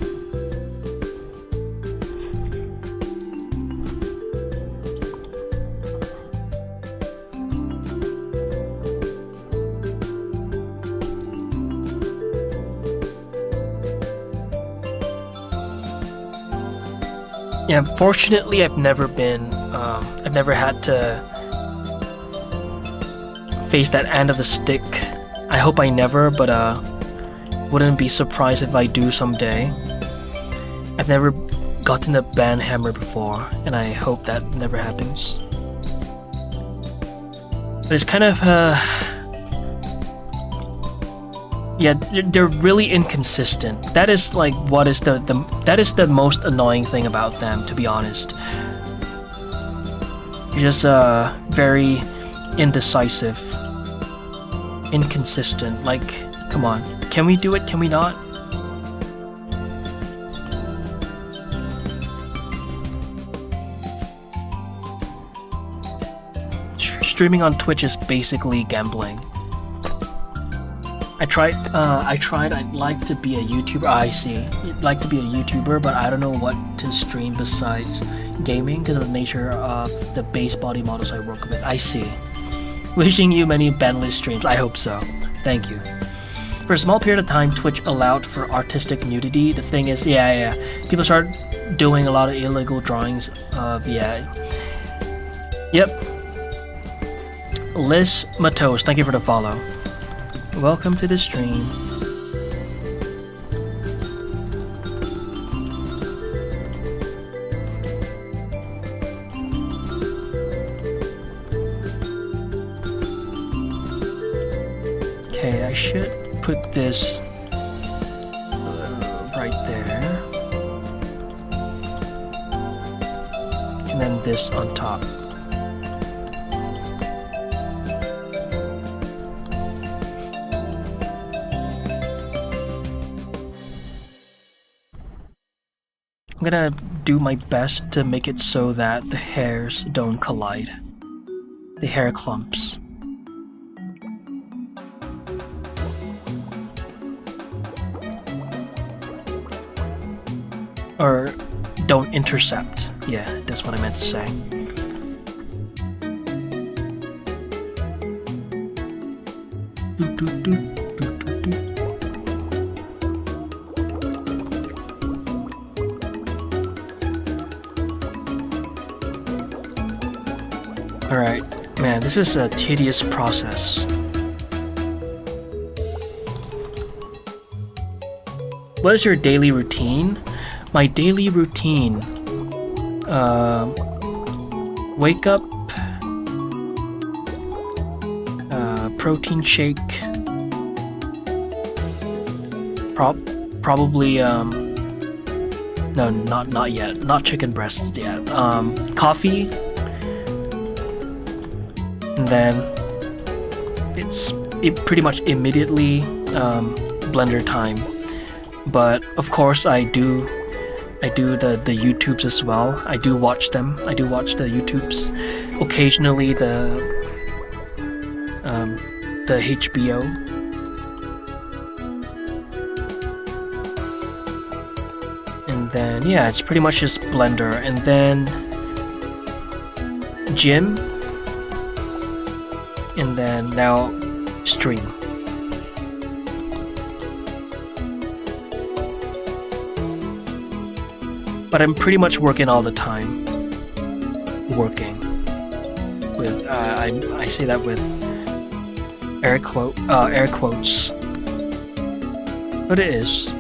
Yeah, fortunately I've never had to face that end of the stick. I hope I never, but wouldn't be surprised if I do someday. I've never gotten a ban hammer before, and I hope that never happens. But it's kind of yeah, they're really inconsistent. That is like what is that is the most annoying thing about them, to be honest. Just very indecisive, inconsistent. Like, come on, can we do it? Can we not? Streaming on Twitch is basically gambling. I tried. I'd like to be a YouTuber. I see. I'd like to be a YouTuber, but I don't know what to stream besides gaming because of the nature of the base body models I work with. I see. Wishing you many bandless streams. I hope so. Thank you. For a small period of time, Twitch allowed for artistic nudity. The thing is, yeah. People start doing a lot of illegal drawings of, yeah. Yep. Liz Matos, thank you for the follow. Welcome to the stream. I should put this right there. And then this on top. I'm gonna do my best to make it so that the hairs don't collide. The hair clumps. Or don't intercept. Yeah, that's what I meant to say. Alright, man, this is a tedious process. What is your daily routine? My daily routine. Wake up, protein shake, probably, no, not yet, not chicken breast yet, coffee, and then it pretty much immediately, blender time. But of course I do the YouTubes as well. I do watch them. I do watch the YouTubes. Occasionally the HBO. And then yeah, it's pretty much just blender. And then gym. And then now stream. But I'm pretty much working all the time. Working. With I say that with air quotes. But it is.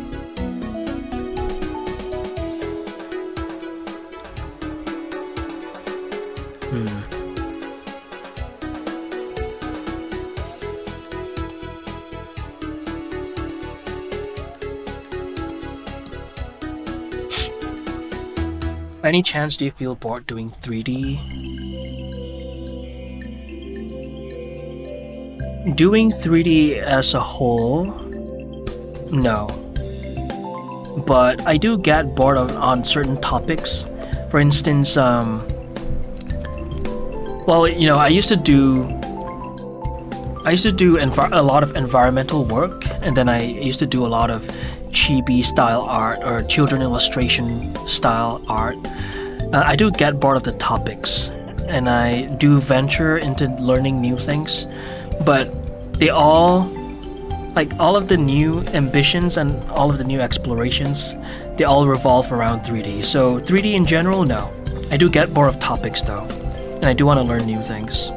By any chance, do you feel bored doing 3D? Doing 3D as a whole, no. But I do get bored on certain topics. For instance, well, you know, I used to do a lot of environmental work, and then I used to do a lot of chibi style art or children illustration style art. I do get bored of the topics, and I do venture into learning new things, but they all, like all of the new ambitions and all of the new explorations, they all revolve around 3D. So 3D in general, no. I do get bored of topics though, and I do want to learn new things.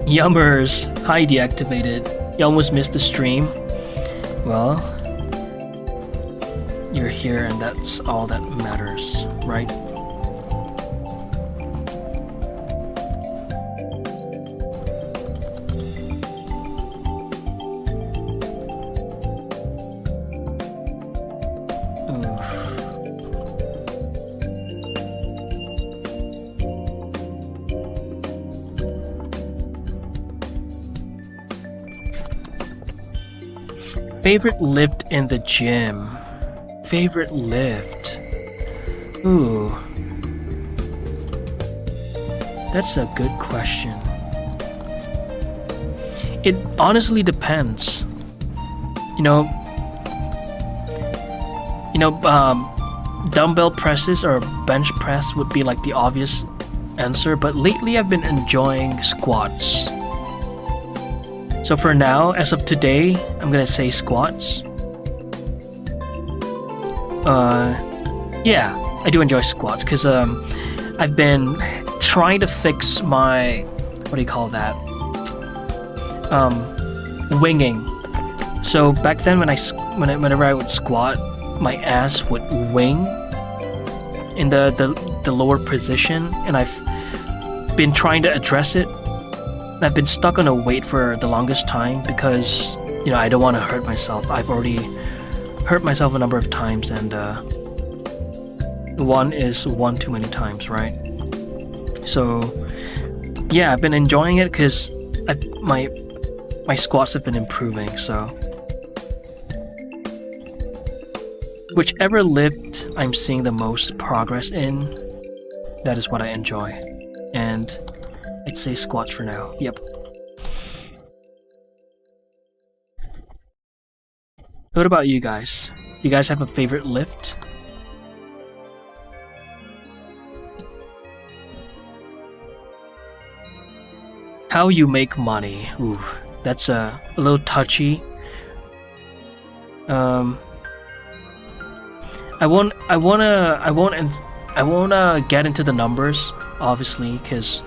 Yummers! Hi, deactivated. You almost missed the stream. Well, you're here and that's all that matters, right? Favorite lift in the gym. Favorite lift. Ooh. That's a good question. It honestly depends. Dumbbell presses or bench press would be like the obvious answer, but lately I've been enjoying squats. So for now, as of today, I'm gonna say squats. Yeah, I do enjoy squats because I've been trying to fix my, what do you call that? Winging. So back then whenever I would squat, my ass would wing in the lower position, and been trying to address it. And I've been stuck on a weight for the longest time because, you know, I don't want to hurt myself. I've already hurt myself a number of times, and one is one too many times, right? So yeah, I've been enjoying it because my squats have been improving. So whichever lift I'm seeing the most progress in, that is what I enjoy. And I'd say squats for now. Yep. What about you guys? You guys have a favorite lift? How you make money? Ooh, that's a little touchy. I won't get into the numbers, obviously, because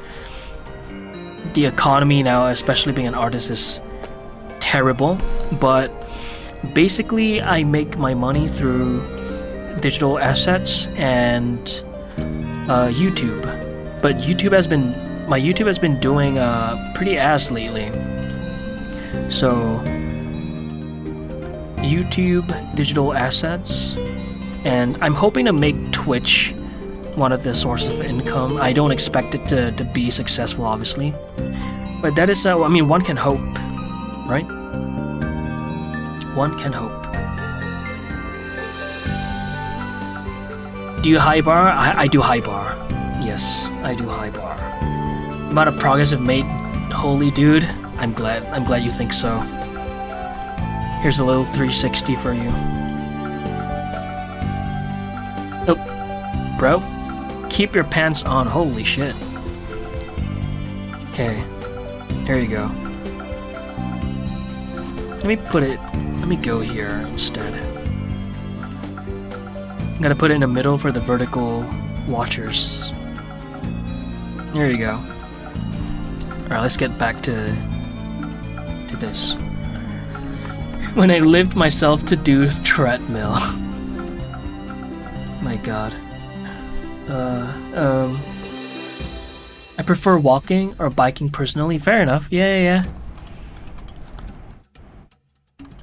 the economy now, especially being an artist, is terrible. But basically, I make my money through digital assets and YouTube. But my YouTube has been doing pretty ass lately. So YouTube, digital assets, and I'm hoping to make Twitch one of the sources of income. I don't expect it to be successful, obviously, but that is I mean, one can hope, right? One can hope. Do you high bar? I do high bar. Yes, I do high bar. The amount of progress I've made, holy dude, I'm glad you think so. Here's a little 360 for you. Oh, bro, keep your pants on, holy shit. Okay, here you go. Let me go here instead. I'm gonna put it in the middle for the vertical watchers. There you go. Alright, let's get back to this. When I lived myself to do treadmill. My god. I prefer walking or biking personally. Fair enough. Yeah.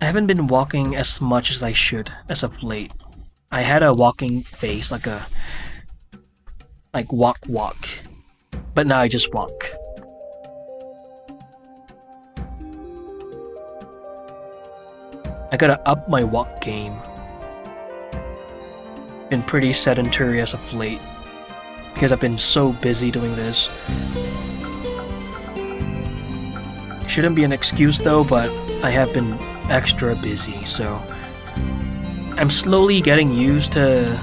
I haven't been walking as much as I should as of late. I had a walking phase, like walk. But now I just walk. I gotta up my walk game. Been pretty sedentary as of late because I've been so busy doing this. Shouldn't be an excuse though, but I have been extra busy, so I'm slowly getting used to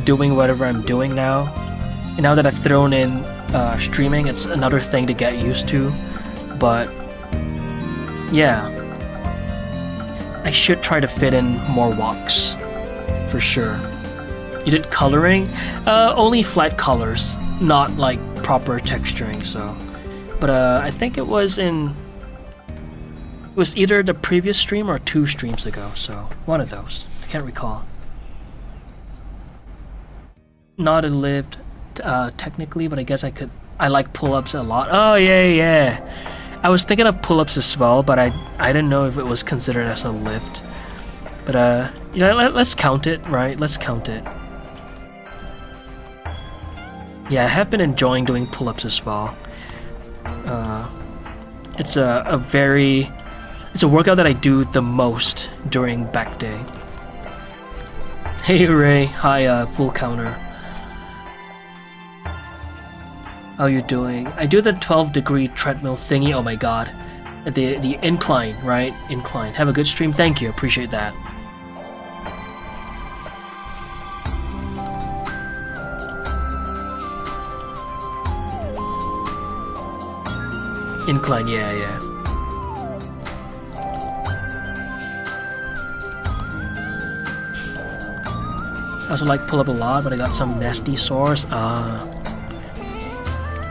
doing whatever I'm doing now. And now that I've thrown in streaming, it's another thing to get used to. But yeah, I should try to fit in more walks, for sure. You did coloring? Only flat colors, not like proper texturing, so. But I think it was either the previous stream or 2 streams ago, so one of those. I can't recall. Not a lived technically, but I guess I like pull-ups a lot. Oh yeah. I was thinking of pull-ups as well, but I didn't know if it was considered as a lift. But let's count it, right? Let's count it. Yeah, I have been enjoying doing pull-ups as well. It's a workout that I do the most during back day. Hey Ray, hi full counter. How you doing? I do the 12-degree treadmill thingy. Oh my god, the incline, right? Incline. Have a good stream. Thank you. Appreciate that. Incline. Yeah. I also like pull up a lot, but I got some nasty sores.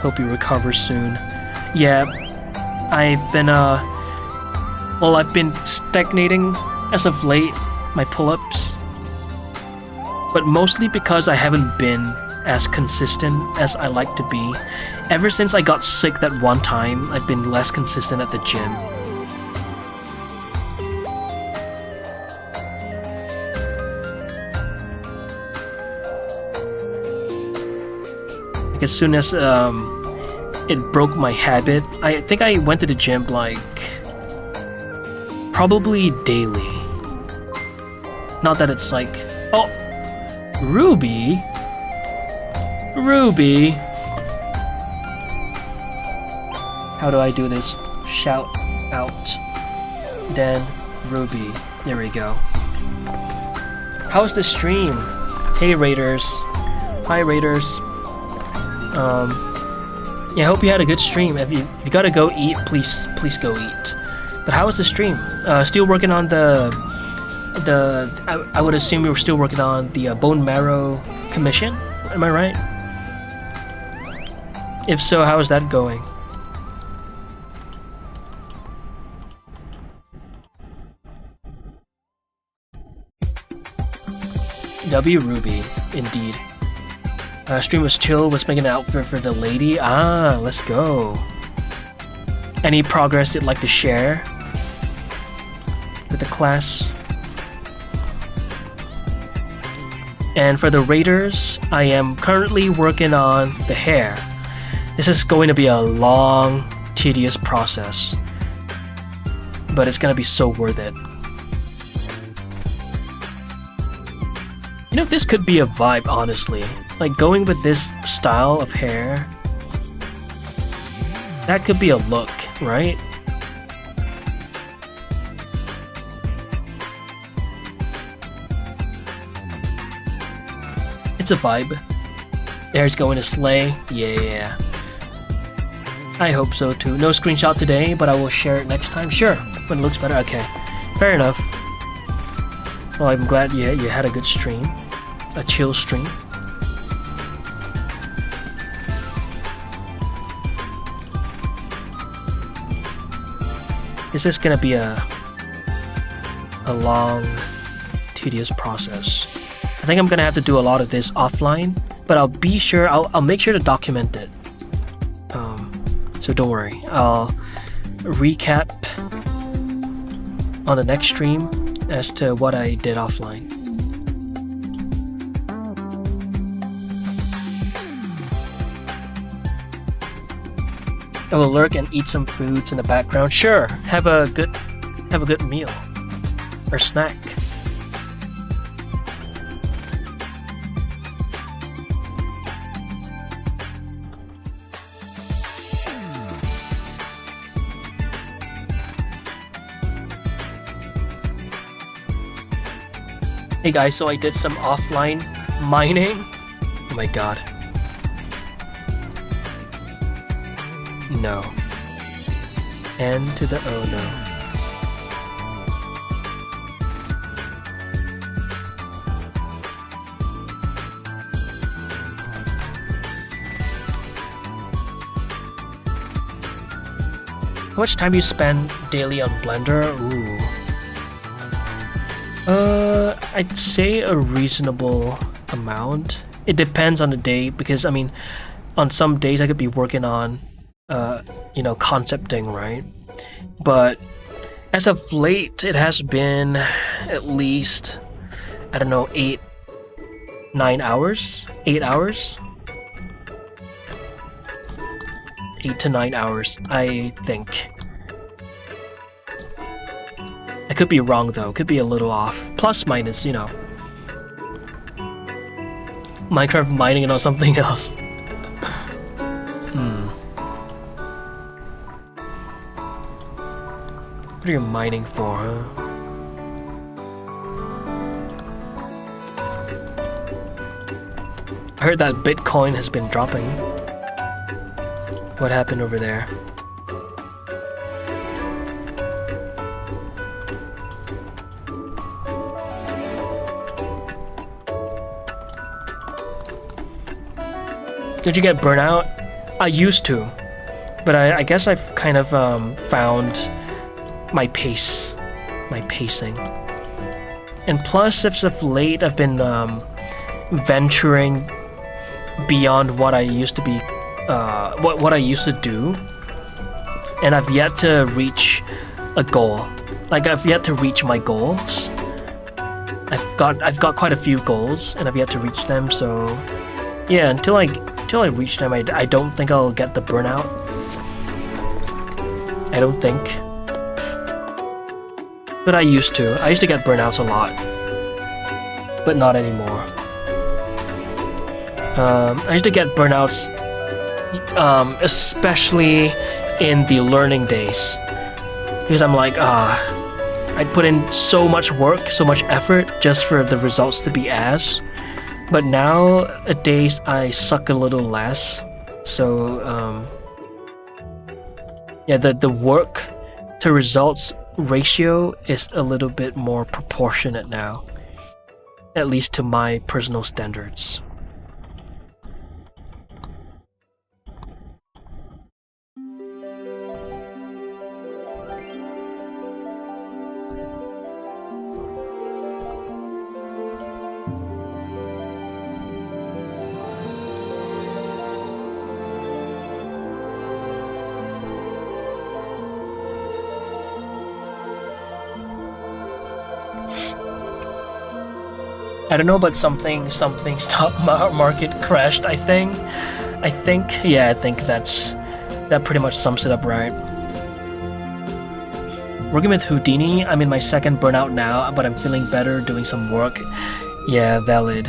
Hope you recover soon. Yeah, I've been stagnating as of late, my pull-ups. But mostly because I haven't been as consistent as I like to be. Ever since I got sick that one time, I've been less consistent at the gym. Like as soon as it broke my habit, I think I went to the gym like probably daily. Not that it's like, oh, Ruby? Ruby? How do I do this? Shout out. Then Ruby. There we go. How's the stream? Hey Raiders. Hi Raiders. Yeah, I hope you had a good stream. If you gotta go eat, please go eat. But how was the stream? Still working on I would assume you were still working on the bone marrow commission. Am I right? If so, how is that going? W Ruby, indeed. Stream was chill, was making an outfit for the lady. Ah, let's go. Any progress you'd like to share with the class? And for the raiders, I am currently working on the hair. This is going to be a long, tedious process, but it's gonna be so worth it. You know, this could be a vibe, honestly. Like, going with this style of hair, that could be a look, right? It's a vibe. Hair's going to slay. Yeah. I hope so too. No screenshot today, but I will share it next time. Sure, when it looks better. Okay, fair enough. Well, I'm glad you had a good stream. A chill stream. This is gonna be a long, tedious process. I think I'm gonna have to do a lot of this offline, but I'll be sure, I'll make sure to document it. So don't worry. I'll recap on the next stream as to what I did offline. I will lurk and eat some foods in the background. Sure, have a good meal or snack. Hey guys, so I did some offline mining. Oh my god. No. N to the O, no. How much time do you spend daily on Blender? Ooh. I'd say a reasonable amount. It depends on the day, because I mean, on some days I could be working on concepting, right? But as of late, it has been at least, I don't know, 8-9 hours? 8 hours? 8 to 9 hours, I think. I could be wrong though, could be a little off. Plus, minus, you know. Minecraft mining and on something else. What are you mining for, huh? I heard that Bitcoin has been dropping. What happened over there? Did you get burnout? I used to, but I guess I've kind of found my pace, my pacing. And plus, as of late, I've been venturing beyond what I used to be, what I used to do, and I've yet to reach a goal. Like I've yet to reach my goals. I've got quite a few goals, and I've yet to reach them. So yeah, until I reach them, I don't think I'll get the burnout. I don't think. But I used to. I used to get burnouts a lot, but not anymore. I used to get burnouts, especially in the learning days, because I'm like, I put in so much work, so much effort just for the results to be ass. But nowadays I suck a little less, so yeah, the work to results ratio is a little bit more proportionate now, at least to my personal standards. I don't know, but something stock market crashed. I think that pretty much sums it up, right? Working with Houdini, I'm in my second burnout now, but I'm feeling better doing some work. Yeah, valid.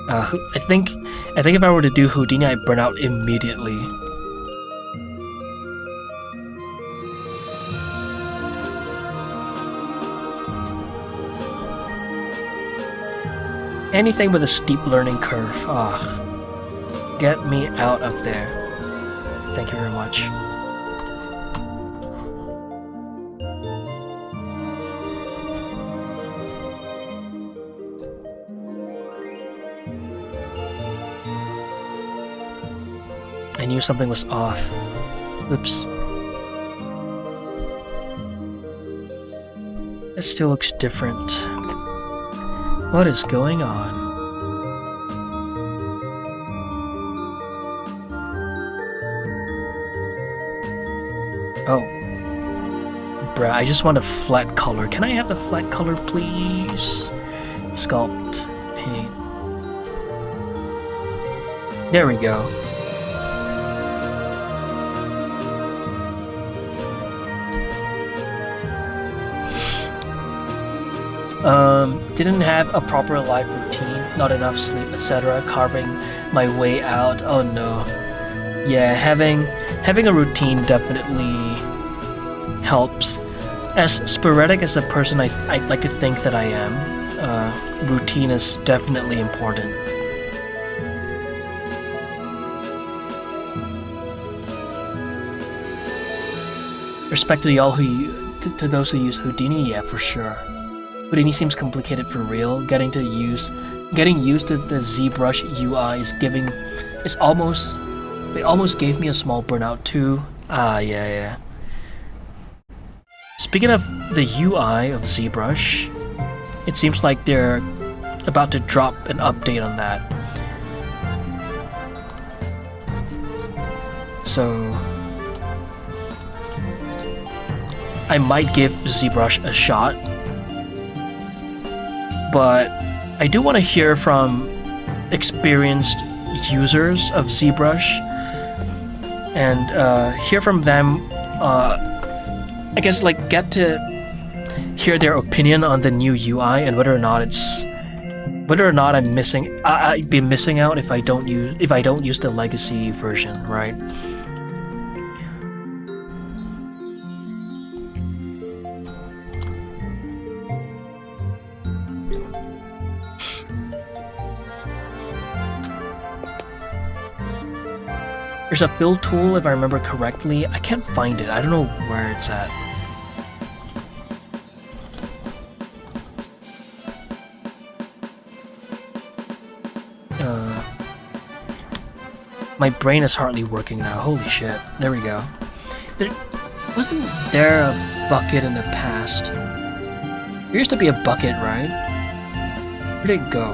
I think if I were to do Houdini, I'd burn out immediately. Anything with a steep learning curve. Get me out of there. Thank you very much. I knew something was off. Oops. It still looks different. What is going on? Oh. Bruh, I just want a flat color. Can I have the flat color, please? Sculpt. Paint. There we go. Didn't have a proper life routine, not enough sleep, etc. Carving my way out. Oh no. Yeah, having a routine definitely helps. As sporadic as a person I'd like to think that I am, routine is definitely important. Respect to y'all to those who use Houdini, yeah, for sure. Houdini seems complicated for real. Getting used to the ZBrush UI it almost gave me a small burnout too. Yeah. Speaking of the UI of ZBrush, it seems like they're about to drop an update on that. So I might give ZBrush a shot. But I do want to hear from experienced users of ZBrush and hear from them, I guess, like, get to hear their opinion on the new UI and whether or not I'd be missing out if I don't use the legacy version, right? There's a fill tool, if I remember correctly. I can't find it. I don't know where it's at. My brain is hardly working now. Holy shit. There we go. Wasn't there a bucket in the past? There used to be a bucket, right? Where'd it go?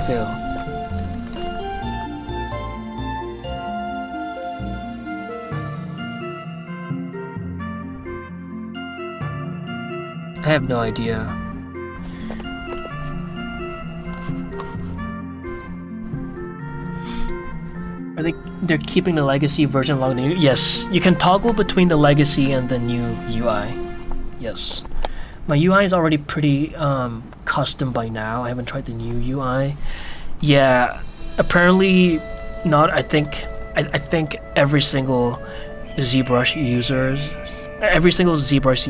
Fail. I have no idea. They're keeping the legacy version along the new? Yes, you can toggle between the legacy and the new UI. Yes. My UI is already pretty custom by now. I haven't tried the new UI. Yeah, apparently not. I think every single ZBrush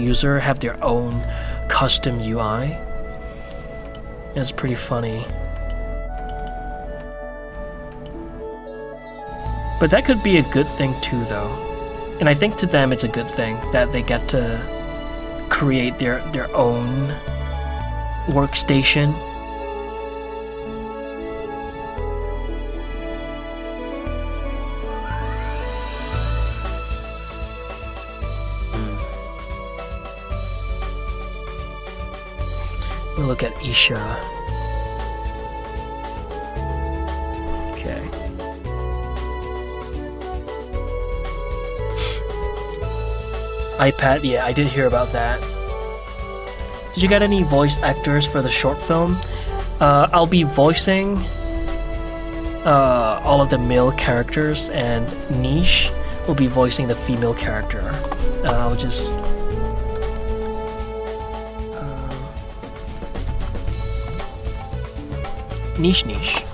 user have their own custom UI. That's pretty funny. But that could be a good thing too, though. And I think to them it's a good thing that they get to create their own workstation. We'll look at Isha. Okay. iPad, yeah, I did hear about that. Did you get any voice actors for the short film? I'll be voicing all of the male characters, and Niche will be voicing the female character. I'll just... Niche.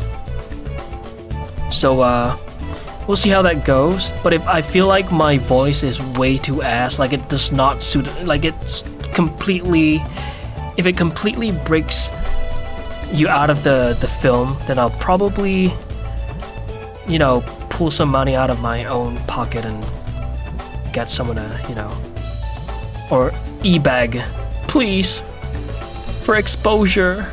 So, we'll see how that goes. But if I feel like my voice is way too ass, like it does not suit, like it's completely, if it completely breaks you out of the film, then I'll probably, you know, pull some money out of my own pocket and get someone to, you know, or e-bag, please, for exposure.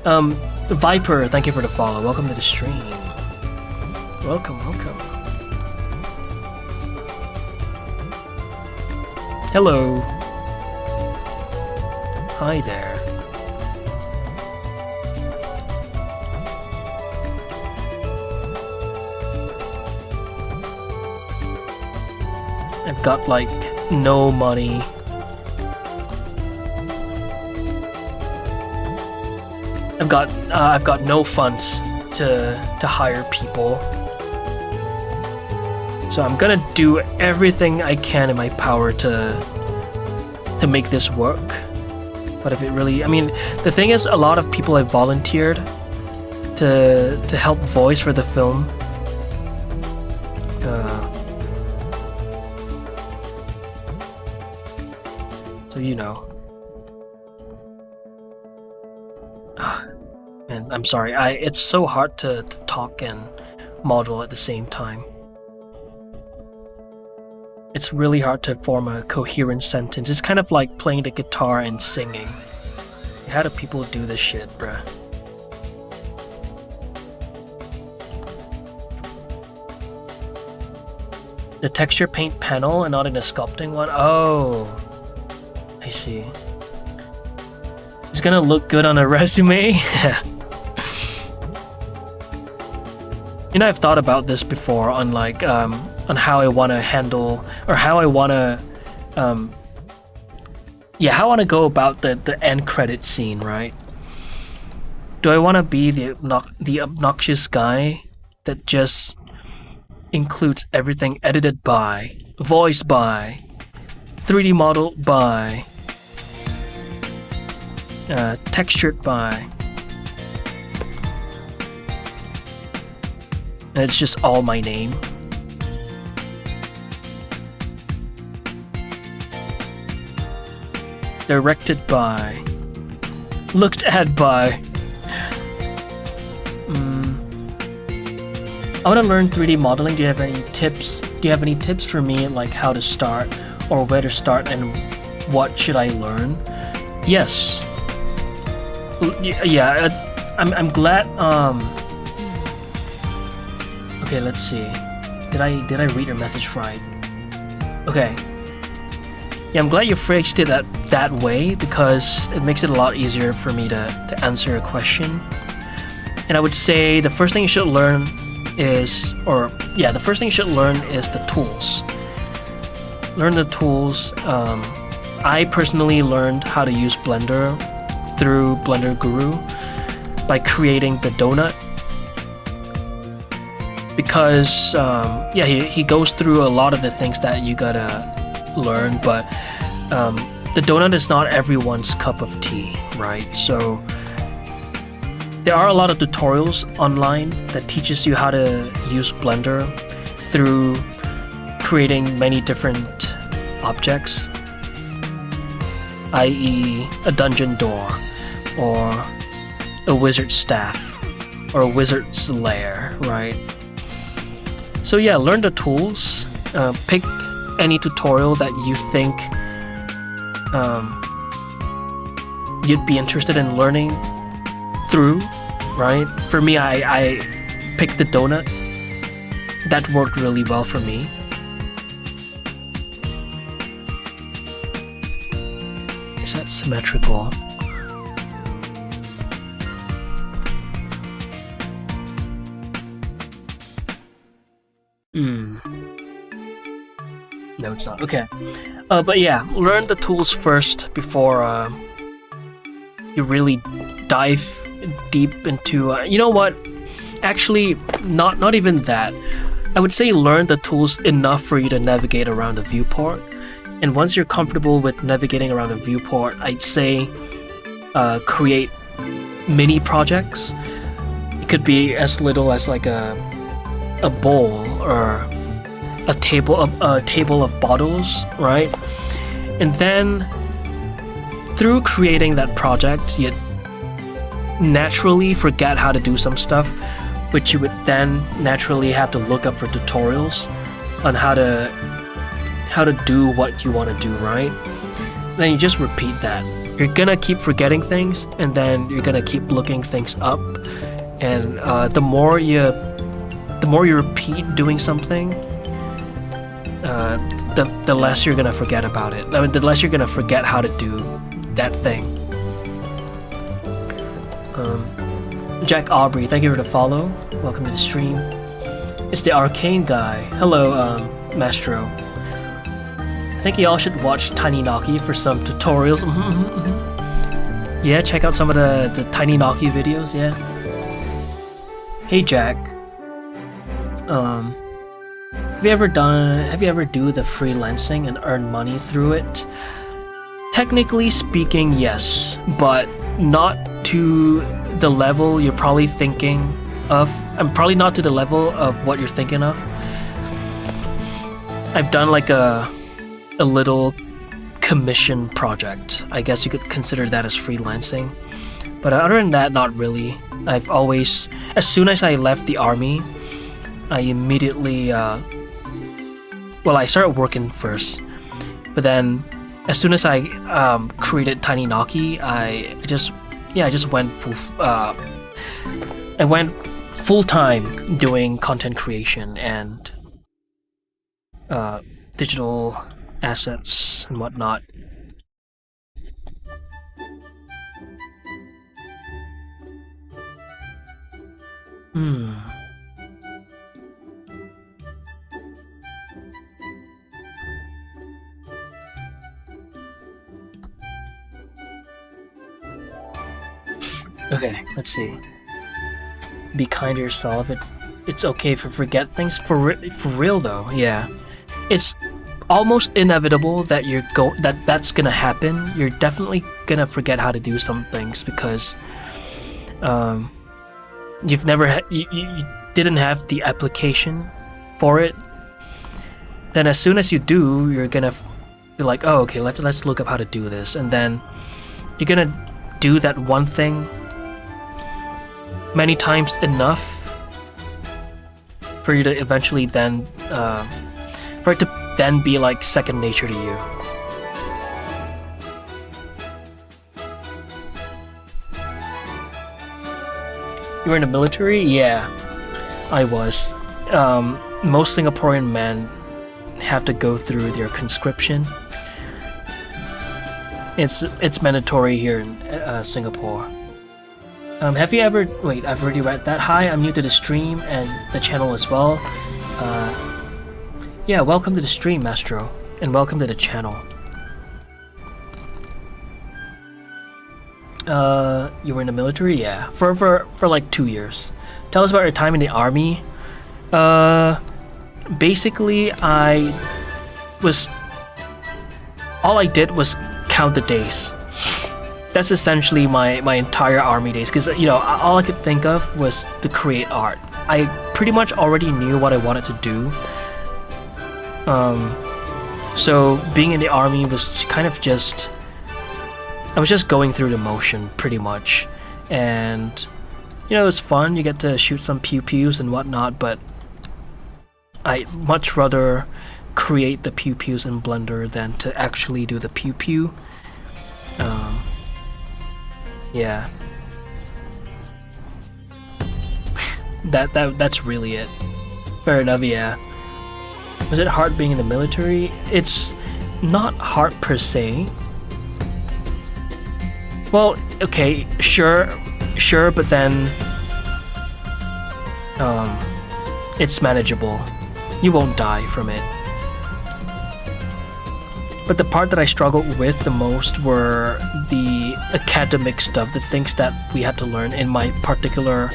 Viper, thank you for the follow. Welcome to the stream. Welcome. Hello. Hi there. I've got like no money. I've got no funds to hire people. So I'm gonna do everything I can in my power to make this work. But if it really, I mean, the thing is, a lot of people have volunteered to help voice for the film. So you know. And I'm sorry, it's so hard to talk and model at the same time. It's really hard to form a coherent sentence. It's kind of like playing the guitar and singing. How do people do this shit, bruh? The texture paint panel and not in a sculpting one? Oh, I see. It's gonna look good on a resume. You know, I've thought about this before on like on how I want to handle, or how I want to how I want to go about the end credit scene, right? Do I want to be the obnoxious guy that just includes everything edited by, voiced by, 3D modeled by, textured by, and it's just all my name? Directed by, looked at by. I want to learn 3D modeling. Do you have any tips? Do you have any tips for me, like how to start, or where to start, and what should I learn? Yes. Yeah. I'm glad. Okay, let's see. Did I read your message right? Okay. Yeah, I'm glad you phrased it that way because it makes it a lot easier for me to answer your question. And I would say the first thing you should learn is, the first thing you should learn is the tools. Learn the tools. I personally learned how to use Blender through Blender Guru by creating the donut. Because, he goes through a lot of the things that you gotta learn, but the donut is not everyone's cup of tea, right? So there are a lot of tutorials online that teaches you how to use Blender through creating many different objects, i.e. a dungeon door, or a wizard's staff, or a wizard's lair, right? So yeah, learn the tools, pick any tutorial that you think you'd be interested in learning through, right? For me, I picked the donut. That worked really well for me. Is that symmetrical? No, it's not. Okay. But yeah, learn the tools first before you really dive deep into... you know what? Actually, not even that. I would say learn the tools enough for you to navigate around the viewport. And once you're comfortable with navigating around the viewport, I'd say create mini projects. It could be as little as like a bowl or a table of bottles, right? And then through creating that project, you naturally forget how to do some stuff, which you would then naturally have to look up for tutorials on how to do what you want to do, right? And then you just repeat that. You're gonna keep forgetting things, and then you're gonna keep looking things up. And the more you repeat doing something, the less you're gonna forget about it. I mean, the less you're gonna forget how to do that thing. Jack Aubrey, thank you for the follow. Welcome to the stream. It's the Arcane guy. Hello, Mastro. I think y'all should watch Tiny Noki for some tutorials. Yeah, check out some of the Tiny Noki videos, yeah. Hey Jack. Have you ever do the freelancing and earn money through it? Technically speaking, yes, but not to the level you're probably thinking of. I'm probably not to the level of what you're thinking of. I've done like a little commission project. I guess you could consider that as freelancing. But other than that, not really. I've always, as soon as I left the army, I immediately, I started working first. But then, as soon as I created Tiny Noki, I just went full time doing content creation and digital assets and whatnot. Okay, let's see. Be kind to yourself. It's okay if you forget things. For real though, yeah. It's almost inevitable that that's gonna happen. You're definitely gonna forget how to do some things because you've never you didn't have the application for it. Then as soon as you do, you're gonna be like, oh, okay, let's look up how to do this, and then you're gonna do that one thing many times enough for you to eventually then for it to then be like second nature to you. You were in the military? Yeah, I was. Most Singaporean men have to go through their conscription. It's mandatory here in Singapore. Have you ever... Wait, I've already read that. Hi, I'm new to the stream and the channel as well. Yeah, welcome to the stream, Mastro. And welcome to the channel. You were in the military? Yeah. For like 2 years. Tell us about your time in the army. Basically, all I did was count the days. That's essentially my entire army days, because you know, all I could think of was to create art. I pretty much already knew what I wanted to do. So being in the army was kind of just, I was just going through the motion pretty much, and you know, it was fun. You get to shoot some pew-pews and whatnot, but I much rather create the pew-pews in Blender than to actually do the pew-pew. Yeah. That's really it. Fair enough, yeah. Was it hard being in the military? It's not hard per se. Well, okay, sure, but then it's manageable. You won't die from it. But the part that I struggled with the most were the academic stuff, the things that we had to learn in my particular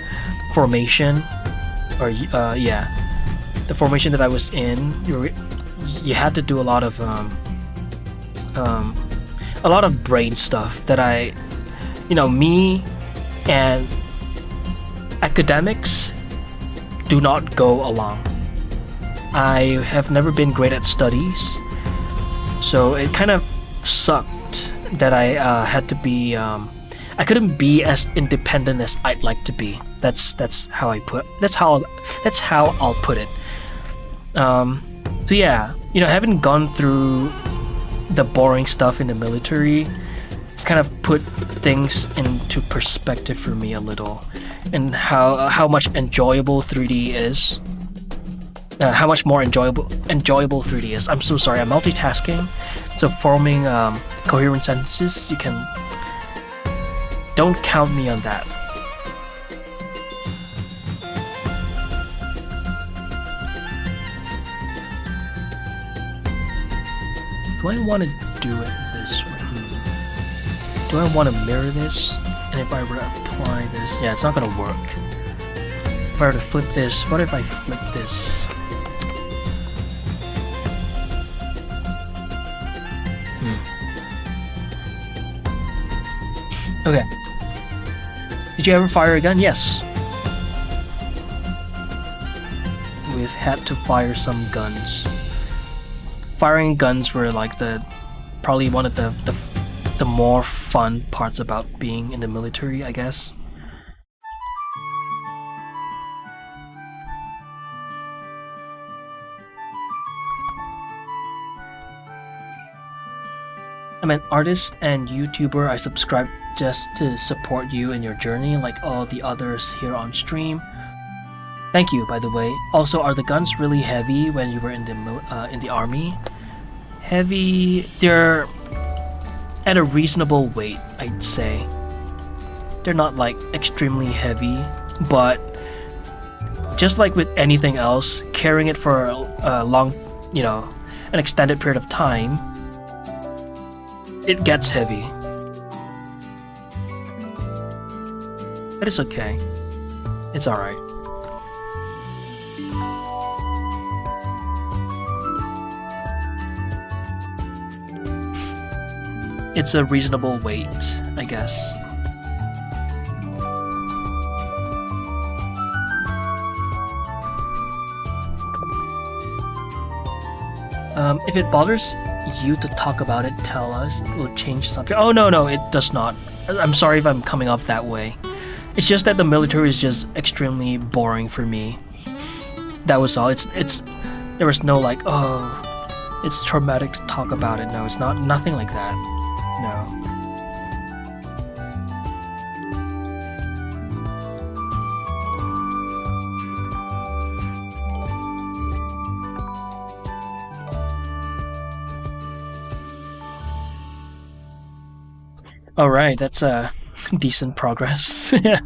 formation. Or yeah, the formation that I was in, you had to do a lot of brain stuff that you know, me and academics do not go along. I have never been great at studies, so it kind of sucked that I had to be I couldn't be as independent as I'd like to be. That's how I'll put it. So yeah, you know, having gone through the boring stuff in the military, it's kind of put things into perspective for me a little, and how much enjoyable 3D is. How much more enjoyable 3D is. I'm so sorry, I'm multitasking. So forming coherent sentences, you can... Don't count me on that. Do I want to do it this way? Do I want to mirror this? And if I were to apply this... Yeah, it's not going to work. If I were to flip this, what if I flip this? Okay. Did you ever fire a gun? Yes. We've had to fire some guns. Firing guns were like probably one of the more fun parts about being in the military, I guess. I'm an artist and YouTuber. I subscribe just to support you in your journey, like all the others here on stream. Thank you, by the way. Also, are the guns really heavy when you were in the army? Heavy? They're at a reasonable weight, I'd say. They're not like extremely heavy, but just like with anything else, carrying it for a long, you know, an extended period of time, it gets heavy. But it's okay. It's alright. It's a reasonable weight, I guess. If it bothers you to talk about it, tell us. We'll change subject. Oh no, it does not. I'm sorry if I'm coming off that way. It's just that the military is just extremely boring for me. That was all. There was no like, oh, it's traumatic to talk about it. No, it's not. Nothing like that. No. Alright, that's decent progress. Look at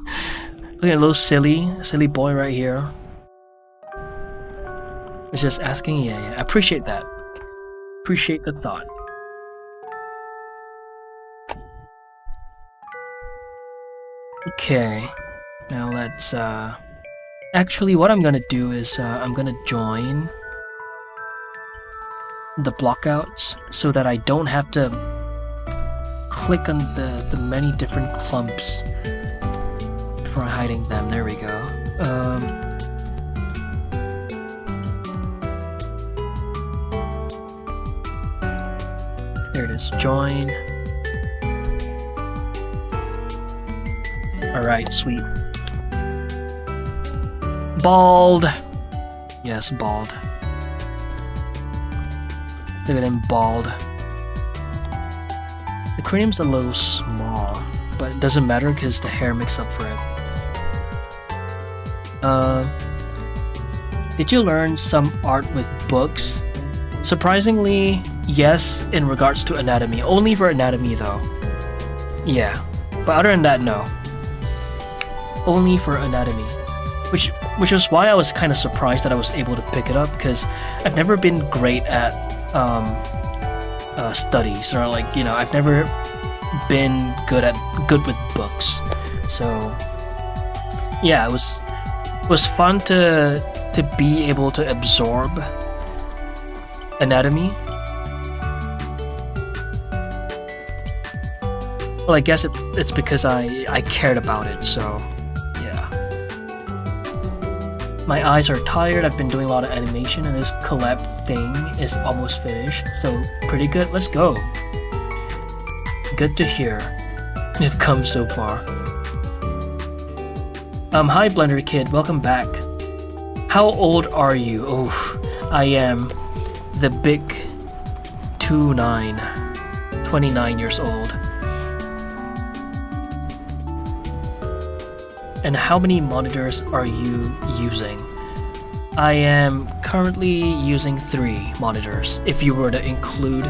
a little silly boy right here. Was just asking, yeah, I appreciate that. Appreciate the thought. Okay, now let's actually what I'm gonna do is I'm gonna join the blockouts so that I don't have to click on the many different clumps before hiding them. There we go. There it is. Join. Alright, sweet. Bald! Yes, bald. Look at him, bald. The cranium's a little small, but it doesn't matter because the hair makes up for it. Did you learn some art with books? Surprisingly, yes, in regards to anatomy. Only for anatomy, though. Yeah, but other than that, no. Only for anatomy. Which was why I was kind of surprised that I was able to pick it up, because I've never been great at studies, or like, you know, I've never been good with books. So yeah, it was fun to be able to absorb anatomy. Well, I guess it's because I cared about it, so yeah. My eyes are tired, I've been doing a lot of animation, and this collab thing is almost finished, so pretty good, let's go. Good to hear. We've come so far. Hi Blender Kid, welcome back. How old are you? Oh, I am the big 29 years old. And how many monitors are you using? I am currently using 3 monitors, if you were to include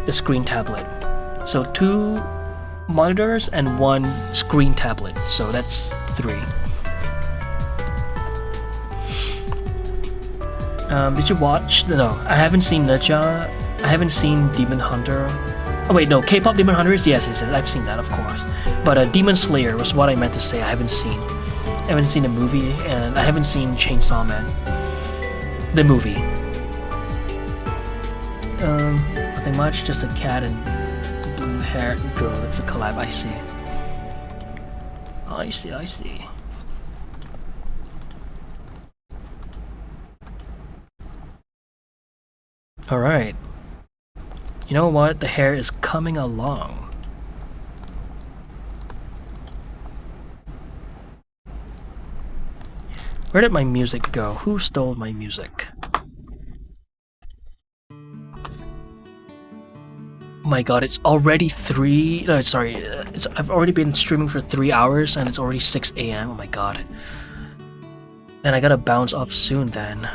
the screen tablet. So 2 monitors and 1 screen tablet, so that's 3. Did you watch? No, I haven't seen Naja. I haven't seen Demon Hunter. Oh wait, no, K-pop Demon Hunters? Yes, I've seen that, of course. But Demon Slayer was what I meant to say. I haven't seen the movie, and I haven't seen Chainsaw Man, the movie. Nothing much, just a cat and blue-haired girl. It's a collab. I see. All right. You know what? The hair is coming along. Where did my music go? Who stole my music? Oh my god, it's already 3... No, sorry. I've already been streaming for 3 hours and it's already 6 AM. Oh my god. And I gotta bounce off soon then.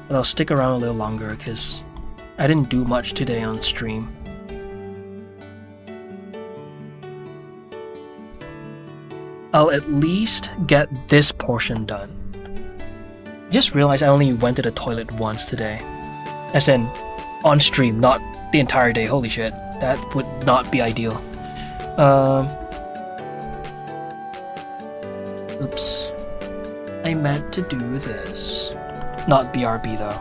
But I'll stick around a little longer because I didn't do much today on stream. I'll at least get this portion done. I just realized I only went to the toilet once today. As in, on stream, not the entire day. Holy shit. That would not be ideal. Oops. I meant to do this. Not BRB though.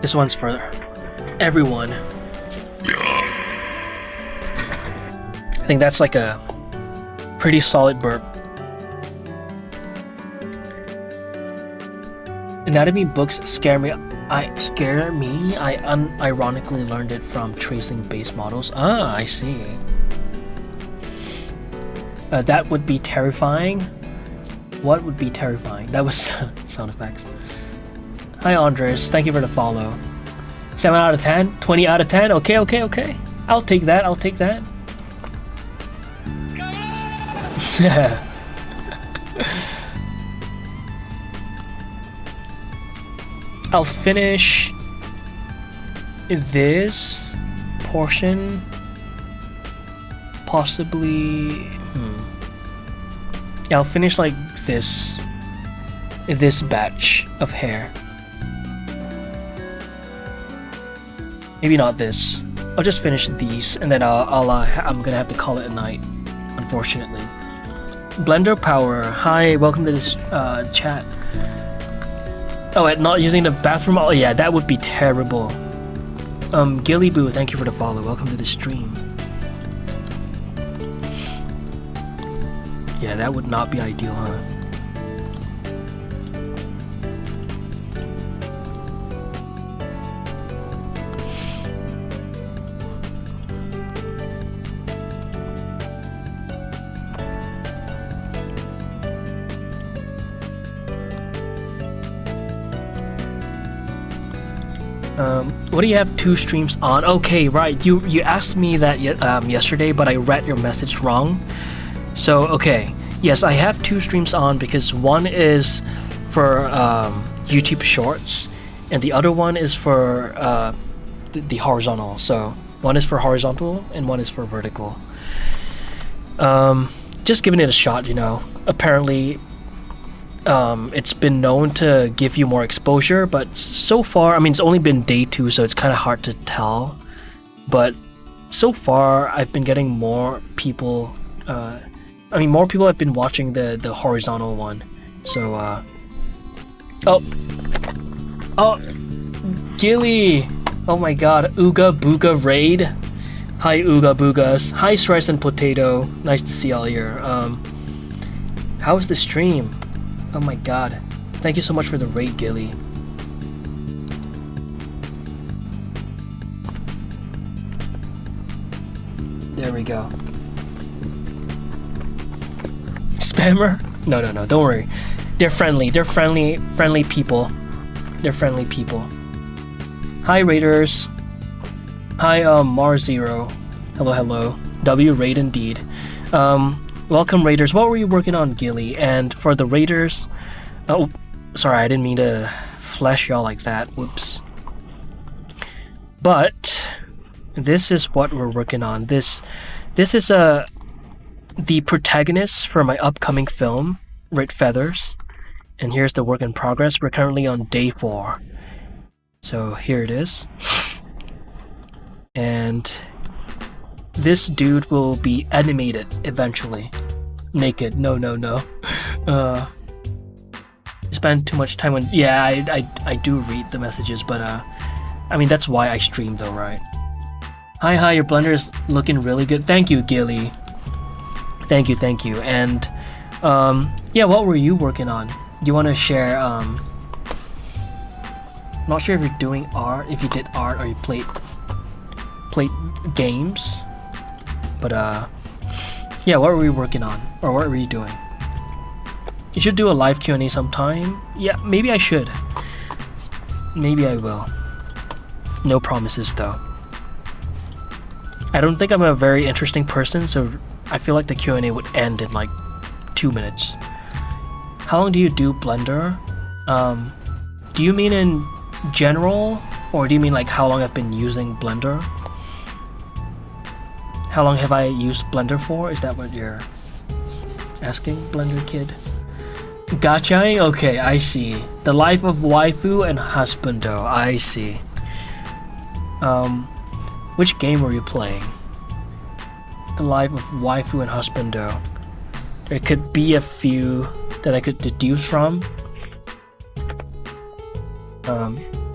This one's for everyone. I think that's like a pretty solid burp. Anatomy books scare me. I unironically learned it from tracing base models. Ah, I see. That would be terrifying. What would be terrifying? That was sound effects. Hi Andres, thank you for the follow. 7 out of 10? 20 out of 10? Okay. I'll take that. I'll finish this portion possibly. Yeah, I'll finish like this batch of hair. Maybe not this. I'll just finish these, and then I'm gonna have to call it a night, unfortunately. Blender Power, hi, welcome to this chat. Oh, and not using the bathroom. Oh yeah, that would be terrible. Gilly Boo, thank you for the follow. Welcome to the stream. Yeah, that would not be ideal, huh? What do you have 2 streams on? Okay, right. You asked me that yesterday, but I read your message wrong. So, okay. Yes, I have 2 streams on because one is for YouTube Shorts, and the other one is for the horizontal. So, one is for horizontal and one is for vertical. Just giving it a shot, you know. Apparently, it's been known to give you more exposure, but so far, I mean, it's only been day 2, so it's kind of hard to tell. But so far, I've been getting more people. More people have been watching the horizontal one. So, oh, Gilly! Oh my God, Ooga Booga raid. Hi Ooga Boogas. Hi Rice and Potato. Nice to see y'all here. How was the stream? Oh my God. Thank you so much for the raid, Gilly. There we go. Spammer? No, don't worry. They're friendly. They're friendly people. They're friendly people. Hi, Raiders. Hi, Mar0. Hello. W raid indeed. Welcome, Raiders. What were you working on, Gilly? And for the Raiders... Oh, sorry, I didn't mean to flash y'all like that. Whoops. But this is what we're working on. This is the protagonist for my upcoming film, Red Feathers. And here's the work in progress. We're currently on day 4. So here it is. And this dude will be animated eventually. Naked. No. Spend too much time on... Yeah, I do read the messages, but I mean, that's why I stream though, right? Hi, your blender is looking really good. Thank you, Gilly. Thank you. And yeah, what were you working on? Do you want to share? Not sure if you're doing art, if you did art or you played games, but yeah, what were we working on, or what were you doing? You should do a live Q&A sometime. Yeah, maybe I should. Maybe I will. No promises though. I don't think I'm a very interesting person, so I feel like the Q&A would end in like 2 minutes. How long do you do Blender? Do you mean in general, or do you mean like how long I've been using Blender? How long have I used Blender for? Is that what you're asking, Blender Kid? Gachai? Okay, I see. The life of waifu and husbando. I see. Which game were you playing? The life of waifu and husbando. There could be a few that I could deduce from.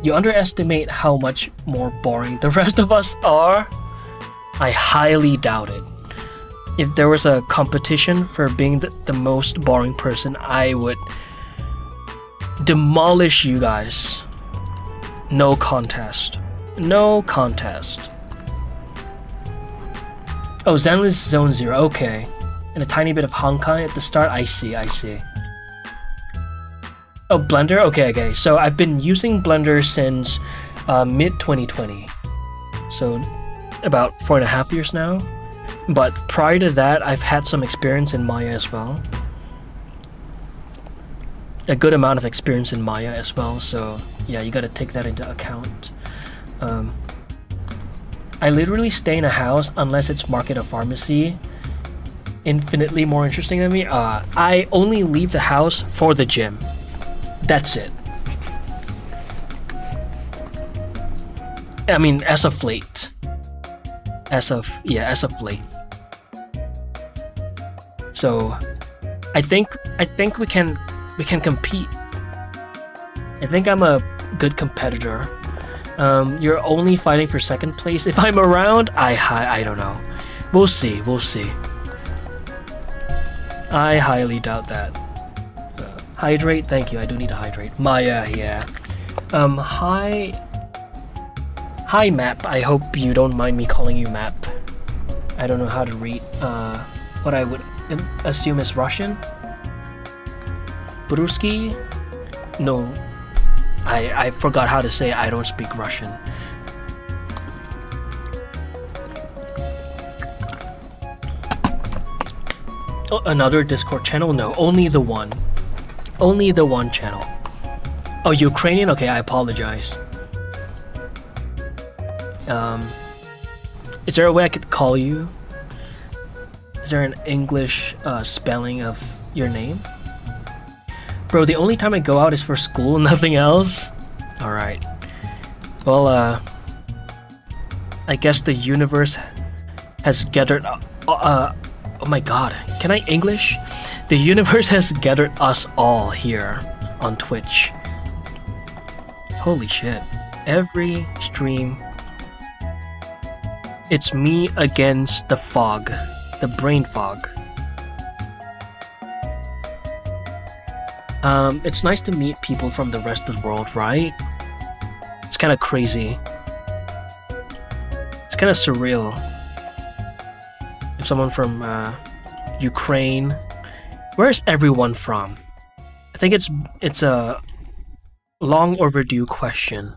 You underestimate how much more boring the rest of us are? I highly doubt it. If there was a competition for being the most boring person, I would demolish you guys. No contest. No contest. Oh, Zenless Zone 0, okay. And a tiny bit of Honkai at the start, I see. Oh, Blender? Okay. So I've been using Blender since mid-2020. So about 4.5 years now. But prior to that, I've had some experience in Maya as well. A good amount of experience in Maya as well, so yeah, you gotta take that into account. I literally stay in a house unless it's market or pharmacy. Infinitely more interesting than me. I only leave the house for the gym. That's it. I mean, as of late. As of late. So, I think we can compete. I think I'm a good competitor. You're only fighting for second place. If I'm around, I don't know. We'll see. I highly doubt that. Hydrate, thank you. I do need to hydrate. Maya, yeah. Hi, Map. I hope you don't mind me calling you Map. I don't know how to read what I would assume is Russian. Bruski? No, I forgot how to say I don't speak Russian. Oh, another Discord channel? No, only the one. Only the one channel. Oh, Ukrainian? Okay, I apologize. Is there a way I could call you? Is there an English spelling of your name? Bro, the only time I go out is for school, nothing else? Alright. Well, I guess the universe has gathered... oh my god, can I English? The universe has gathered us all here on Twitch. Holy shit. Every stream... It's me against the fog. The brain fog. It's nice to meet people from the rest of the world, right? It's kind of crazy. It's kind of surreal. If someone from Ukraine... Where's everyone from? I think it's a long overdue question.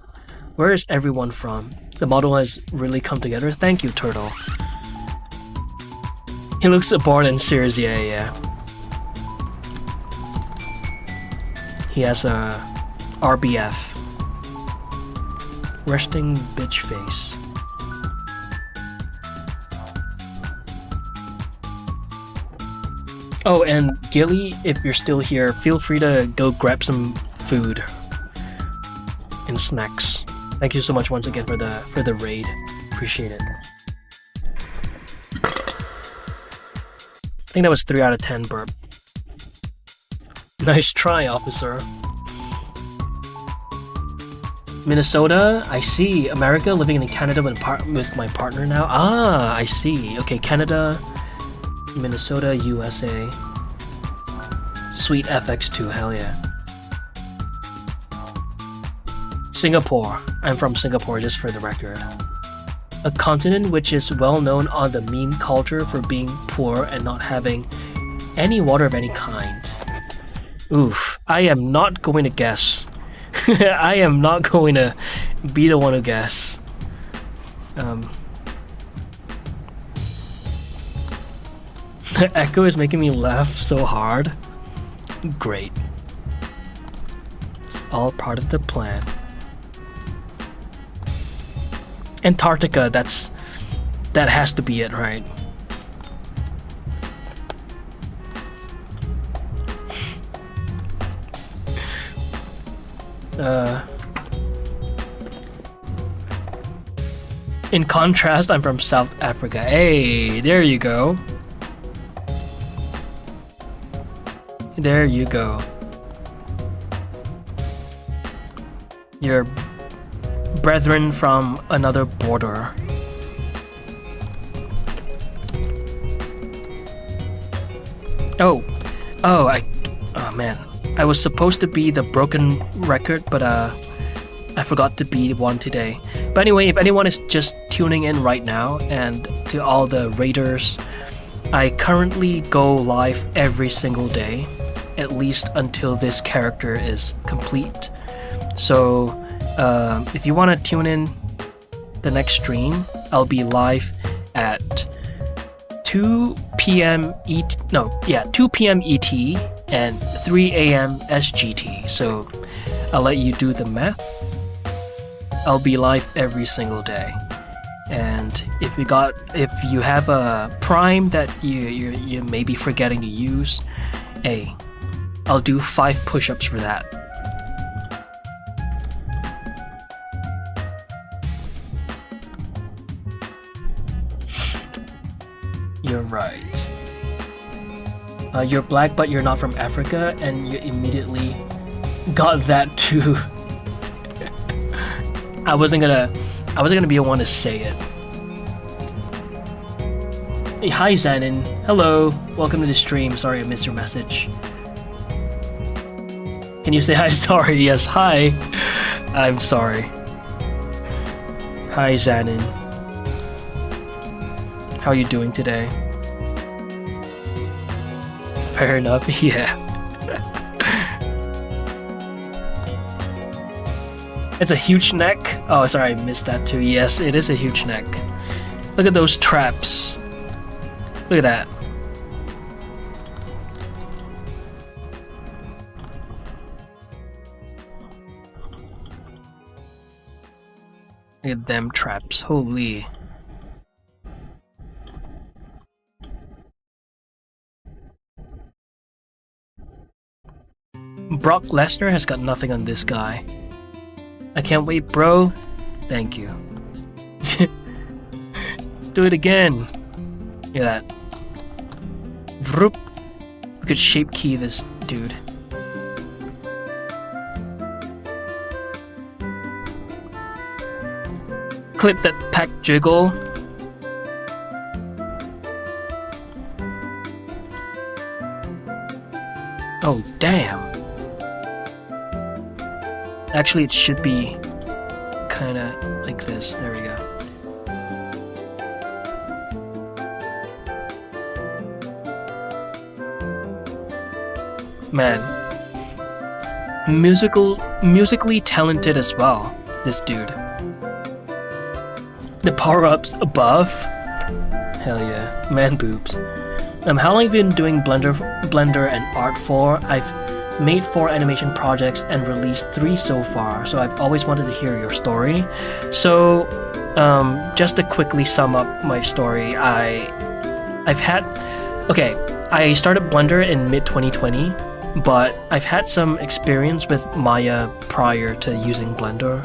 Where is everyone from? The model has really come together. Thank you, Turtle. He looks bored and serious, yeah. He has a RBF. Resting bitch face. Oh, and Gilly, if you're still here, feel free to go grab some food and snacks. Thank you so much once again for the raid. Appreciate it. I think that was 3 out of 10 burp. Nice try, officer. Minnesota, I see. America, living in Canada with my partner now. Ah, I see. Okay, Canada, Minnesota, USA. Sweet FX2, hell yeah. Singapore. I'm from Singapore, just for the record. A continent which is well known on the meme culture for being poor and not having any water of any kind. Oof, I am not going to guess. I am not going to be the one to guess. The echo is making me laugh so hard. Great. It's all part of the plan. Antarctica, that has to be it, right? In contrast, I'm from South Africa. Hey, there you go. There you go. Your brethren from another border. Oh man. I was supposed to be the broken record, but I forgot to be one today. But anyway, if anyone is just tuning in right now, and to all the raiders, I currently go live every single day, at least until this character is complete. So if you want to tune in the next stream, I'll be live at 2 p.m. 2 p.m. ET and 3 a.m. SGT. So I'll let you do the math. I'll be live every single day. And if you have a Prime that you may be forgetting to use, hey, I'll do 5 push-ups for that. You're right. You're black, but you're not from Africa, and you immediately got that too. I wasn't gonna be the one to say it. Hey, hi Zanin. Hello. Welcome to the stream. Sorry I missed your message. Can you say hi? Sorry. Yes, hi. I'm sorry. Hi Zanin. How are you doing today? Fair enough, yeah. It's a huge neck. Oh, sorry, I missed that too. Yes, it is a huge neck. Look at those traps. Look at that. Look at them traps. Holy. Brock Lesnar has got nothing on this guy. I can't wait, bro. Thank you. Do it again. Look at that. Vroop. We could shape key this dude. Clip that pack jiggle. Oh, damn. Actually, it should be kinda like this. There we go. Man. Musically talented as well, this dude. The power-ups above? Hell yeah. Man boobs. How long have you been doing Blender and art for? I've made 4 animation projects and released 3 so far, so I've always wanted to hear your story. So, just to quickly sum up my story, I started Blender in mid-2020, but I've had some experience with Maya prior to using Blender.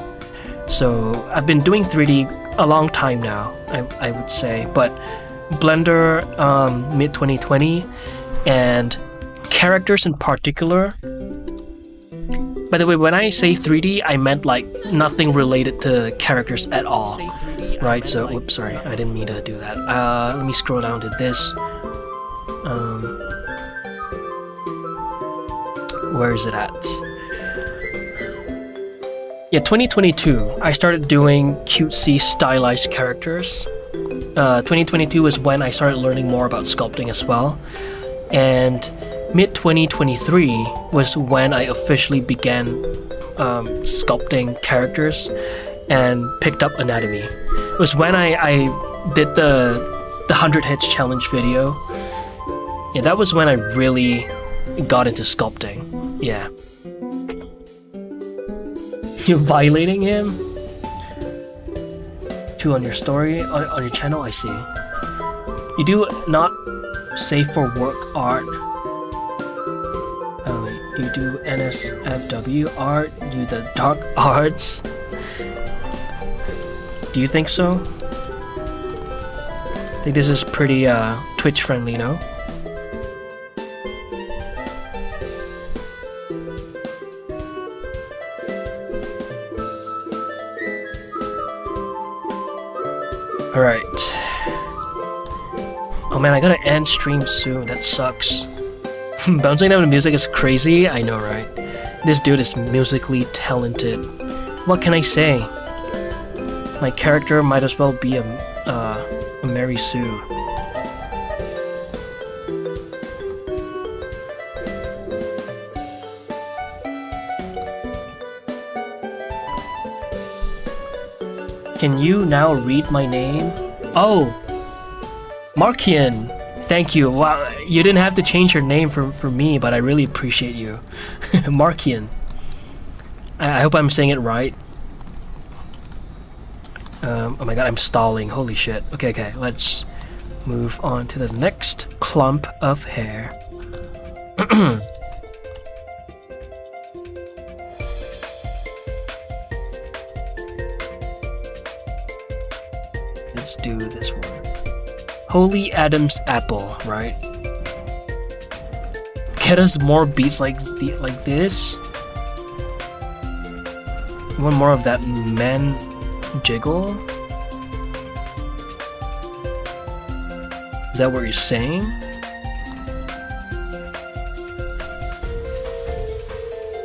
So, I've been doing 3D a long time now, I would say, but Blender mid-2020, and characters in particular. By the way, when I say 3D, I meant like nothing related to characters at all, right? So, oops, sorry, I didn't mean to do that. Let me scroll down to this. Where is it at? Yeah, 2022, I started doing cutesy stylized characters. 2022 was when I started learning more about sculpting as well. And mid-2023 was when I officially began sculpting characters and picked up anatomy. It was when I did the 100 hits challenge video. Yeah, that was when I really got into sculpting. Yeah. You're violating him? 2 on your story, on your channel, I see. You do not safe for work art. Oh wait, you do NSFW art, you do the dark arts. Do you think so? I think this is pretty Twitch friendly, no? Alright. Oh man, I gotta end stream soon, that sucks. Bouncing down the music is crazy, I know, right? This dude is musically talented. What can I say? My character might as well be a Mary Sue. Can you now read my name? Oh! Markian! Thank you. Wow, you didn't have to change your name for me, but I really appreciate you. Markian. I hope I'm saying it right. Oh my god, I'm stalling. Holy shit. Okay, let's move on to the next clump of hair. Let's do this one. Holy Adam's apple, right? Get us more beats like this. One more of that man jiggle. Is that what you're saying?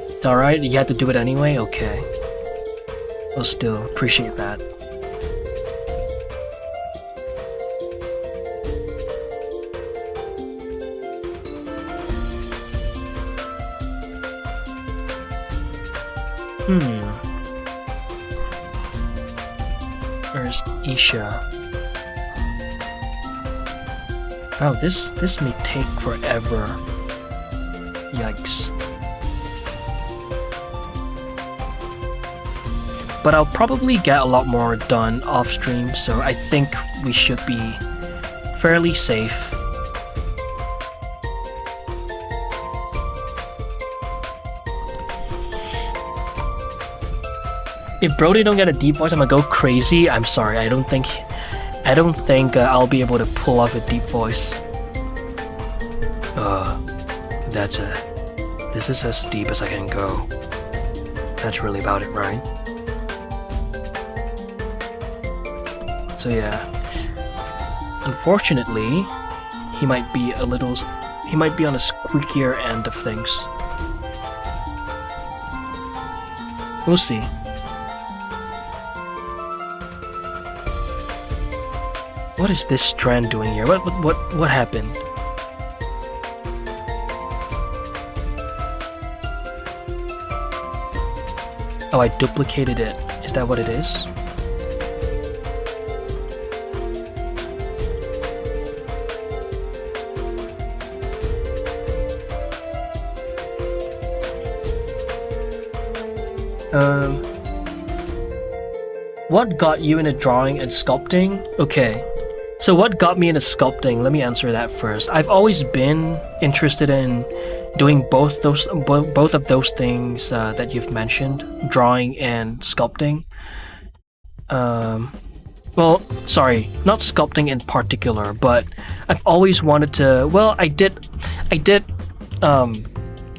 It's alright, you had to do it anyway? Okay. I'll still appreciate that. Where's Isha? Oh, this may take forever. Yikes. But I'll probably get a lot more done off stream, so I think we should be fairly safe. If Brody don't get a deep voice, I'm gonna go crazy. I'm sorry. I don't think I'll be able to pull off a deep voice. This is as deep as I can go. That's really about it, right? So yeah. Unfortunately, he might be on a squeakier end of things. We'll see. What is this strand doing here? What happened? Oh, I duplicated it. Is that what it is? What got you into drawing and sculpting? Okay. So what got me into sculpting? Let me answer that first. I've always been interested in doing both of those things that you've mentioned, drawing and sculpting. Well, sorry, not sculpting in particular, but I've always wanted to. Well, I did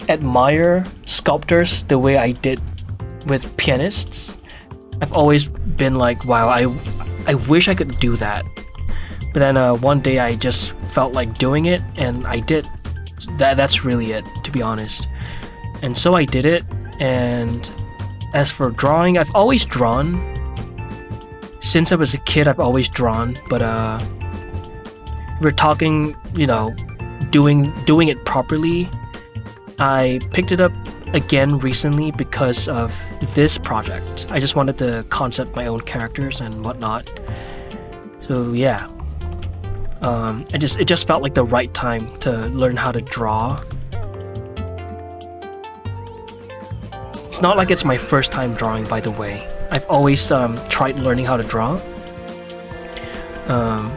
admire sculptors the way I did with pianists. I've always been like, wow, I wish I could do that. But then one day I just felt like doing it, and I did. That's really it, to be honest. And so I did it, and as for drawing, I've always drawn. Since I was a kid, I've always drawn, but we're talking, you know, doing it properly. I picked it up again recently because of this project. I just wanted to concept my own characters and whatnot. So yeah. It just felt like the right time to learn how to draw. It's not like it's my first time drawing, by the way. I've always tried learning how to draw.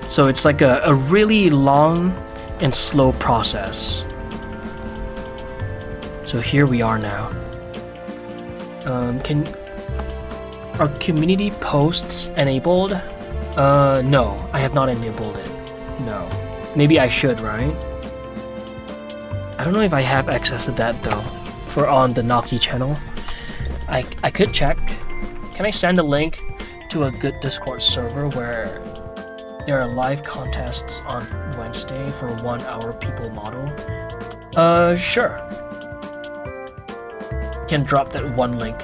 So it's like a really long and slow process. So here we are now. Are community posts enabled? No, I have not enabled it. No. Maybe I should, right? I don't know if I have access to that though, for on the Naki channel. I could check. Can I send a link to a good Discord server where there are live contests on Wednesday for 1 hour people model? Sure. Can drop that one link.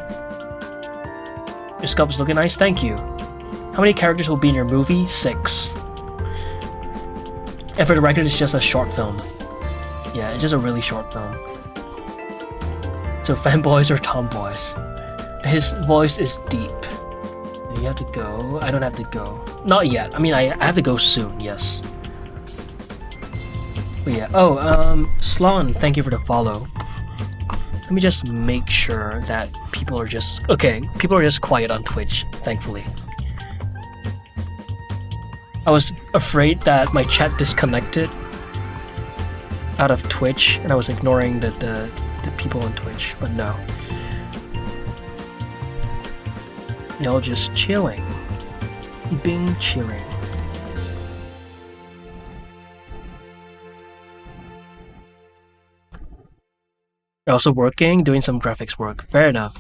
Your sculpt's looking nice, thank you. How many characters will be in your movie? 6. And for the record, it's just a short film. Yeah, it's just a really short film. So fanboys or tomboys? His voice is deep. You have to go. I don't have to go. Not yet. I mean, I have to go soon, yes. But yeah. Oh, Slon, thank you for the follow. Let me just make sure that people are just okay. People are just quiet on Twitch, thankfully. I was afraid that my chat disconnected out of Twitch, and I was ignoring the people on Twitch, but no. Y'all just chilling. Being chilling. You're also working, doing some graphics work. Fair enough.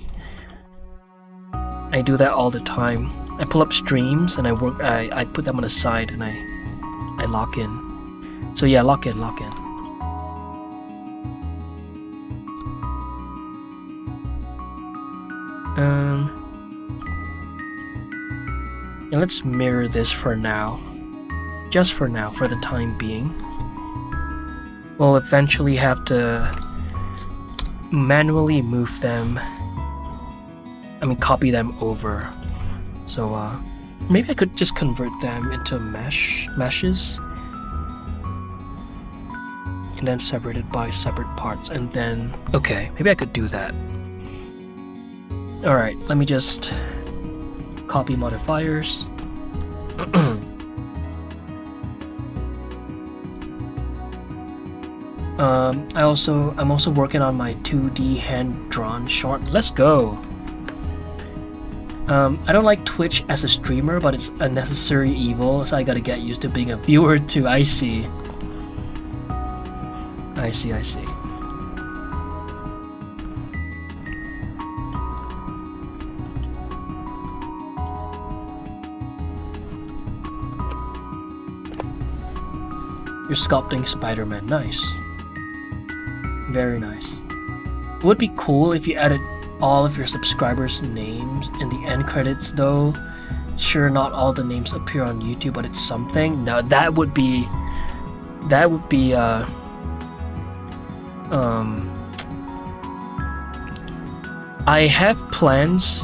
I do that all the time. I pull up streams and I work. I put them on the side and I lock in. So yeah, lock in. And let's mirror this for now. Just for now, for the time being. We'll eventually have to manually move them. I mean, copy them over. So maybe I could just convert them into meshes, and then separate it by separate parts. And then okay, maybe I could do that. All right, let me just copy modifiers. I'm also working on my 2D hand-drawn short. Let's go. I don't like Twitch as a streamer, but it's a necessary evil, so I gotta get used to being a viewer too. I see. You're sculpting Spider-Man. Nice. Very nice. It would be cool if you added all of your subscribers' names in the end credits, though. Sure, not all the names appear on YouTube, but it's something. No, that would be I have plans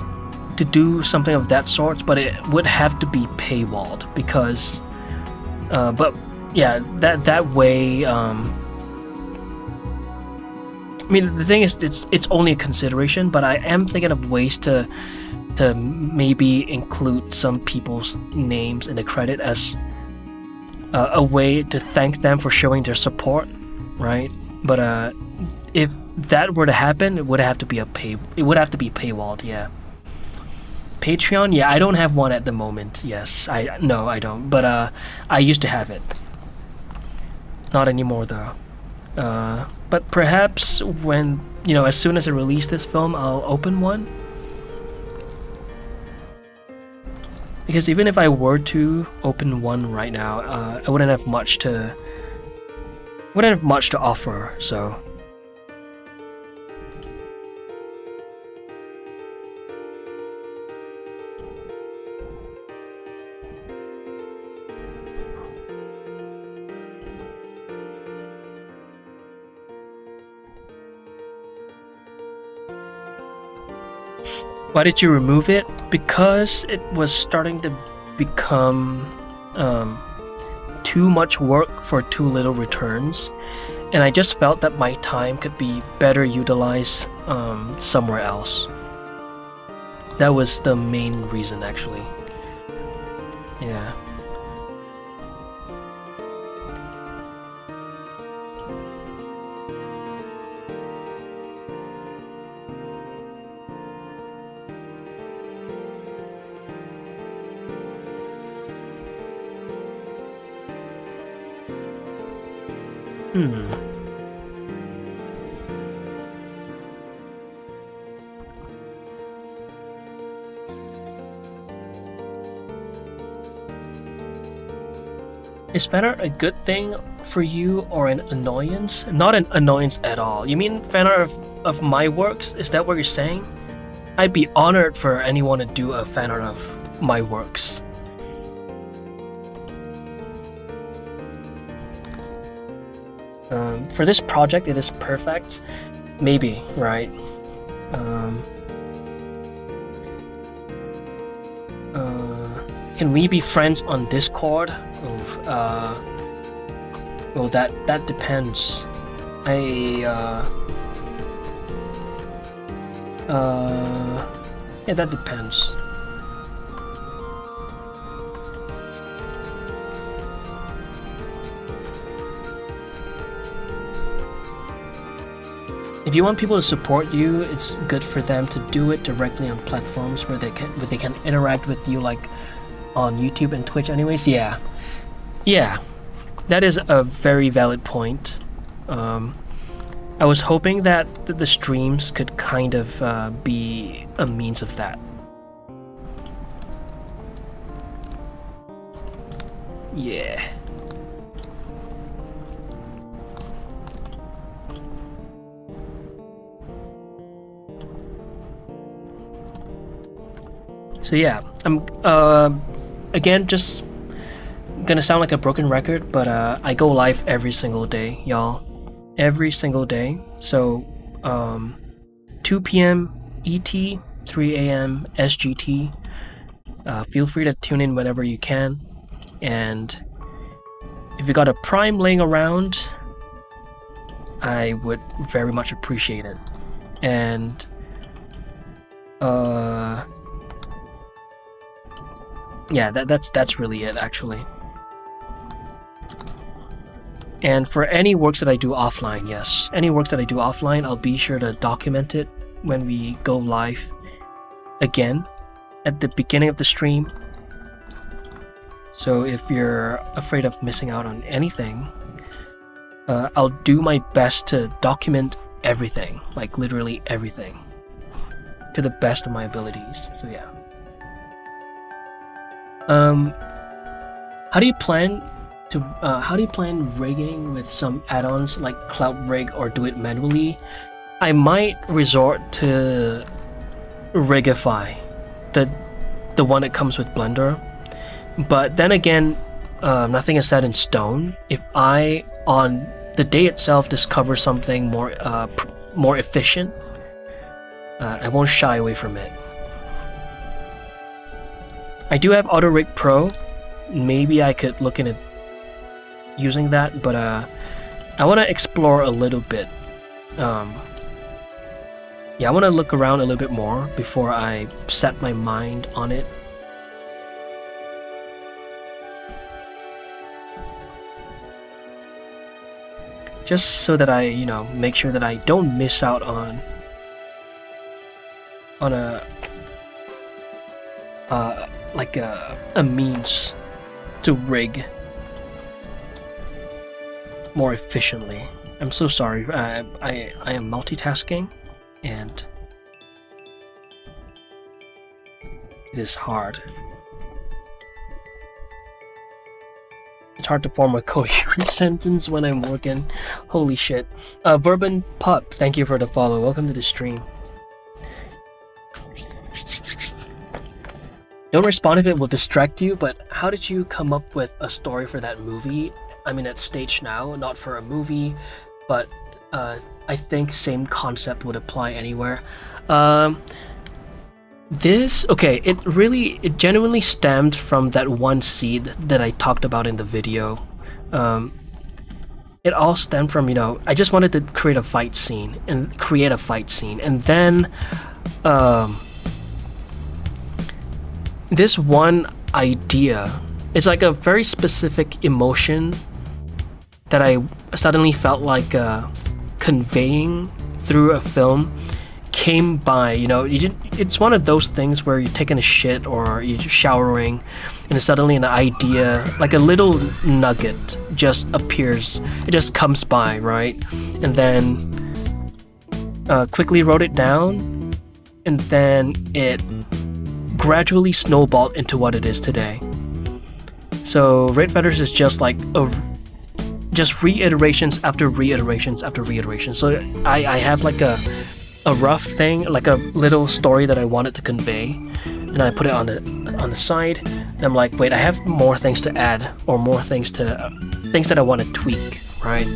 to do something of that sort, but it would have to be paywalled because but yeah, that way I mean, the thing is, it's only a consideration, but I am thinking of ways to maybe include some people's names in the credit as a way to thank them for showing their support, right? But if that were to happen, it would have to be paywalled, yeah. Patreon, yeah, I don't have one at the moment. Yes, I don't, but I used to have it. Not anymore though. But perhaps when, as soon as I release this film, I'll open one. Because even if I were to open one right now, I wouldn't have much to offer, so. Why did you remove it? Because it was starting to become too much work for too little returns, and I just felt that my time could be better utilized somewhere else. That was the main reason, actually. Yeah. Is fan art a good thing for you or an annoyance? Not an annoyance at all. You mean fan art of my works? Is that what you're saying? I'd be honored for anyone to do a fan art of my works. For this project, it is perfect. Maybe, right? Can we be friends on Discord? Well, that depends. Yeah, that depends. If you want people to support you, it's good for them to do it directly on platforms where they can interact with you, like on YouTube and Twitch. Anyways, yeah, that is a very valid point. I was hoping that the streams could kind of be a means of that. Yeah. So yeah, I'm again just gonna sound like a broken record, but I go live every single day, y'all. Every single day. So 2 p.m. ET, 3 a.m. SGT. Feel free to tune in whenever you can. And if you got a Prime laying around, I would very much appreciate it. And yeah, that's really it, actually. And for any works that I do offline, yes, any works that I do offline, I'll be sure to document it when we go live again at the beginning of the stream. So if you're afraid of missing out on anything, I'll do my best to document everything, like literally everything, to the best of my abilities. So yeah. How do you plan rigging with some add-ons like Cloud Rig, or do it manually? I might resort to Rigify, the one that comes with Blender. But then again, nothing is set in stone. If I, on the day itself, discover something more efficient, I won't shy away from it. I do have Auto Rig Pro. Maybe I could look into using that, but I want to explore a little bit. Yeah, I want to look around a little bit more before I set my mind on it. Just so that I, make sure that I don't miss out on a means to rig more efficiently. I'm so sorry. I am multitasking, and it is hard. It's hard to form a coherent sentence when I'm working. Holy shit. Verban Pup, thank you for the follow. Welcome to the stream. Don't respond if it will distract you, but how did you come up with a story for that movie? I mean, at Stage Now, not for a movie, but I think same concept would apply anywhere. It genuinely stemmed from that one seed that I talked about in the video. It all stemmed from, I just wanted to create a fight scene, and then this one idea, it's like a very specific emotion that I suddenly felt like conveying through a film, came by. It's one of those things where you're taking a shit or you're showering, and suddenly an idea, like a little nugget, just appears. It just comes by, right? And then quickly wrote it down, and then it gradually snowballed into what it is today. So Red Feathers is just like just reiterations after reiterations after reiterations. So I have like a rough thing, like a little story that I wanted to convey, and I put it on the side, and I'm like, wait, I have more things to add, or more things that I want to tweak, right?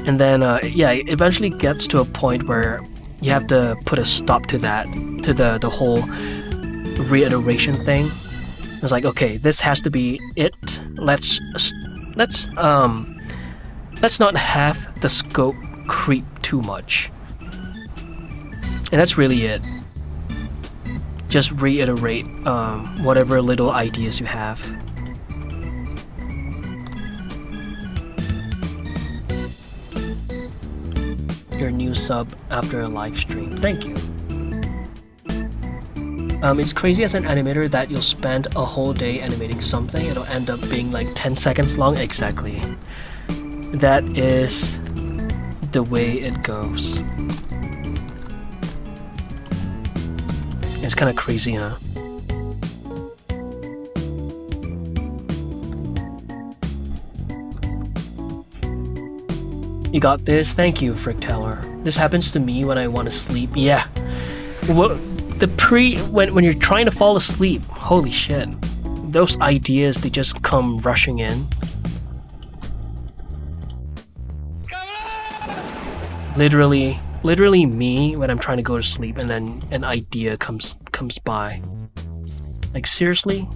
And then it eventually gets to a point where you have to put a stop to that, to the whole reiteration thing. I was like, okay, this has to be it. Let's let's not have the scope creep too much. And that's really it. Just reiterate whatever little ideas you have. Your new sub after a live stream. Thank you. It's crazy as an animator that you'll spend a whole day animating something, it'll end up being like 10 seconds long. Exactly. That is the way it goes. It's kind of crazy, huh? You got this? Thank you, Frickteller. This happens to me when I want to sleep. Yeah. Well, when you're trying to fall asleep, holy shit. Those ideas, they just come rushing in. Literally me when I'm trying to go to sleep and then an idea comes by. Like seriously?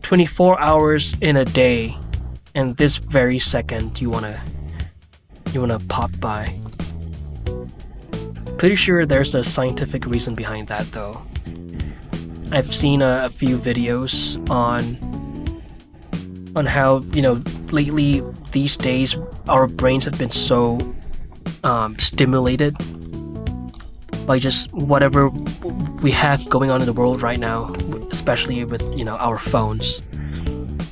24 hours in a day and this very second you wanna pop by. Pretty sure there's a scientific reason behind that though. I've seen a few videos on how, you know, lately these days our brains have been so stimulated by just whatever we have going on in the world right now, especially with, you know, our phones,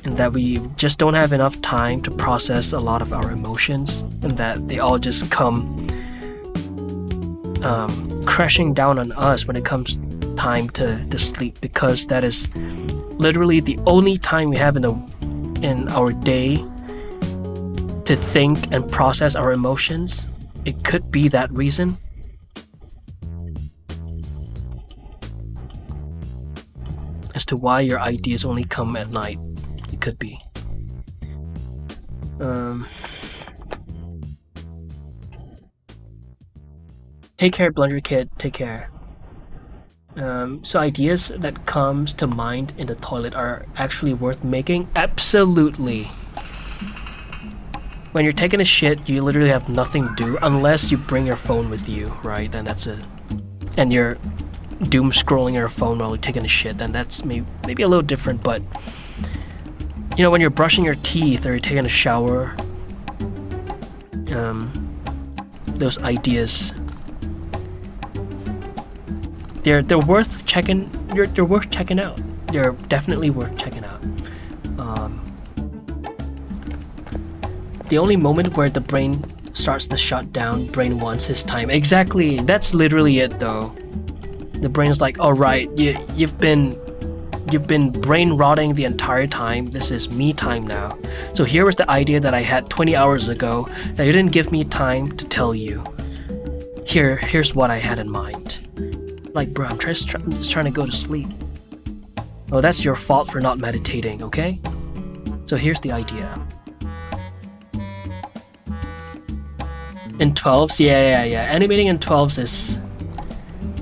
and that we just don't have enough time to process a lot of our emotions, and that they all just come crashing down on us when it comes time to sleep, because that is literally the only time we have in our day to think and process our emotions. It could be that reason. As to why your ideas only come at night. It could be. Take care, Blunder Kid. Take care. So ideas that comes to mind in the toilet are actually worth making? Absolutely. When you're taking a shit, you literally have nothing to do unless you bring your phone with you, right? Then that's it. And you're doom scrolling your phone while you're taking a shit, then that's maybe a little different, but you know, when you're brushing your teeth or you're taking a shower, those ideas, they're worth checking. They're worth checking out. They're definitely worth checking out. The only moment where the brain starts to shut down, brain wants his time. Exactly. That's literally it, though. The brain is like, all right, you've been brain rotting the entire time. This is me time now. So here was the idea that I had 20 hours ago that you didn't give me time to tell you. Here's what I had in mind. Like, bro, I'm just trying to go to sleep. Oh, that's your fault for not meditating, okay? So here's the idea. In 12s, yeah. Animating in 12s is,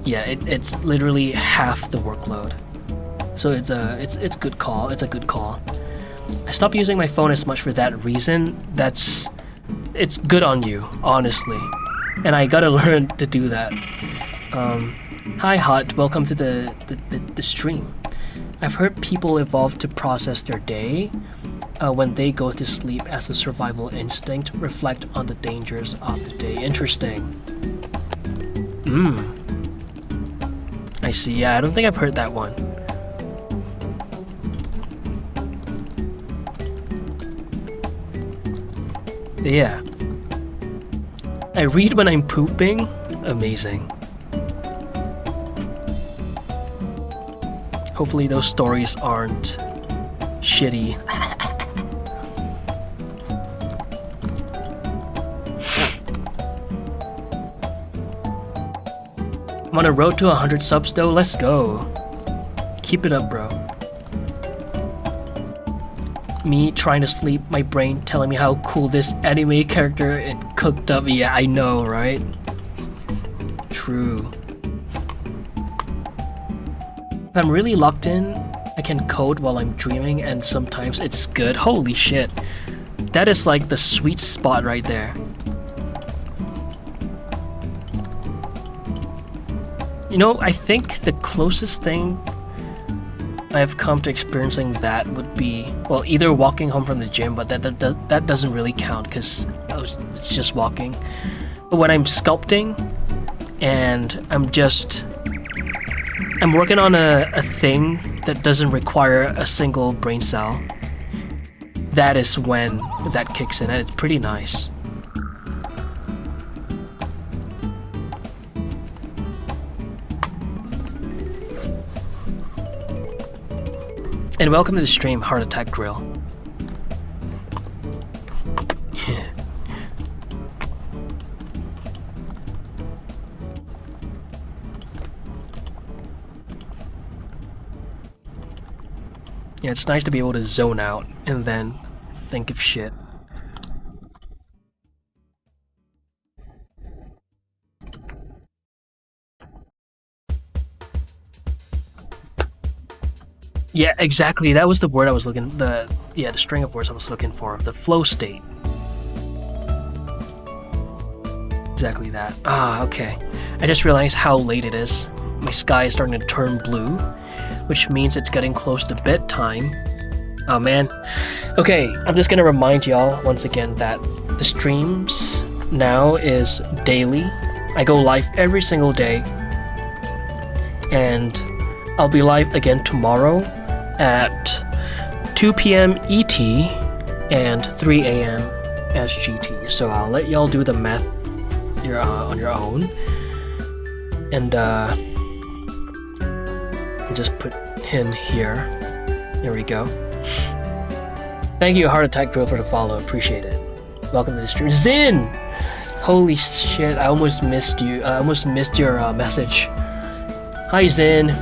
yeah, it's literally half the workload. So it's a good call. It's a good call. I stopped using my phone as much for that reason. It's good on you, honestly, and I gotta learn to do that. Hi Hot, welcome to the stream. I've heard people evolve to process their day when they go to sleep as a survival instinct, reflect on the dangers of the day. Interesting. I see. Yeah, I don't think I've heard that one. Yeah. I read when I'm pooping. Amazing. Hopefully those stories aren't shitty. I'm on a road to 100 subs though. Let's go. Keep it up, bro. Me trying to sleep, my brain telling me how cool this anime character it cooked up. Yeah, I know, right? True. If I'm really locked in I can code while I'm dreaming, and sometimes it's good. Holy shit. That is like the sweet spot right there. You know, I think the closest thing I've come to experiencing that would be, well, either walking home from the gym, but that doesn't really count because it's just walking. But when I'm sculpting and I'm working on a thing that doesn't require a single brain cell, that is when that kicks in, and it's pretty nice. And welcome to the stream, Heart Attack Grill. Yeah, it's nice to be able to zone out and then think of shit. Yeah, exactly. That was the word I was looking. The string of words I was looking for. The flow state. Exactly that. Ah, okay. I just realized how late it is. My sky is starting to turn blue, which means it's getting close to bedtime. Oh man. Okay, I'm just gonna remind y'all once again that the streams now is daily. I go live every single day, and I'll be live again tomorrow at 2 p.m. ET and 3 a.m. SGT. So I'll let y'all do the math on your own, and just put in here. There we go. Thank you, Heart Attack Drill, for the follow. Appreciate it. Welcome to the stream, Zin. Holy shit! I almost missed you. I almost missed your message. Hi, Zin.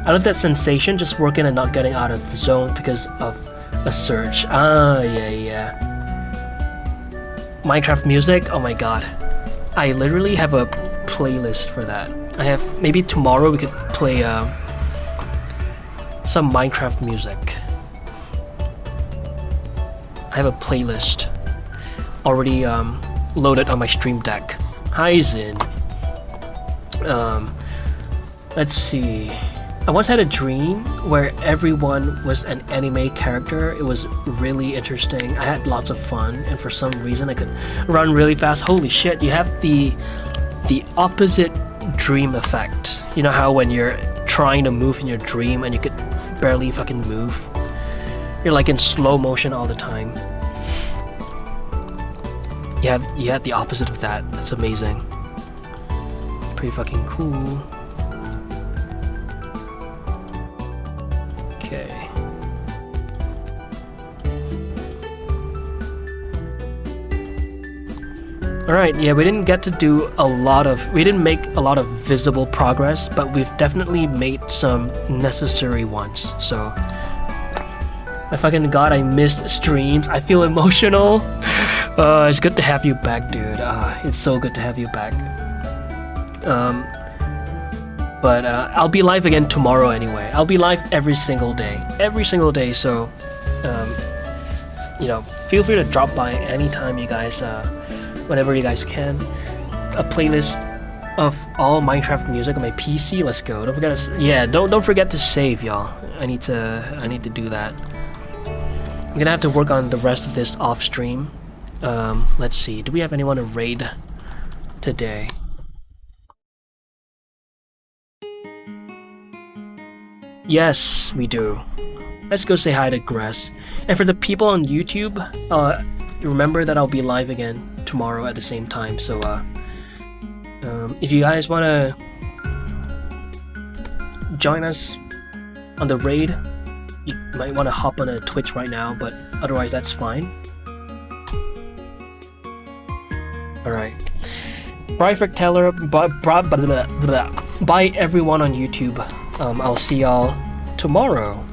I love that sensation, just working and not getting out of the zone because of a surge. Ah, yeah. Minecraft music? Oh my god. I literally have a playlist for that. I have, maybe tomorrow we could play some Minecraft music. I have a playlist already loaded on my Stream Deck. Hi, Zin. Let's see. I once had a dream where everyone was an anime character. It was really interesting. I had lots of fun, and for some reason I could run really fast. Holy shit, you have the opposite dream effect. You know how when you're trying to move in your dream and you could barely fucking move? You're like in slow motion all the time. You had the opposite of that. That's amazing. Pretty fucking cool. Okay. Alright, yeah, we didn't make a lot of visible progress, but we've definitely made some necessary ones, so. My fucking god, I missed streams. I feel emotional. It's good to have you back, dude. It's so good to have you back. But I'll be live again tomorrow anyway. I'll be live every single day, so you know, feel free to drop by anytime you guys, whenever you guys can. A playlist of all Minecraft music on my PC. Let's go. Don't forget to, don't forget to save, y'all. I need to do that. I'm gonna have to work on the rest of this off stream. Let's see. Do we have anyone to raid today? Yes, we do. Let's go say hi to Gress. And for the people on YouTube, remember that I'll be live again tomorrow at the same time. So, if you guys want to join us on the raid, you might want to hop on a Twitch right now, but otherwise that's fine. Alright. Bye, Frick Taylor. Bye everyone on YouTube. I'll see y'all tomorrow.